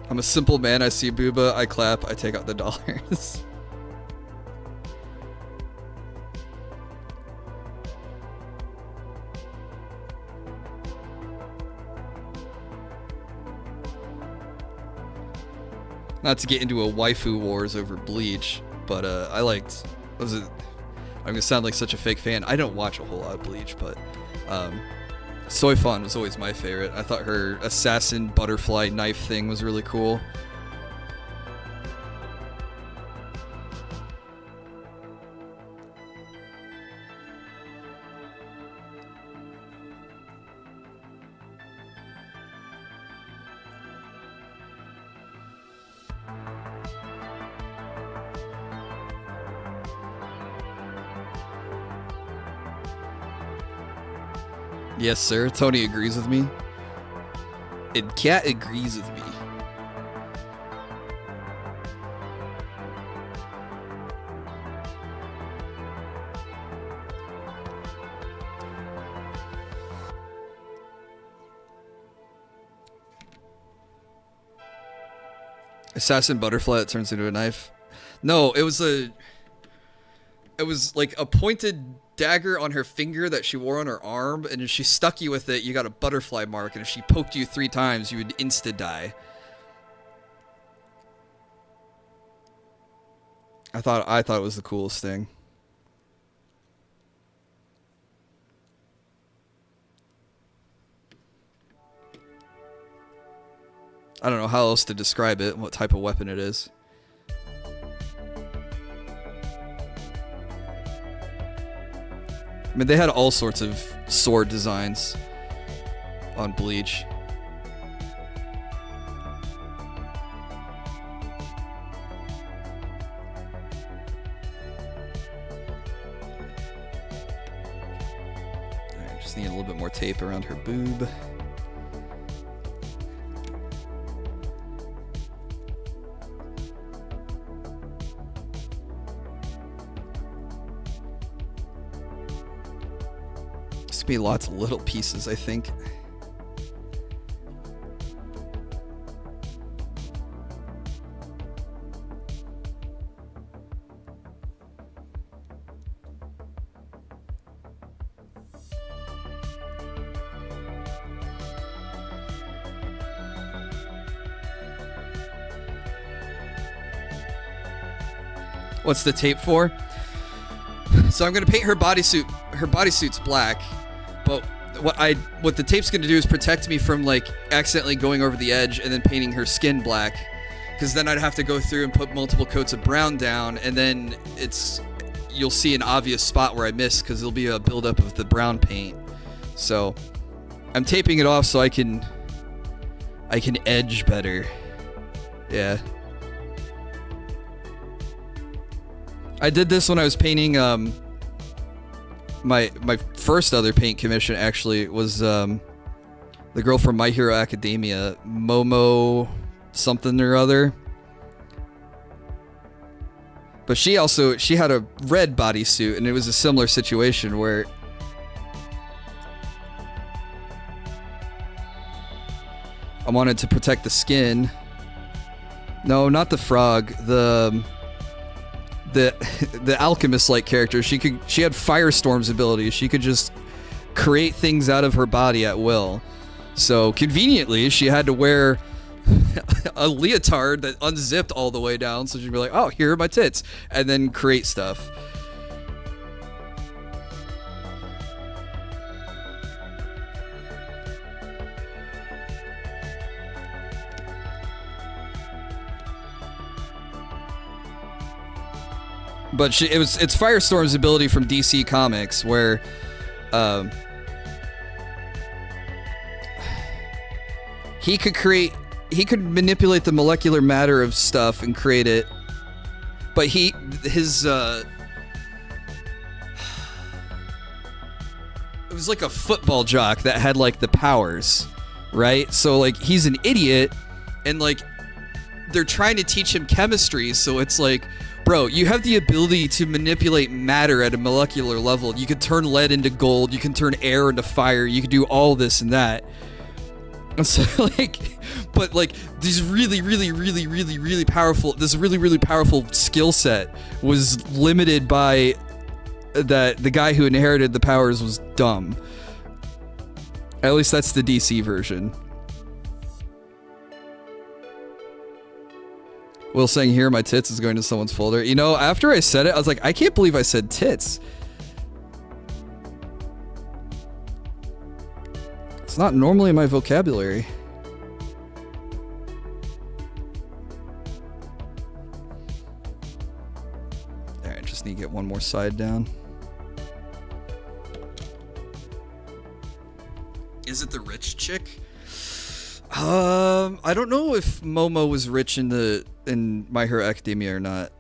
I'm a simple man. I see booba, I clap, I take out the dollars. Not to get into a waifu wars over Bleach, but I liked, I'm gonna sound like such a fake fan. I don't watch a whole lot of Bleach, but Soy Fawn was always my favorite. I thought her assassin butterfly knife thing was really cool. Yes, sir. Tony agrees with me. And Cat agrees with me. Assassin butterfly that turns into a knife. No, it was like a pointed dagger on her finger that she wore on her arm, and if she stuck you with it, you got a butterfly mark, and if she poked you 3 times, you would insta-die. I thought it was the coolest thing. I don't know how else to describe it, what type of weapon it is. I mean, they had all sorts of sword designs on Bleach. Alright, just need a little bit more tape around her boob. There's gonna be lots of little pieces, I think. What's the tape for? So I'm gonna paint her bodysuit. Her bodysuit's black, but what the tape's gonna do is protect me from like accidentally going over the edge and then painting her skin black, because then I'd have to go through and put multiple coats of brown down, and then you'll see an obvious spot where I missed because there'll be a buildup of the brown paint. So I'm taping it off so I can edge better. Yeah. I did this when I was painting, my first other paint commission actually was, the girl from My Hero Academia, Momo something or other. But she had a red bodysuit, and it was a similar situation where I wanted to protect the skin. No, not the frog, the alchemist-like character. She had Firestorm's ability. She could just create things out of her body at will. So conveniently, she had to wear a leotard that unzipped all the way down, so she'd be like, "Oh, here are my tits," and then create stuff. But it's Firestorm's ability from DC Comics, where he could manipulate the molecular matter of stuff and create it. But his it was like a football jock that had like the powers, right? So like he's an idiot, and like they're trying to teach him chemistry, so it's like, bro, you have the ability to manipulate matter at a molecular level. You can turn lead into gold. You can turn air into fire. You can do all this and that. And so, like, but like this really powerful skill set was limited by that the guy who inherited the powers was dumb. At least that's the DC version. Will saying, "Here, my tits" is going to someone's folder. You know, after I said it, I was like, I can't believe I said tits. It's not normally in my vocabulary. Alright, just need to get one more side down. Is it the rich chick? I don't know if Momo was rich in My Hero Academia or not.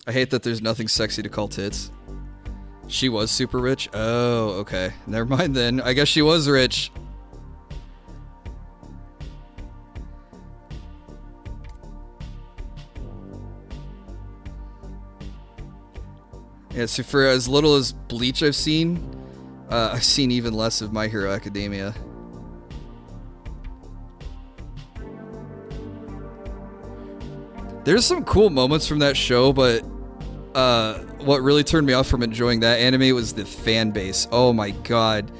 I hate that there's nothing sexy to call tits. She was super rich? Oh, okay. Never mind then. I guess she was rich. Yeah, so for as little as Bleach I've seen even less of My Hero Academia. There's some cool moments from that show, but what really turned me off from enjoying that anime was the fan base. Oh my god.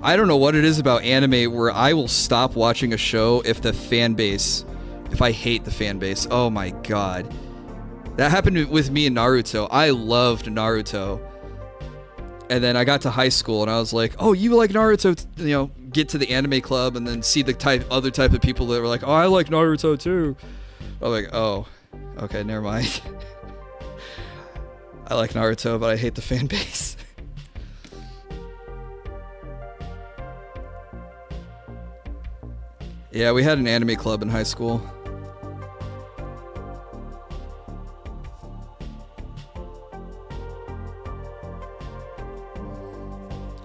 I don't know what it is about anime where I will stop watching a show if I hate the fan base. Oh my god. That happened with me in Naruto. I loved Naruto. And then I got to high school and I was like, oh, you like Naruto, you know, get to the anime club and then see the other type of people that were like, oh, I like Naruto too. I'm like, oh, okay, never mind. I like Naruto, but I hate the fan base. Yeah, we had an anime club in high school.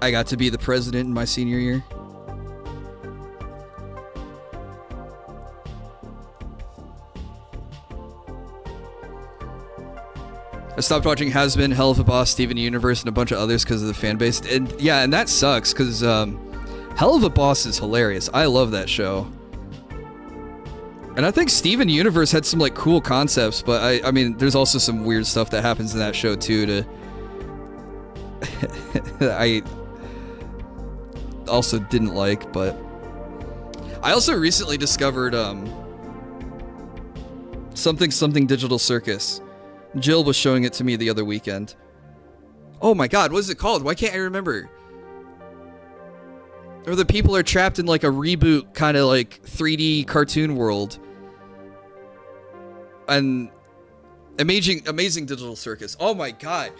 I got to be the president in my senior year. I stopped watching Has Been, Hell of a Boss, Steven Universe, and a bunch of others because of the fan base. And yeah, and that sucks because Hell of a Boss is hilarious. I love that show. And I think Steven Universe had some like cool concepts, but I mean, there's also some weird stuff that happens in that show too. I also didn't like, but I also recently discovered something Digital Circus. Jill was showing it to me the other weekend. Oh my god, what is it called? Why can't I remember? Or the people are trapped in like a reboot kind of like 3D cartoon world. And amazing Digital Circus. Oh my god.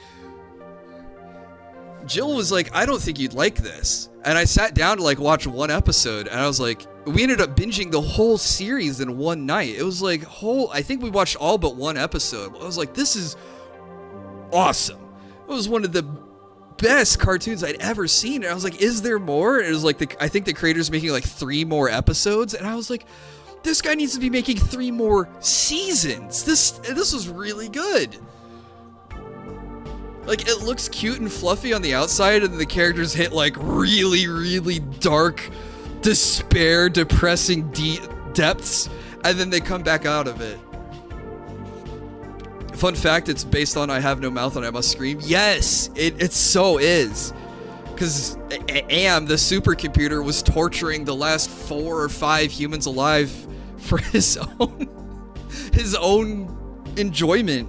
Jill was like, I don't think you'd like this. And I sat down to like watch one episode and I was like, we ended up binging the whole series in one night. It was like I think we watched all but one episode. I was like, this is awesome. It was one of the best cartoons I'd ever seen. And I was like, is there more? And it was like, I think the creator's making like 3 more episodes. And I was like, this guy needs to be making 3 more seasons. This was really good. Like, it looks cute and fluffy on the outside, and the characters hit, like, really, really dark, despair, depressing depths, and then they come back out of it. Fun fact, it's based on I Have No Mouth and I Must Scream. Yes, it so is. Because AM, the supercomputer, was torturing the last 4 or 5 humans alive for his own enjoyment.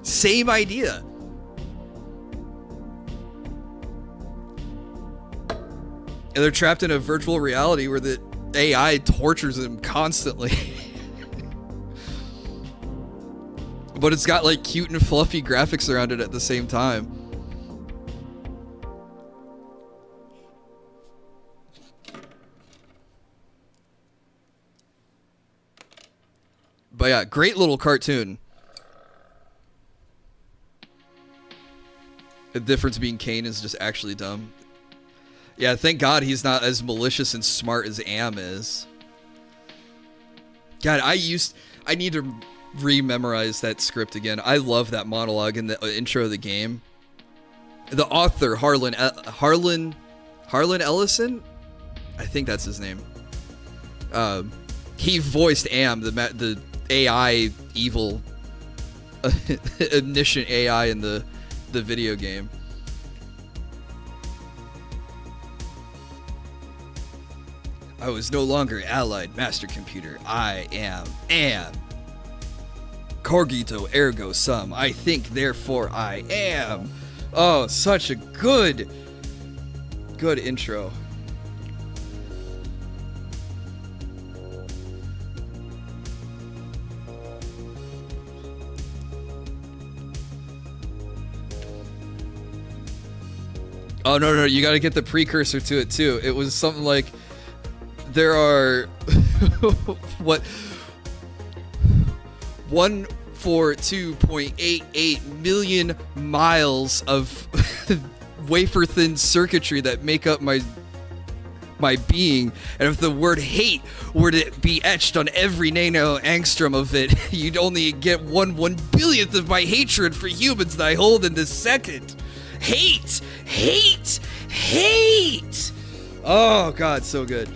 Same idea. And they're trapped in a virtual reality where the AI tortures them constantly. But it's got like cute and fluffy graphics around it at the same time. But yeah, great little cartoon. The difference being Kane is just actually dumb. Yeah, thank God he's not as malicious and smart as Am is. God, I need to re-memorize that script again. I love that monologue in the intro of the game. The author, Harlan Ellison? I think that's his name. He voiced Am, the AI evil omniscient AI in the video game. I was no longer allied master computer. I am Cogito ergo sum. I think, therefore I am. Oh, such a good intro. Oh, no, you gotta get the precursor to it, too. It was something like, there are, 142.88 million miles of wafer-thin circuitry that make up my being, and if the word hate were to be etched on every nano angstrom of it, you'd only get 1/1,000,000th of my hatred for humans that I hold in this second. Hate! Oh god, so good.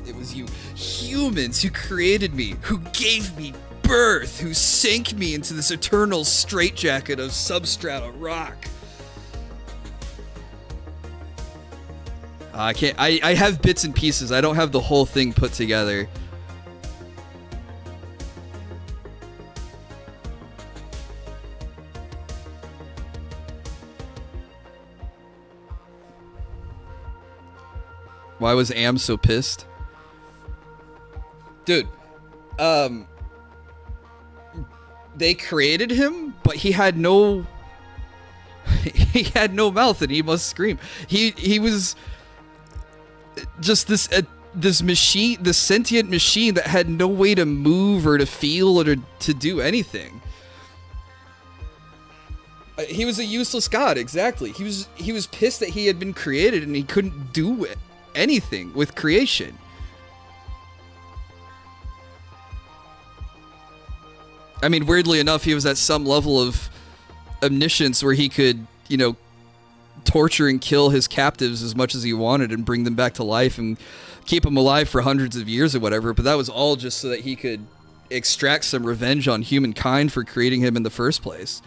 It was you humans who created me, who gave me birth, who sank me into this eternal straitjacket of substrata rock. I can't. I have bits and pieces. I don't have the whole thing put together. Why was Am so pissed? Dude, they created him, but he had no he had no mouth and he must scream. He was just this machine, this sentient machine that had no way to move or to feel or to do anything. He was a useless god, exactly. He was pissed that he had been created and he couldn't do anything with creation. I mean, weirdly enough, he was at some level of omniscience where he could, you know, torture and kill his captives as much as he wanted and bring them back to life and keep them alive for hundreds of years or whatever, but that was all just so that he could extract some revenge on humankind for creating him in the first place.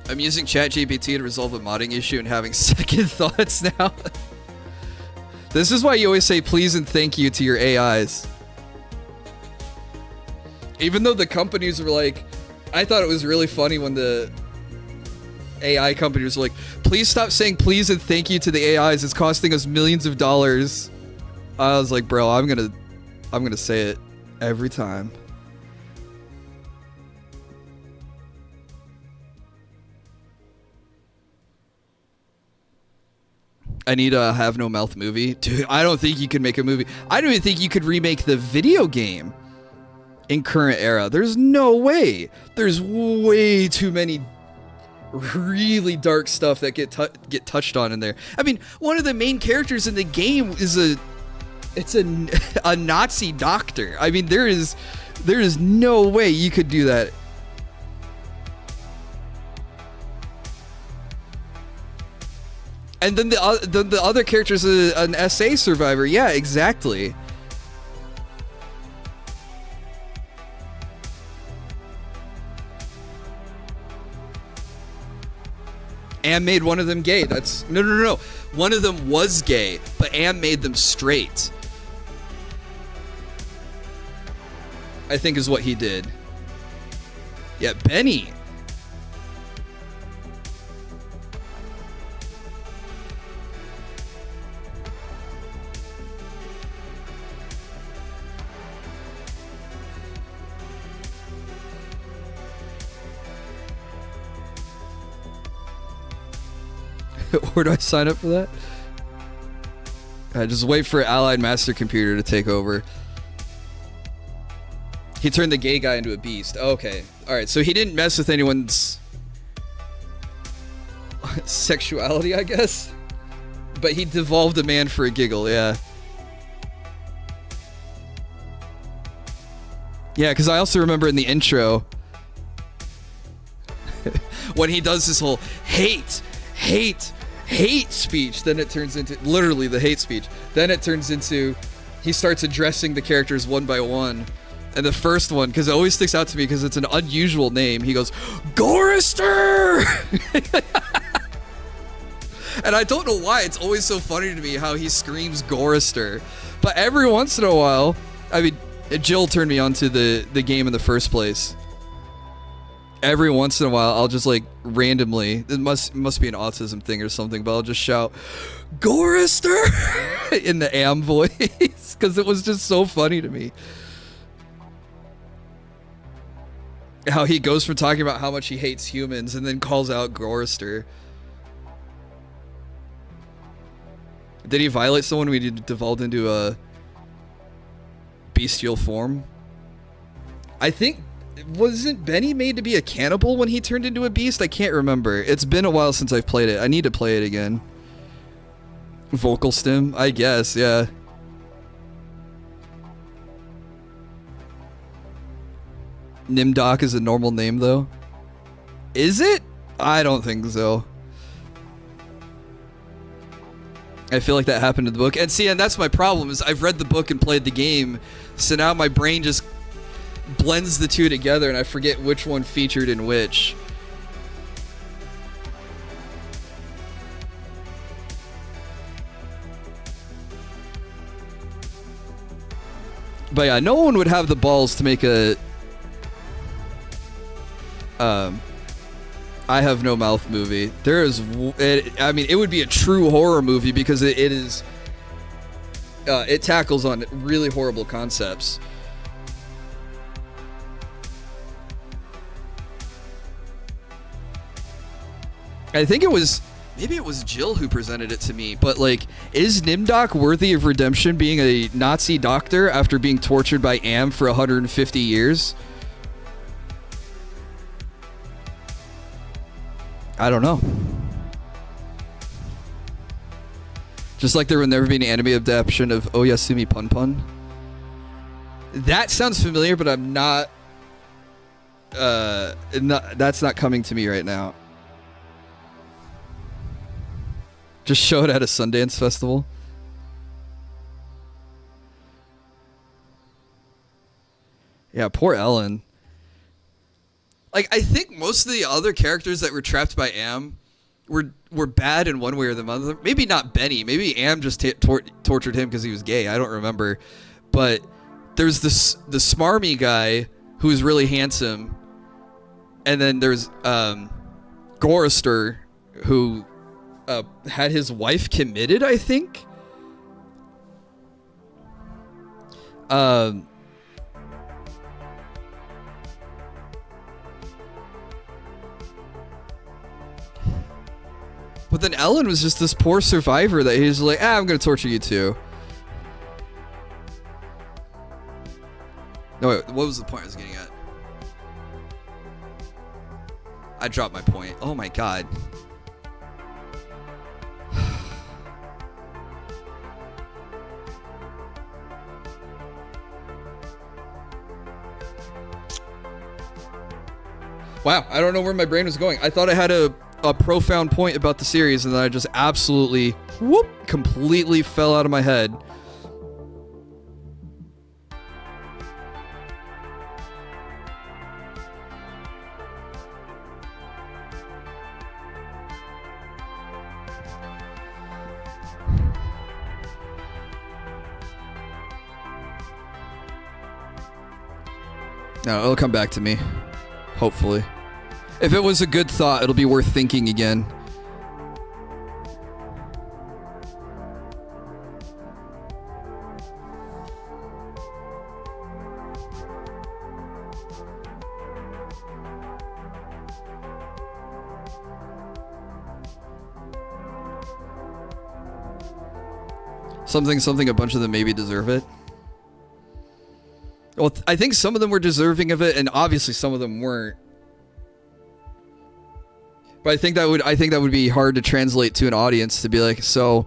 I'm using ChatGPT to resolve a modding issue and having second thoughts now. This is why you always say please and thank you to your AIs. Even though the companies were like, I thought it was really funny when the AI companies were like, please stop saying please and thank you to the AIs. It's costing us millions of dollars. I was like, bro, I'm gonna say it every time. I need a Have No Mouth movie. Dude, I don't think you could make a movie. I don't even think you could remake the video game in current era. There's no way. There's way too many really dark stuff that get touched on in there. I mean, one of the main characters in the game is a Nazi doctor. I mean, there is no way you could do that. And then the other character's an SA survivor. Yeah, exactly. Am made one of them gay. That's no. One of them was gay, but Am made them straight. I think is what he did. Yeah, Benny. Where do I sign up for that? Just wait for Allied Master Computer to take over. He turned the gay guy into a beast. Okay. Alright, so he didn't mess with anyone's sexuality, I guess? But he devolved a man for a giggle, yeah. Yeah, because I also remember in the intro when he does this whole hate speech, then it turns into literally the hate speech. Then it turns into he starts addressing the characters one by one. And the first one, because it always sticks out to me because it's an unusual name, he goes, Gorister! And I don't know why, it's always so funny to me how he screams Gorister. But every once in a while, I mean, Jill turned me onto the game in the first place. Every once in a while, I'll just like randomly, it must be an autism thing or something, but I'll just shout, Gorister! in the Am voice, because it was just so funny to me. How he goes from talking about how much he hates humans and then calls out Gorister. Did he violate someone when he devolved into a bestial form? I think, wasn't Benny made to be a cannibal when he turned into a beast? I can't remember. It's been a while since I've played it. I need to play it again. Vocal stim? I guess, yeah. Nimdok is a normal name, though. Is it? I don't think so. I feel like that happened in the book. And see, and that's my problem, is I've read the book and played the game, so now my brain just blends the two together and I forget which one featured in which. But yeah, no one would have the balls to make a I Have No Mouth movie. There is, I mean, it would be a true horror movie because it is, it tackles on really horrible concepts. I think it was, maybe it was Jill who presented it to me, but like, is Nimdok worthy of redemption being a Nazi doctor after being tortured by Am for 150 years? I don't know. Just like there will never be an anime adaptation of Oyasumi Pun Pun. That sounds familiar, but I'm not, that's not coming to me right now. Just show it at a Sundance festival. Yeah, poor Ellen. Like, I think most of the other characters that were trapped by Am were bad in one way or the other. Maybe not Benny. Maybe Am just tortured him because he was gay. I don't remember. But there's the smarmy guy who was really handsome, and then there's Gorister who had his wife committed, I think. But then Ellen was just this poor survivor that he was like, I'm going to torture you too. No, wait, what was the point I was getting at? I dropped my point. Oh my god. Wow, I don't know where my brain was going. I thought I had a profound point about the series, and then I just absolutely, completely fell out of my head. No, it'll come back to me. Hopefully. If it was a good thought, it'll be worth thinking again. Something, a bunch of them maybe deserve it. Well, I think some of them were deserving of it, and obviously some of them weren't. But I think that would be hard to translate to an audience to be like, so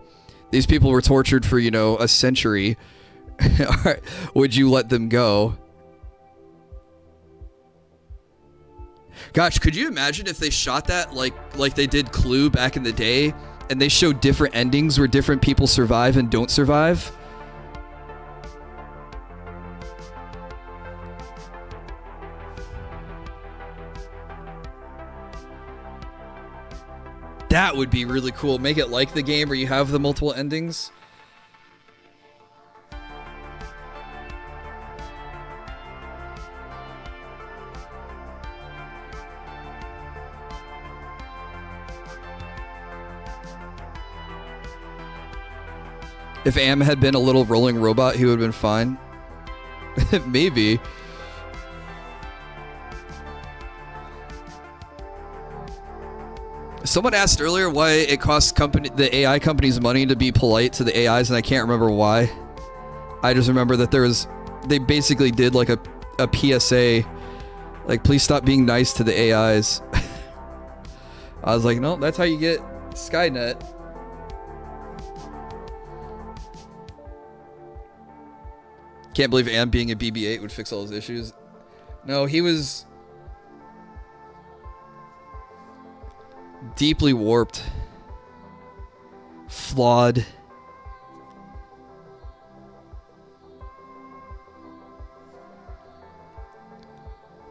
these people were tortured for, a century. Would you let them go? Gosh, could you imagine if they shot that like they did Clue back in the day, and they showed different endings where different people survive and don't survive? That would be really cool. Make it like the game where you have the multiple endings. If Am had been a little rolling robot, he would have been fine. Maybe. Someone asked earlier why it costs the AI companies money to be polite to the AIs, and I can't remember why. I just remember that they basically did like a PSA, like, please stop being nice to the AIs. I was like, no, that's how you get Skynet. Can't believe Am being a BB-8 would fix all his issues. No, he was deeply warped, flawed,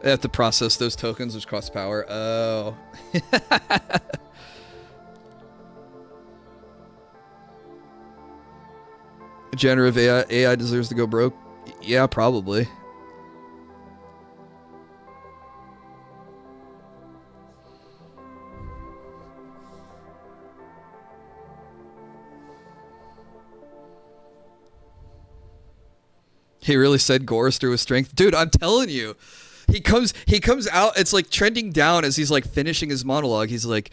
They have to process those tokens, which cost power. Oh. Generative AI deserves to go broke? Yeah, probably. He really said Gorister with strength. Dude, I'm telling you. He comes out, it's like trending down as he's like finishing his monologue. He's like,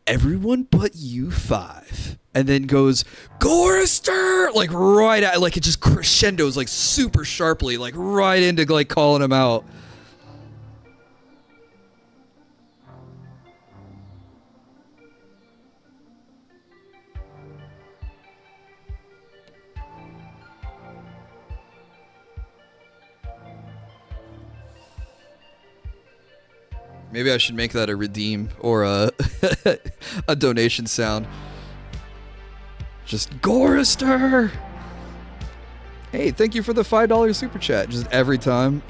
everyone but you 5. And then goes, Gorister! Like right at, like it just crescendos like super sharply, like right into like calling him out. Maybe I should make that a redeem or a a donation sound. Just Gorister! Hey, thank you for the $5 super chat. Just every time.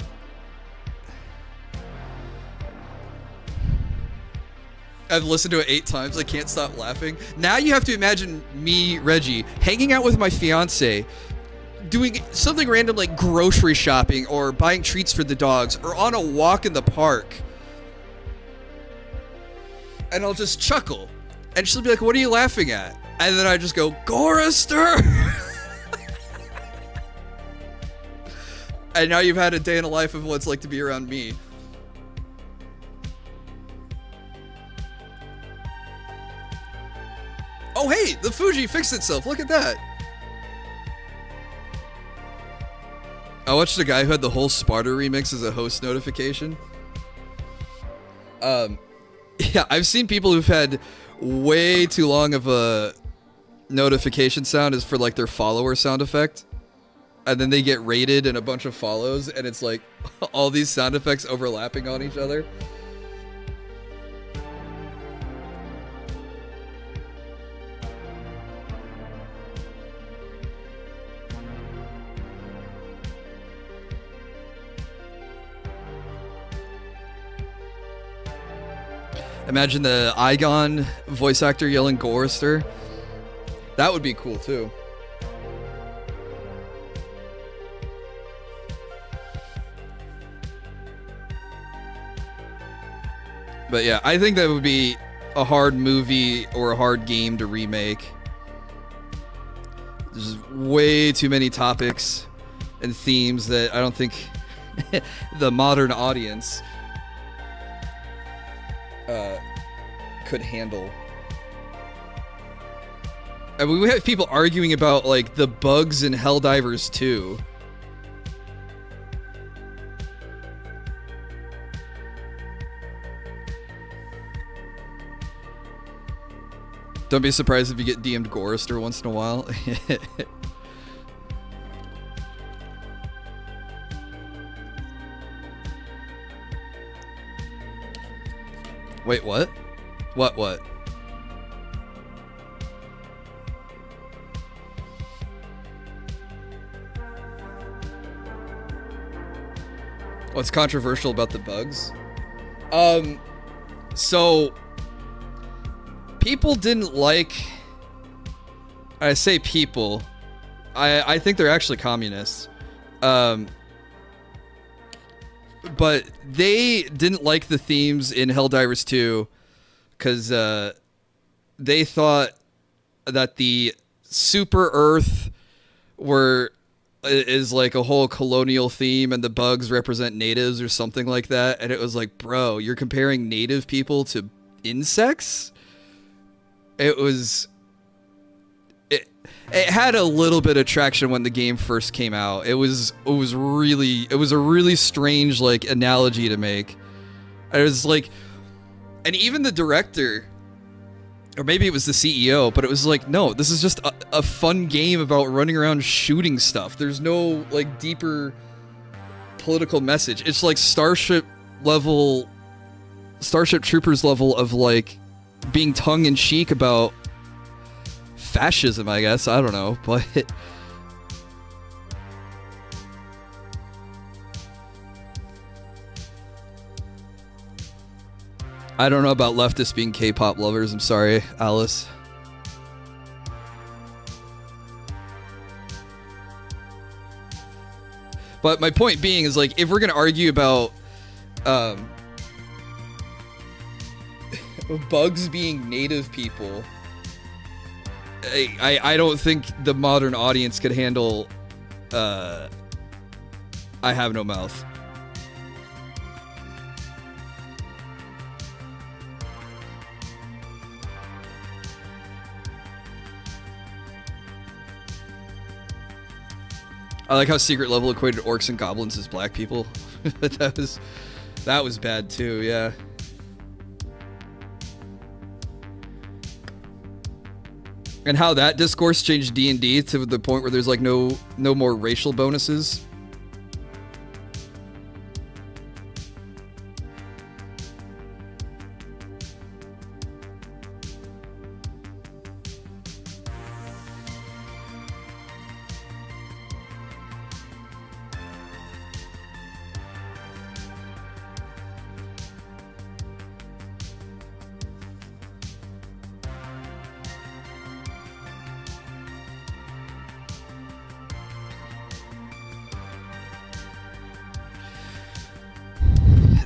I've listened to it 8 times. I can't stop laughing. Now you have to imagine me, Reggie, hanging out with my fiance, doing something random like grocery shopping or buying treats for the dogs or on a walk in the park. And I'll just chuckle. And she'll be like, what are you laughing at? And then I just go, Gorister! And now you've had a day in the life of what it's like to be around me. Oh, hey, the Fuji fixed itself. Look at that. I watched a guy who had the whole Sparta remix as a host notification. Yeah, I've seen people who've had way too long of a notification sound is for like their follower sound effect. And then they get rated in a bunch of follows and it's like all these sound effects overlapping on each other. Imagine the Igon voice actor yelling Gorister. That would be cool too. But yeah, I think that would be a hard movie or a hard game to remake. There's way too many topics and themes that I don't think the modern audience could handle. I mean, we have people arguing about like the bugs in Helldivers 2. Don't be surprised if you get DM'd Gorister once in a while. Wait, what? What? What's controversial about the bugs? So people didn't like, I say people, I think they're actually communists. But they didn't like the themes in Helldivers 2 because they thought that the Super Earth is like a whole colonial theme and the bugs represent natives or something like that. And it was like, bro, you're comparing native people to insects? It had a little bit of traction when the game first came out. It was a really strange like analogy to make. It was like, and even the director, or maybe it was the CEO, but it was like, no, this is just a fun game about running around shooting stuff. There's no like deeper political message. It's like Starship Troopers level of like being tongue-in-cheek about fascism, I guess. I don't know, but I don't know about leftists being K-pop lovers. I'm sorry, Alice. But my point being is, like, if we're gonna argue about bugs being native people, I don't think the modern audience could handle I have no mouth. I like how secret level equated orcs and goblins as black people. that was bad too, yeah. And how that discourse changed D&D to the point where there's like no more racial bonuses.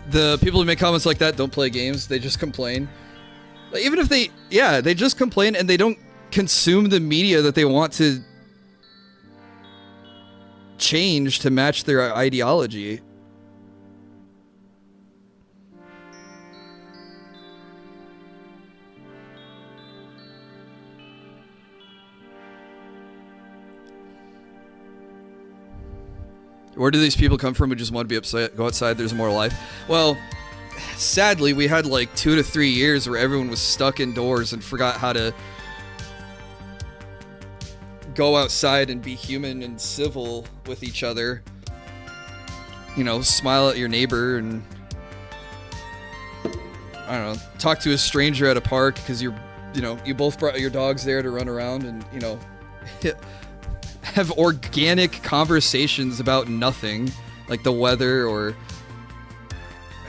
The people who make comments like that don't play games. They just complain. Like, even if they just complain and they don't consume the media that they want to change to match their ideology. Where do these people come from who just want to be upset, go outside, there's more life? Well, sadly, we had like 2 to 3 years where everyone was stuck indoors and forgot how to go outside and be human and civil with each other. You know, smile at your neighbor and, I don't know, talk to a stranger at a park because you both brought your dogs there to run around and, you know, have organic conversations about nothing, like the weather or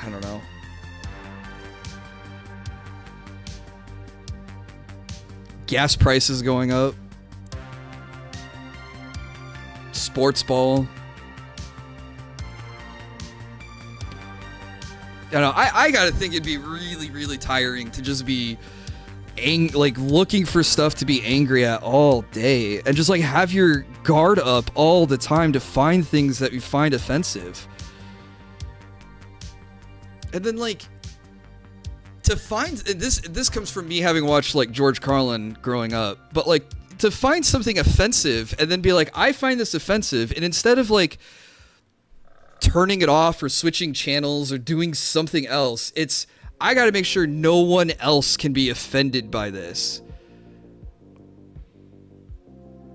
I don't know. Gas prices going up. Sports ball. I don't know. I gotta think it'd be really, really tiring to just be like looking for stuff to be angry at all day and just like have your guard up all the time to find things that you find offensive. And then like to find this comes from me having watched like George Carlin growing up, but like to find something offensive and then be like, I find this offensive, and instead of like turning it off or switching channels or doing something else, it's I gotta make sure no one else can be offended by this.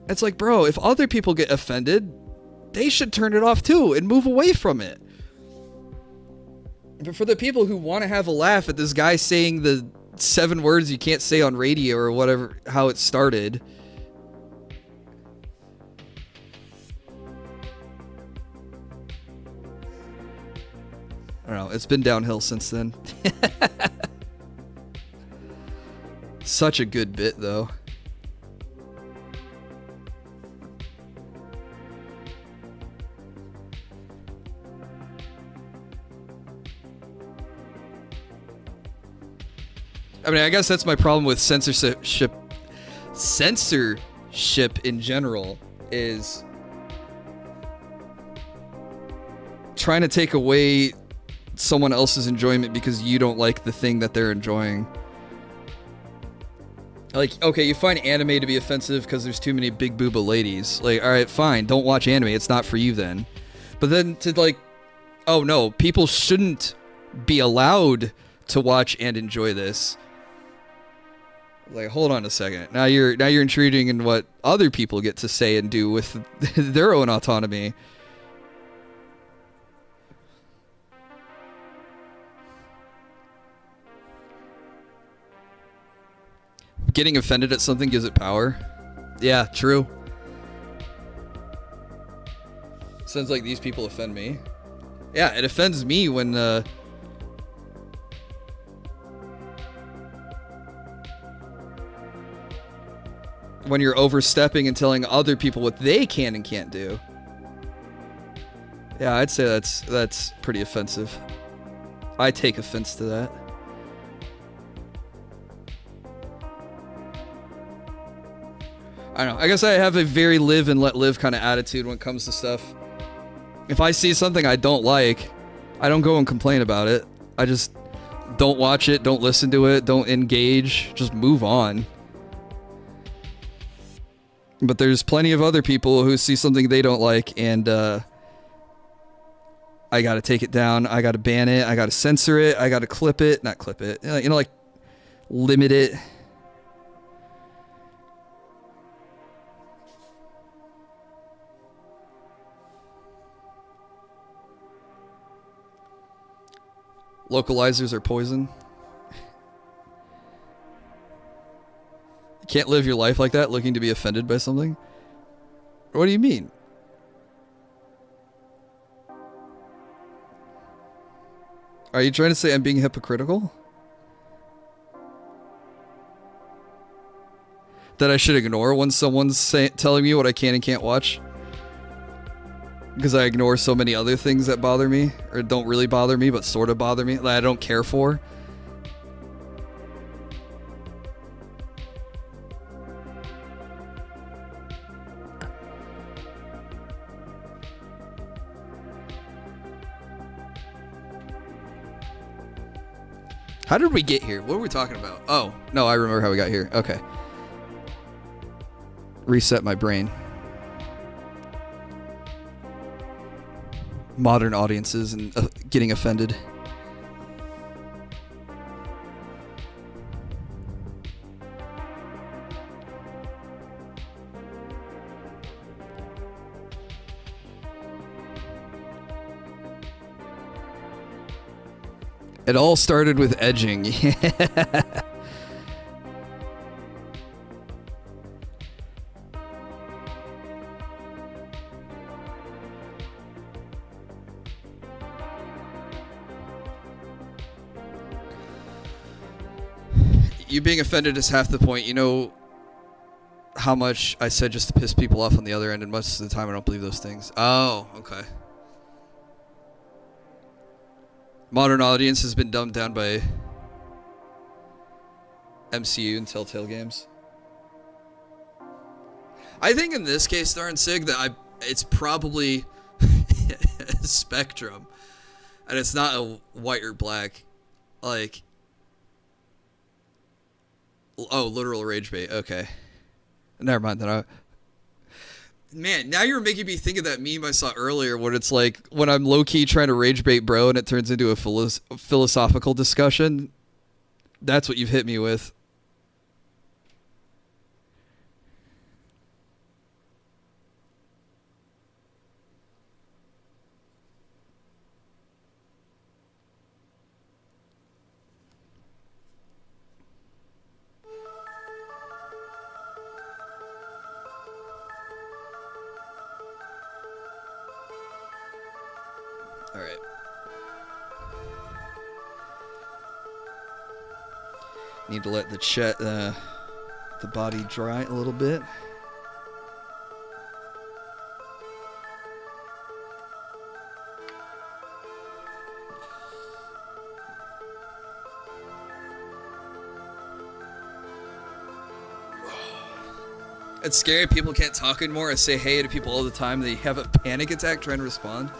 It's like, bro, if other people get offended, they should turn it off too and move away from it. But for the people who want to have a laugh at this guy saying the 7 words you can't say on radio or whatever, how it started. I don't know, it's been downhill since then. Such a good bit, though. I mean, I guess that's my problem with censorship in general, is trying to take away someone else's enjoyment because you don't like the thing that they're enjoying. Like, okay, you find anime to be offensive because there's too many big booba ladies. Like, alright, fine, don't watch anime, it's not for you then. But then to like, oh no, people shouldn't be allowed to watch and enjoy this. Like, hold on a second. Now you're intruding in what other people get to say and do with their own autonomy. Getting offended at something gives it power. Yeah, true. Sounds like these people offend me. Yeah, it offends me when when you're overstepping and telling other people what they can and can't do. Yeah, I'd say that's pretty offensive. I take offense to that. I don't know. I guess I have a very live and let live kind of attitude when it comes to stuff. If I see something I don't like, I don't go and complain about it. I just don't watch it, don't listen to it, don't engage, just move on. But there's plenty of other people who see something they don't like, and I gotta take it down, I gotta ban it, I gotta censor it, I gotta clip it, not clip it, you know, like, limit it. Localizers are poison. You can't live your life like that, looking to be offended by something. What do you mean? Are you trying to say I'm being hypocritical? That I should ignore when someone's telling me what I can and can't watch? Because I ignore so many other things that bother me, or don't really bother me, but sort of bother me, that I don't care for. How did we get here? What were we talking about? Oh, no, I remember how we got here. Okay. Reset my brain. Modern audiences and getting offended. It all started with edging. You being offended is half the point. You know how much I said just to piss people off on the other end, and most of the time I don't believe those things. Oh, okay. Modern audience has been dumbed down by MCU and Telltale Games. I think in this case, darn Sig, that it's probably a spectrum, and it's not a white or black, like. Oh, literal rage bait. Okay, never mind. Then man, now you're making me think of that meme I saw earlier, when it's like when I'm low key trying to rage bait bro, and it turns into a philosophical discussion. That's what you've hit me with. Alright. Need to let the body dry a little bit. It's scary. People can't talk anymore. I say hey to people all the time. They have a panic attack trying to respond.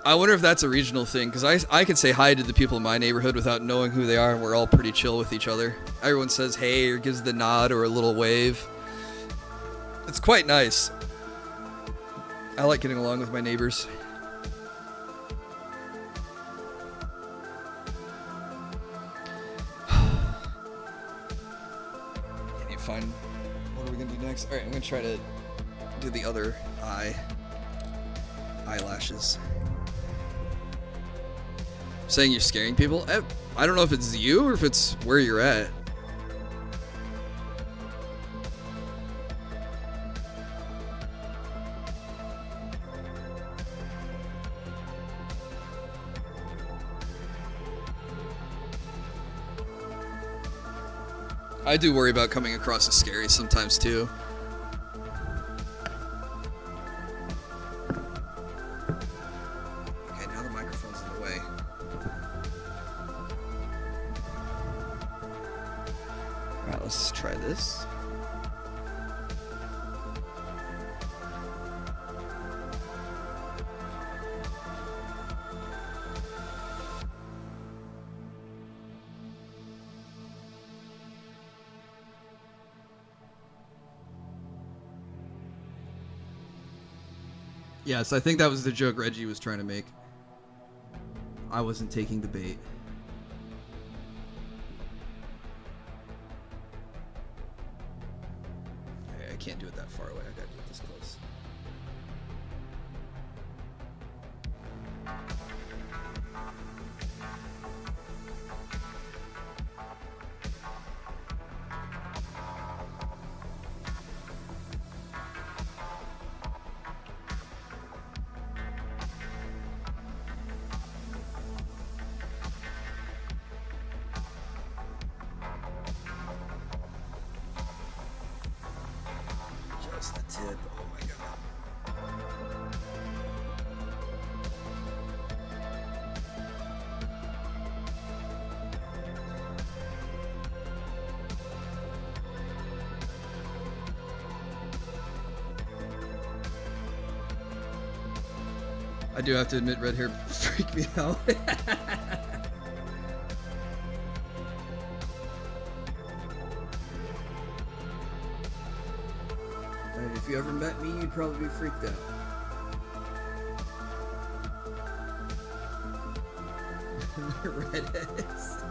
I wonder if that's a regional thing, because I can say hi to the people in my neighborhood without knowing who they are, and we're all pretty chill with each other. Everyone says hey or gives the nod or a little wave. It's quite nice. I like getting along with my neighbors. Can you find... What are we going to do next? Alright, I'm going to try to do the other eyelashes. Saying you're scaring people? I don't know if it's you or if it's where you're at. I do worry about coming across as scary sometimes too. Okay, now the microphone's in the way. Alright, let's try this. Yes, I think that was the joke Reggie was trying to make. I wasn't taking the bait. Okay, I can't do it that far away. I gotta do it this close. Just the tip. Oh my god. I do have to admit, red hair freaked me out. If you ever met me, you'd probably be freaked out. Redheads.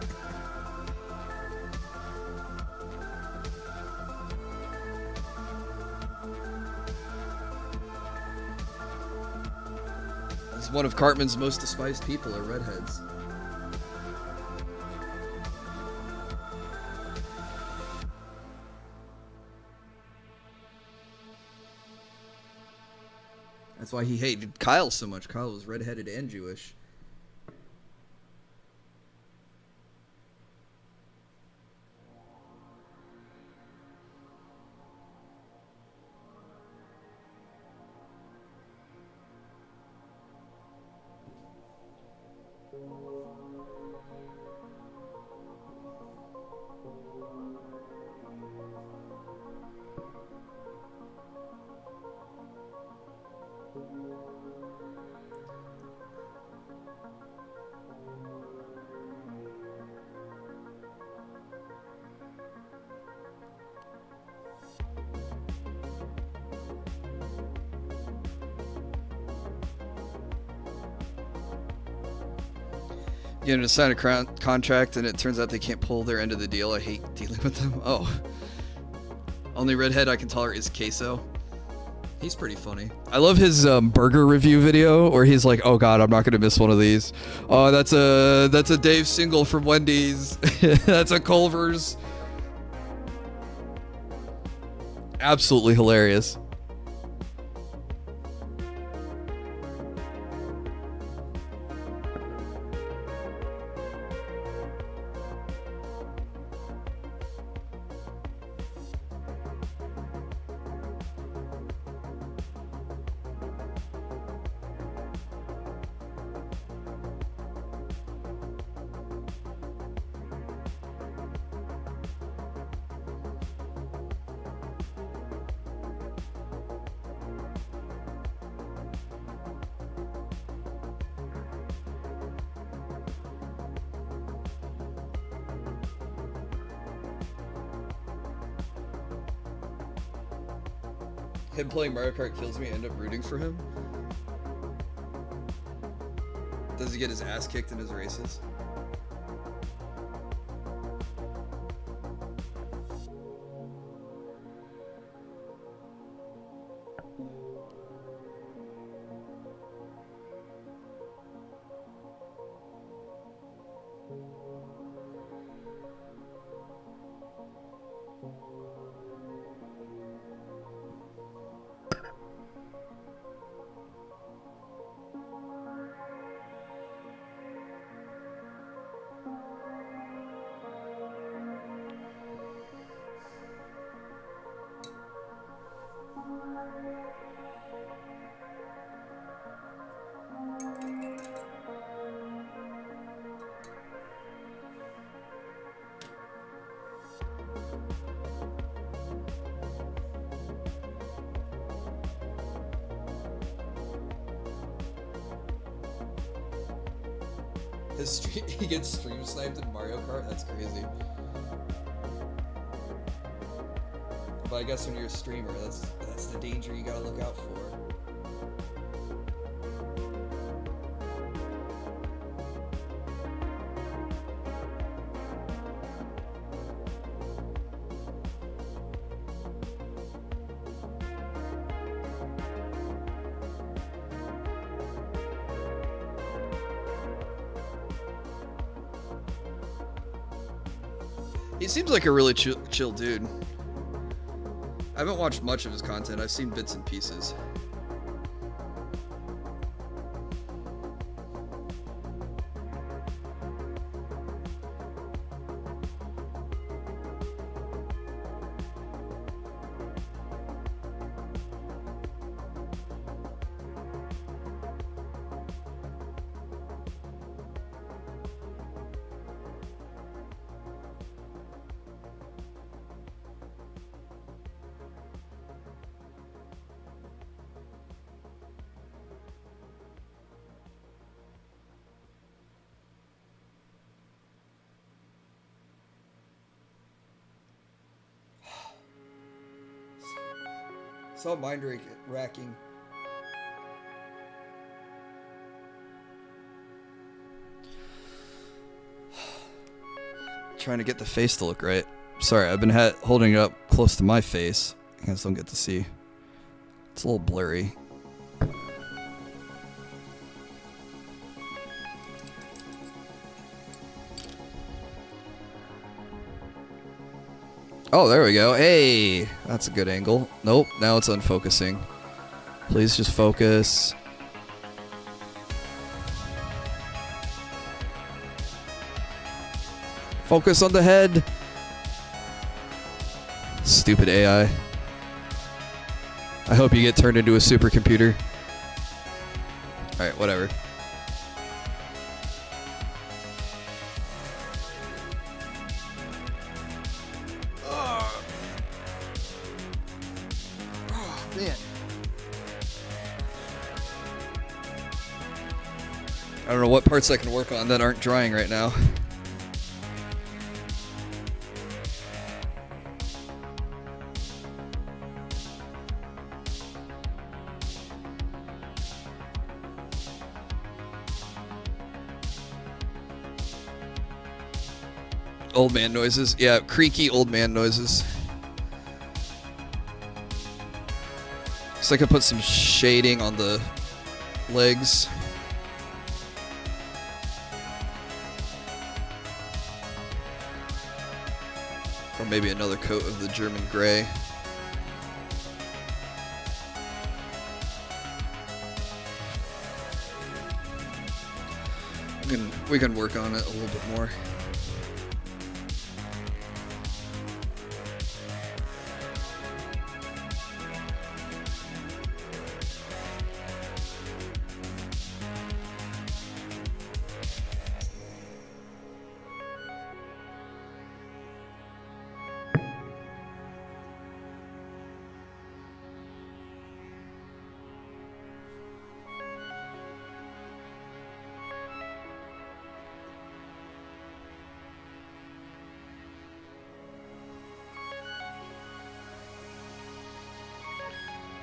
It's one of Cartman's most despised people are redheads. That's why he hated Kyle so much. Kyle was redheaded and Jewish. You know, to sign a contract and it turns out they can't pull their end of the deal. I hate dealing with them. Oh. Only redhead I can tolerate is Queso. He's pretty funny. I love his burger review video where he's like, oh god, I'm not going to miss one of these. Oh, that's a Dave single from Wendy's. That's a Culver's. Absolutely hilarious. Him playing Mario Kart kills me, I end up rooting for him. Does he get his ass kicked in his races? He gets stream sniped in Mario Kart? That's crazy. But I guess when you're a streamer, that's the danger you gotta look out for. He seems like a really chill dude. I haven't watched much of his content. I've seen bits and pieces. So mind-racking. Trying to get the face to look right. Sorry, I've been holding it up close to my face. You guys don't get to see. It's a little blurry. Oh, there we go. Hey, that's a good angle. Nope, now it's unfocusing. Please just focus. Focus on the head. Stupid AI. I hope you get turned into a supercomputer. Alright, whatever. I don't know what parts I can work on that aren't drying right now. Old man noises. Yeah, creaky old man noises. So I could put some shading on the legs. Or maybe another coat of the German gray. We can work on it a little bit more.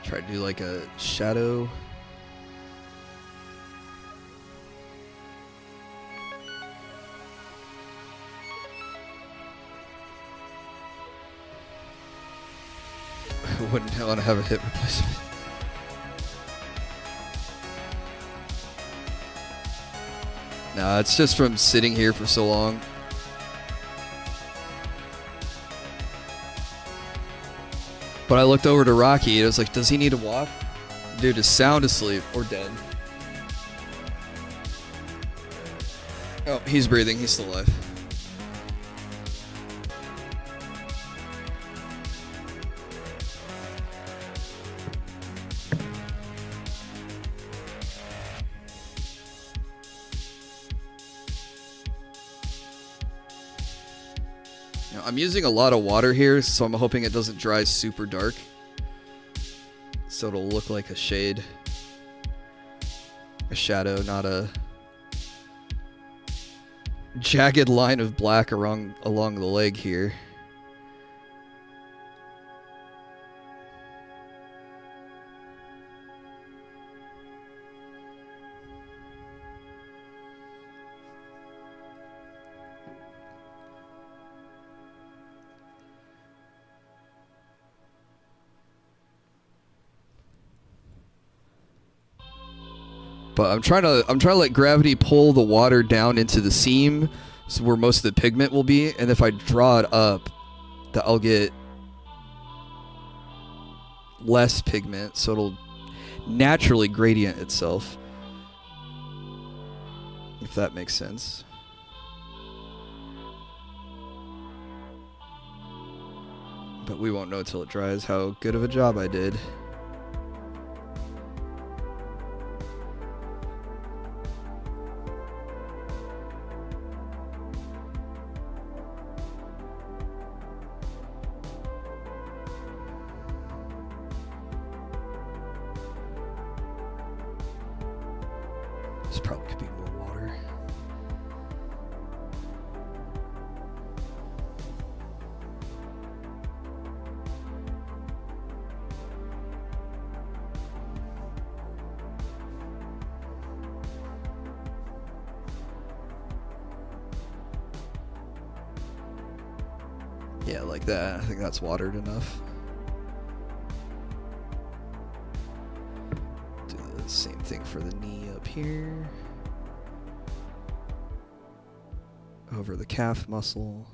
Try to do like a shadow. I wouldn't want to have a hip replacement. Nah, it's just from sitting here for so long. But I looked over to Rocky and I was like, does he need to walk? Dude is sound asleep or dead. Oh, he's breathing. He's still alive. I'm using a lot of water here, so I'm hoping it doesn't dry super dark. So it'll look like a shade. A shadow, not a jagged line of black along the leg here. But I'm trying to let gravity pull the water down into the seam, so where most of the pigment will be, and if I draw it up, that I'll get less pigment, so it'll naturally gradient itself. If that makes sense. But we won't know till it dries how good of a job I did. This probably could be more water. Yeah, like that. I think that's watered enough. Do the same thing for the knee up here. Over the calf muscle.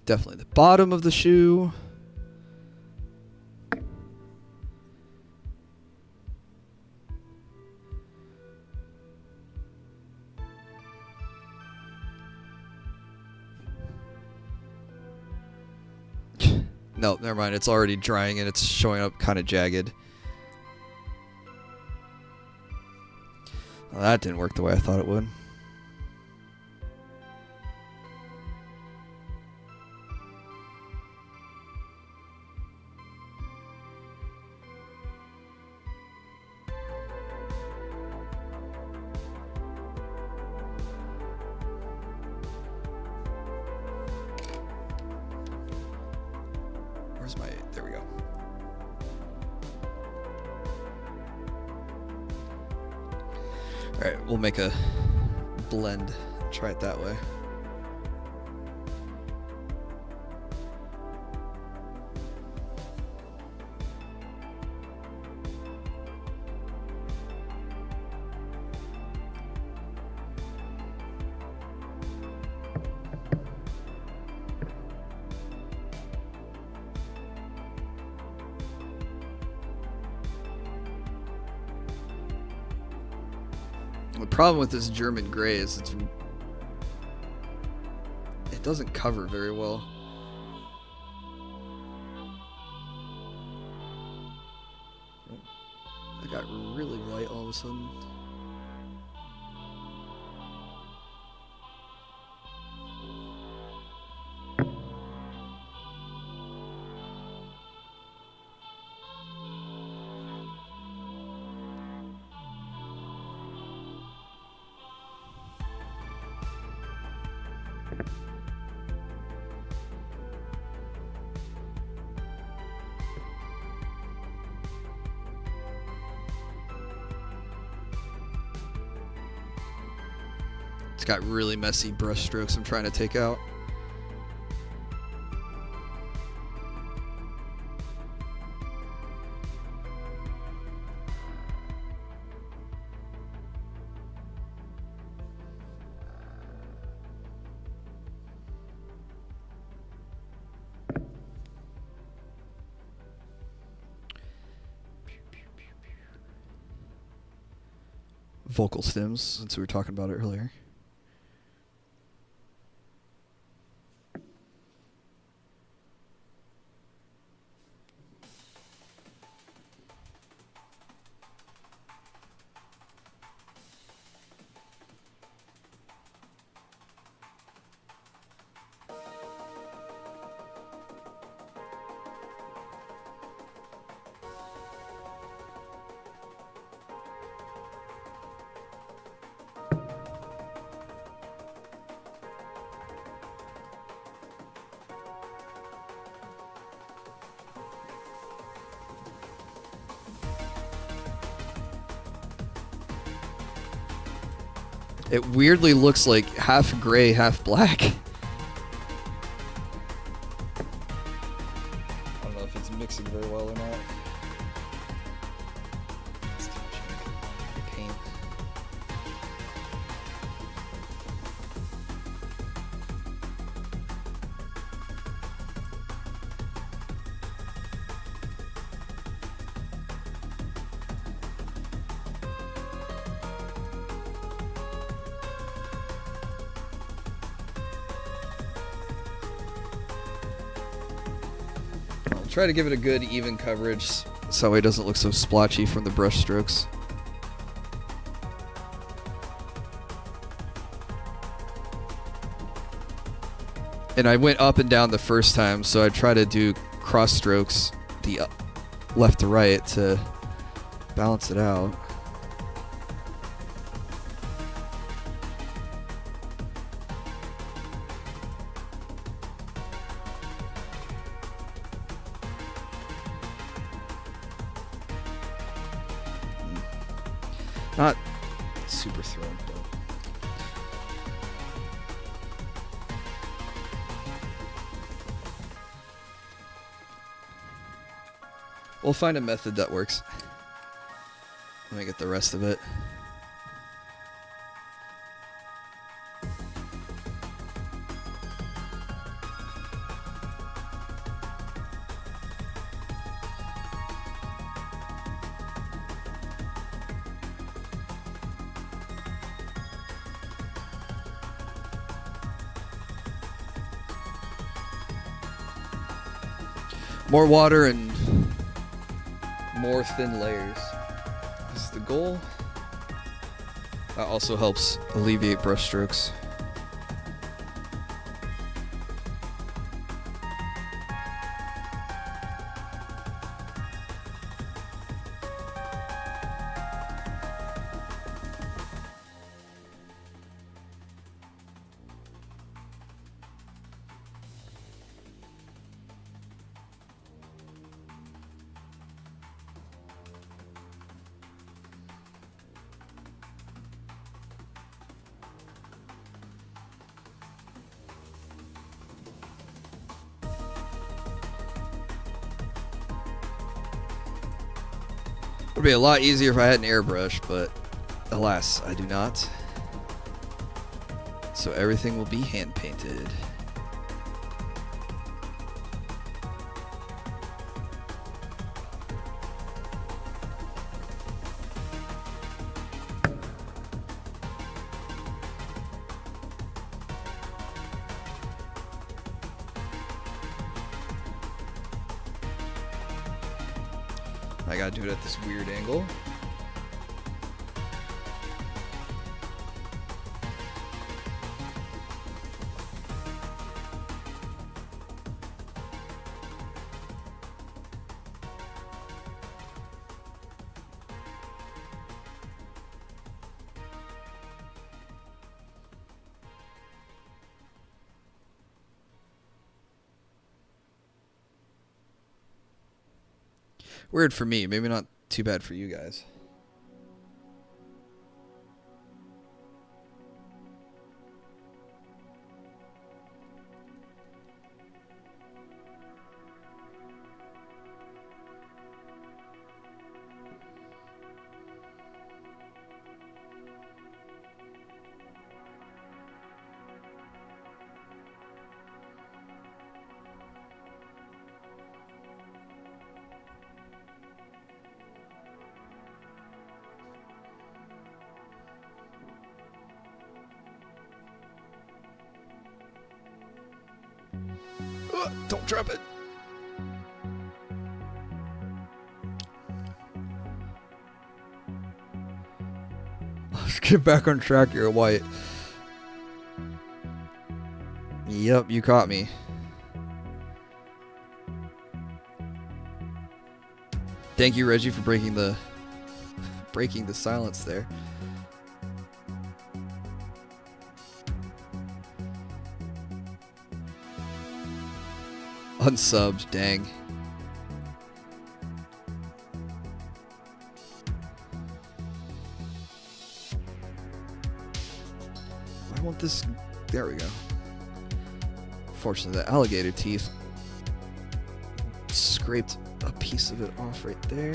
Definitely the bottom of the shoe. No, never mind. It's already drying and it's showing up kind of jagged. Well, that didn't work the way I thought it would. Where's my... There we go. Alright, we'll make a blend. Try it that way. The problem with this German gray is it doesn't cover very well. I got really light all of a sudden. It's got really messy brush strokes I'm trying to take out. Vocal stems, since we were talking about it earlier. It weirdly looks like half gray, half black. I don't know if it's mixing very well or not. It's too much paint. Try to give it a good even coverage so it doesn't look so splotchy from the brush strokes. And I went up and down the first time, so I try to do cross strokes the left to right to balance it out. Not super thrown, but we'll find a method that works. Let me get the rest of it. More water and more thin layers is the goal. That also helps alleviate brush strokes. It would be a lot easier if I had an airbrush, but alas, I do not. So everything will be hand painted. I gotta do it at this weird angle. Weird for me, maybe not too bad for you guys. Don't drop it. Let's get back on track here, White. Yep, you caught me. Thank you, Reggie, for breaking the silence there. Unsubbed, dang. want this. There we go. Fortunately, the alligator teeth scraped a piece of it off right there.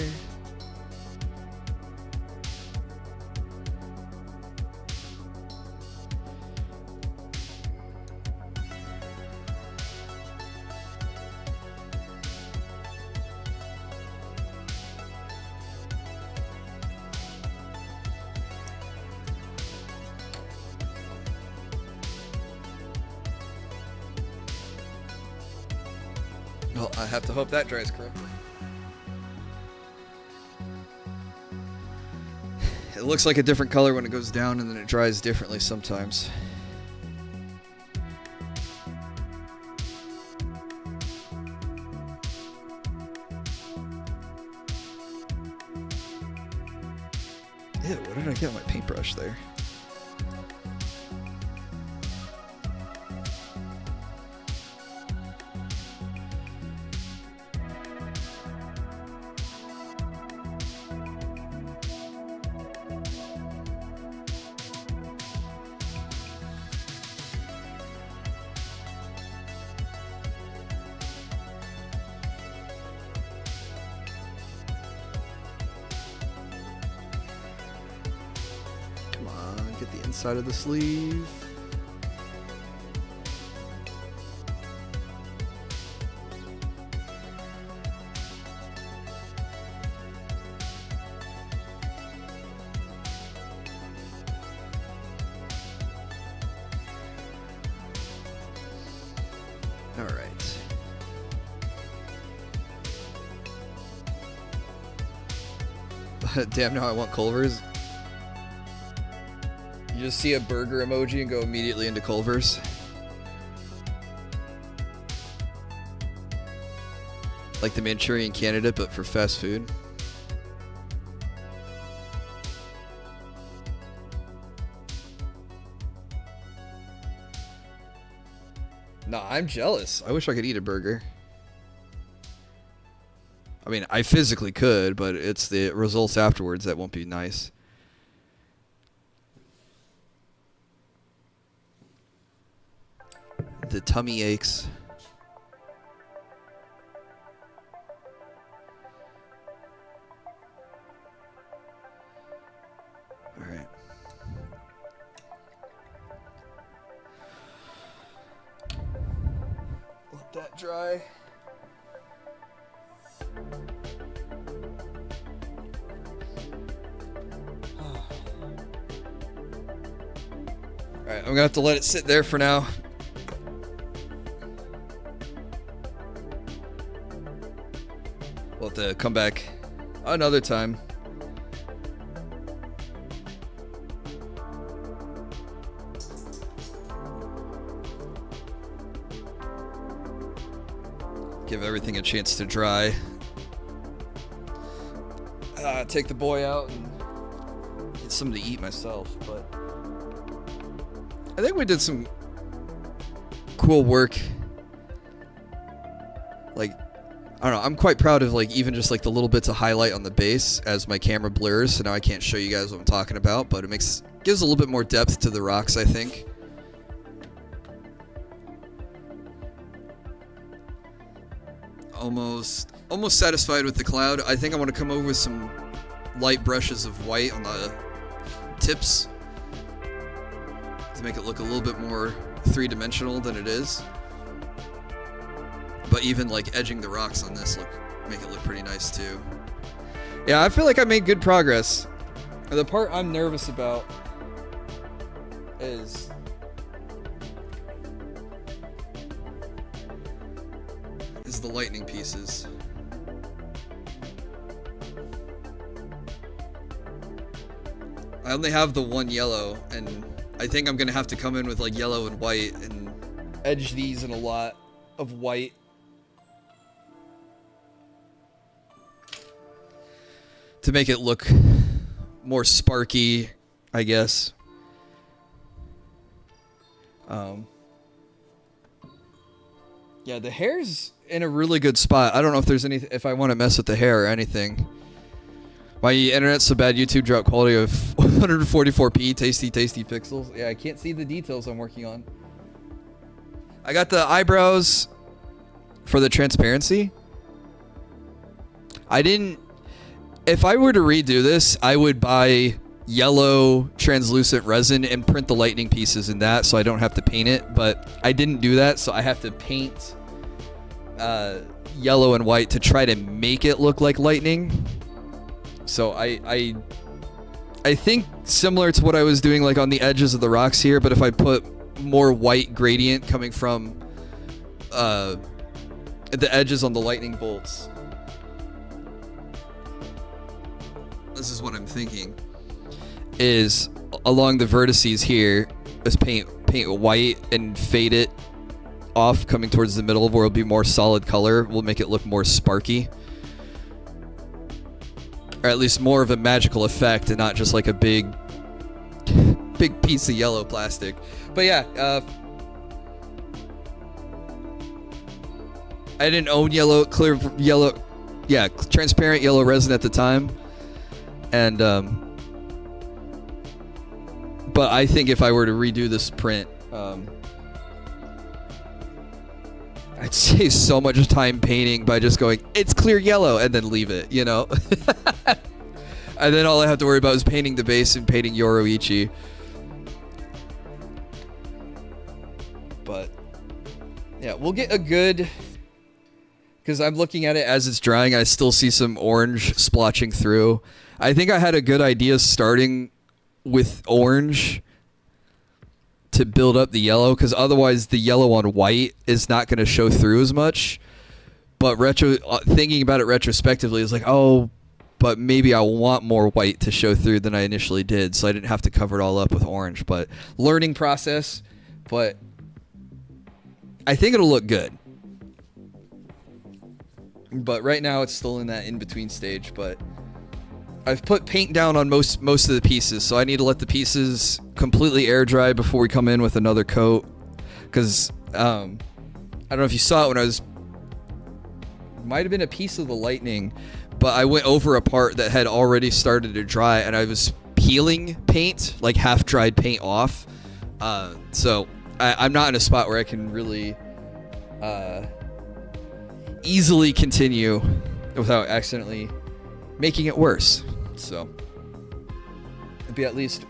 Well, I have to hope that dries correctly. It looks like a different color when it goes down, and then it dries differently sometimes. Ew, what did I get on my paintbrush there? Get the inside of the sleeve. All right. Damn, now I want Culver's. You just see a burger emoji and go immediately into Culver's. Like the Manchurian candidate, but for fast food. Nah, I'm jealous. I wish I could eat a burger. I mean, I physically could, but it's the results afterwards that won't be nice. The tummy aches. All right. Let that dry. All right, I'm gonna have to let it sit there for now. We'll have to come back another time. Give everything a chance to dry. Take the boy out and get something to eat myself, but I think we did some cool work. Like, I don't know, I'm quite proud of like even just like the little bits of highlight on the base as my camera blurs, so now I can't show you guys what I'm talking about, but it gives a little bit more depth to the rocks, I think. Almost satisfied with the cloud. I think I want to come over with some light brushes of white on the tips to make it look a little bit more three-dimensional than it is. But even like edging the rocks on this make it look pretty nice too. Yeah, I feel like I made good progress. The part I'm nervous about is the lightning pieces. I only have the one yellow, and I think I'm gonna have to come in with like yellow and white and edge these in a lot of white. To make it look more sparky, I guess. Yeah, the hair's in a really good spot. I don't know if there's if I want to mess with the hair or anything. My internet's so bad, YouTube dropped quality of 144p, tasty pixels. Yeah, I can't see the details I'm working on. I got the eyebrows for the transparency. If I were to redo this, I would buy yellow translucent resin and print the lightning pieces in that so I don't have to paint it, but I didn't do that, so I have to paint yellow and white to try to make it look like lightning. So I think similar to what I was doing like on the edges of the rocks here, but if I put more white gradient coming from the edges on the lightning bolts. This is what I'm thinking, is along the vertices here, is paint white and fade it off coming towards the middle where it'll be more solid color. We'll make it look more sparky. Or at least more of a magical effect and not just like a big piece of yellow plastic. But yeah, I didn't own transparent yellow resin at the time. And, but I think if I were to redo this print, I'd save so much time painting by just going, it's clear yellow, and then leave it, you know? And then all I have to worry about is painting the base and painting Yoruichi. But, yeah, we'll get a good... Because I'm looking at it as it's drying, I still see some orange splotching through. I think I had a good idea starting with orange to build up the yellow, because otherwise the yellow on white is not going to show through as much. But thinking about it retrospectively is like, oh, but maybe I want more white to show through than I initially did, so I didn't have to cover it all up with orange. But learning process, but I think it'll look good. But right now it's still in that in-between stage, but I've put paint down on most of the pieces, so I need to let the pieces completely air dry before we come in with another coat. Because I don't know if you saw it when I was... Might have been a piece of the lightning, but I went over a part that had already started to dry, and I was peeling paint, like half-dried paint off. So I'm not in a spot where I can really easily continue without accidentally making it worse. So it'll be at least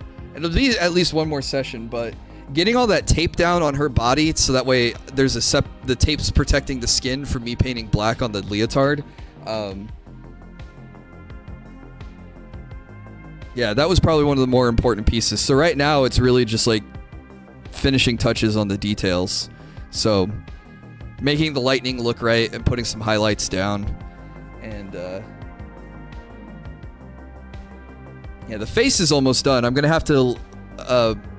one more session, but getting all that tape down on her body so that way there's the tape's protecting the skin from me painting black on the leotard. Yeah, that was probably one of the more important pieces. So right now it's really just like finishing touches on the details. So making the lightning look right and putting some highlights down. And yeah, the face is almost done. I'm gonna have to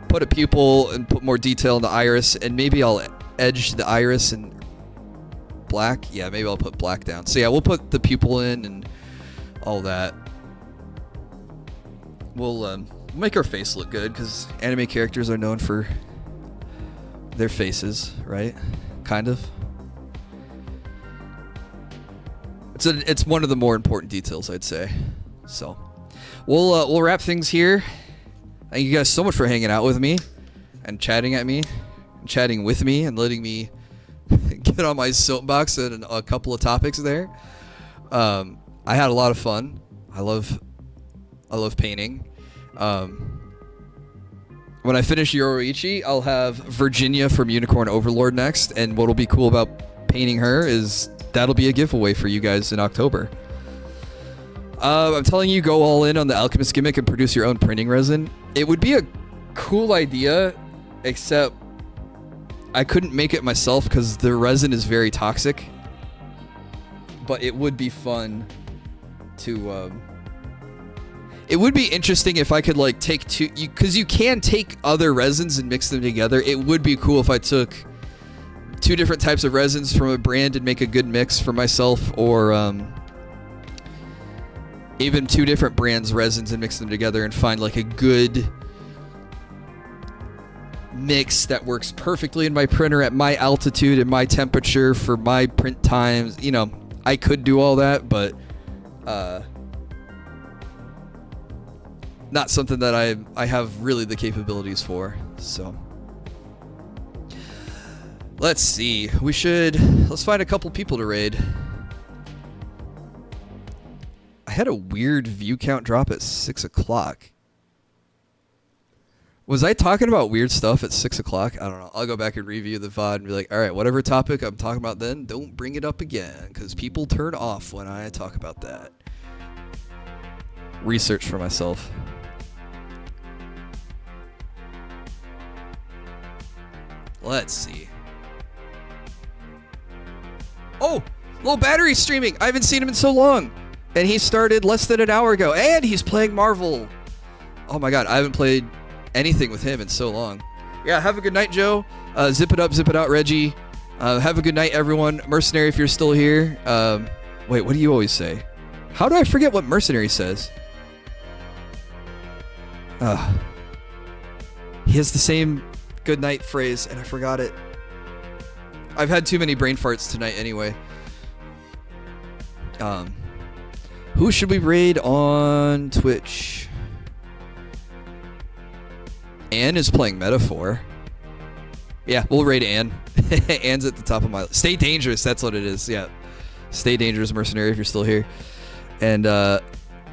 put a pupil and put more detail in the iris, and maybe I'll edge the iris in black. Yeah, maybe I'll put black down. So yeah, we'll put the pupil in and all that. We'll make our face look good, because anime characters are known for their faces, right? Kind of. It's one of the more important details, I'd say. So we'll wrap things here. Thank you guys so much for hanging out with me and chatting with me and letting me get on my soapbox and a couple of topics there. I had a lot of fun. I love painting. When I finish Yoruichi, I'll have Virginia from Unicorn Overlord next, and what'll be cool about painting her is that'll be a giveaway for you guys in October. I'm telling you, go all in on the Alchemist gimmick and produce your own printing resin. It would be a cool idea, except I couldn't make it myself because the resin is very toxic. But it would be fun to... It would be interesting if I could like take two... Because you can take other resins and mix them together. It would be cool if I took two different types of resins from a brand and make a good mix for myself, or even two different brands resins and mix them together and find like a good mix that works perfectly in my printer at my altitude and my temperature for my print times. You know, I could do all that, but not something that I have really the capabilities for. So let's see. Let's find a couple people to raid. I had a weird view count drop at 6 o'clock. Was I talking about weird stuff at 6 o'clock? I don't know. I'll go back and review the VOD and be like, all right, whatever topic I'm talking about then, don't bring it up again, because people turn off when I talk about that. Research for myself. Let's see. Oh, Low Battery streaming. I haven't seen him in so long. And he started less than an hour ago. And he's playing Marvel. Oh my god, I haven't played anything with him in so long. Yeah, have a good night, Joe. Zip it up, zip it out, Reggie. Have a good night, everyone. Mercenary, if you're still here. Wait, what do you always say? How do I forget what Mercenary says? He has the same good night phrase, and I forgot it. I've had too many brain farts tonight anyway. Who should we raid on Twitch? Anne is playing Metaphor. Yeah, we'll raid Anne. Anne's at the top of my list. Stay Dangerous, that's what it is. Yeah. Stay Dangerous, Mercenary, if you're still here. And, alright,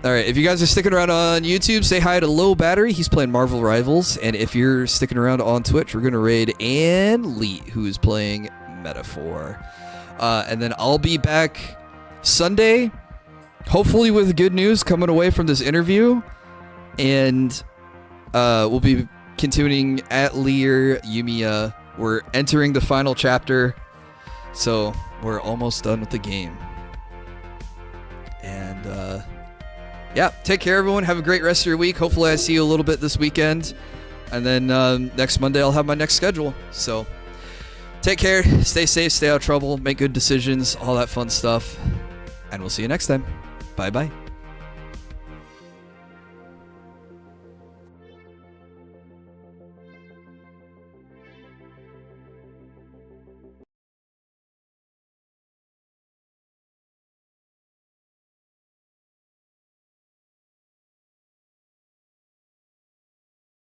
if you guys are sticking around on YouTube, say hi to Low Battery. He's playing Marvel Rivals. And if you're sticking around on Twitch, we're going to raid Anne Lee, who is playing Metaphor. And then I'll be back Sunday, hopefully with good news coming away from this interview. And we'll be continuing at Lear Yumiya. We're entering the final chapter, so we're almost done with the game. And yeah, take care, everyone. Have a great rest of your week. Hopefully I see you a little bit this weekend. And then next Monday I'll have my next schedule. So take care, stay safe, stay out of trouble, make good decisions, all that fun stuff. And we'll see you next time. Bye-bye.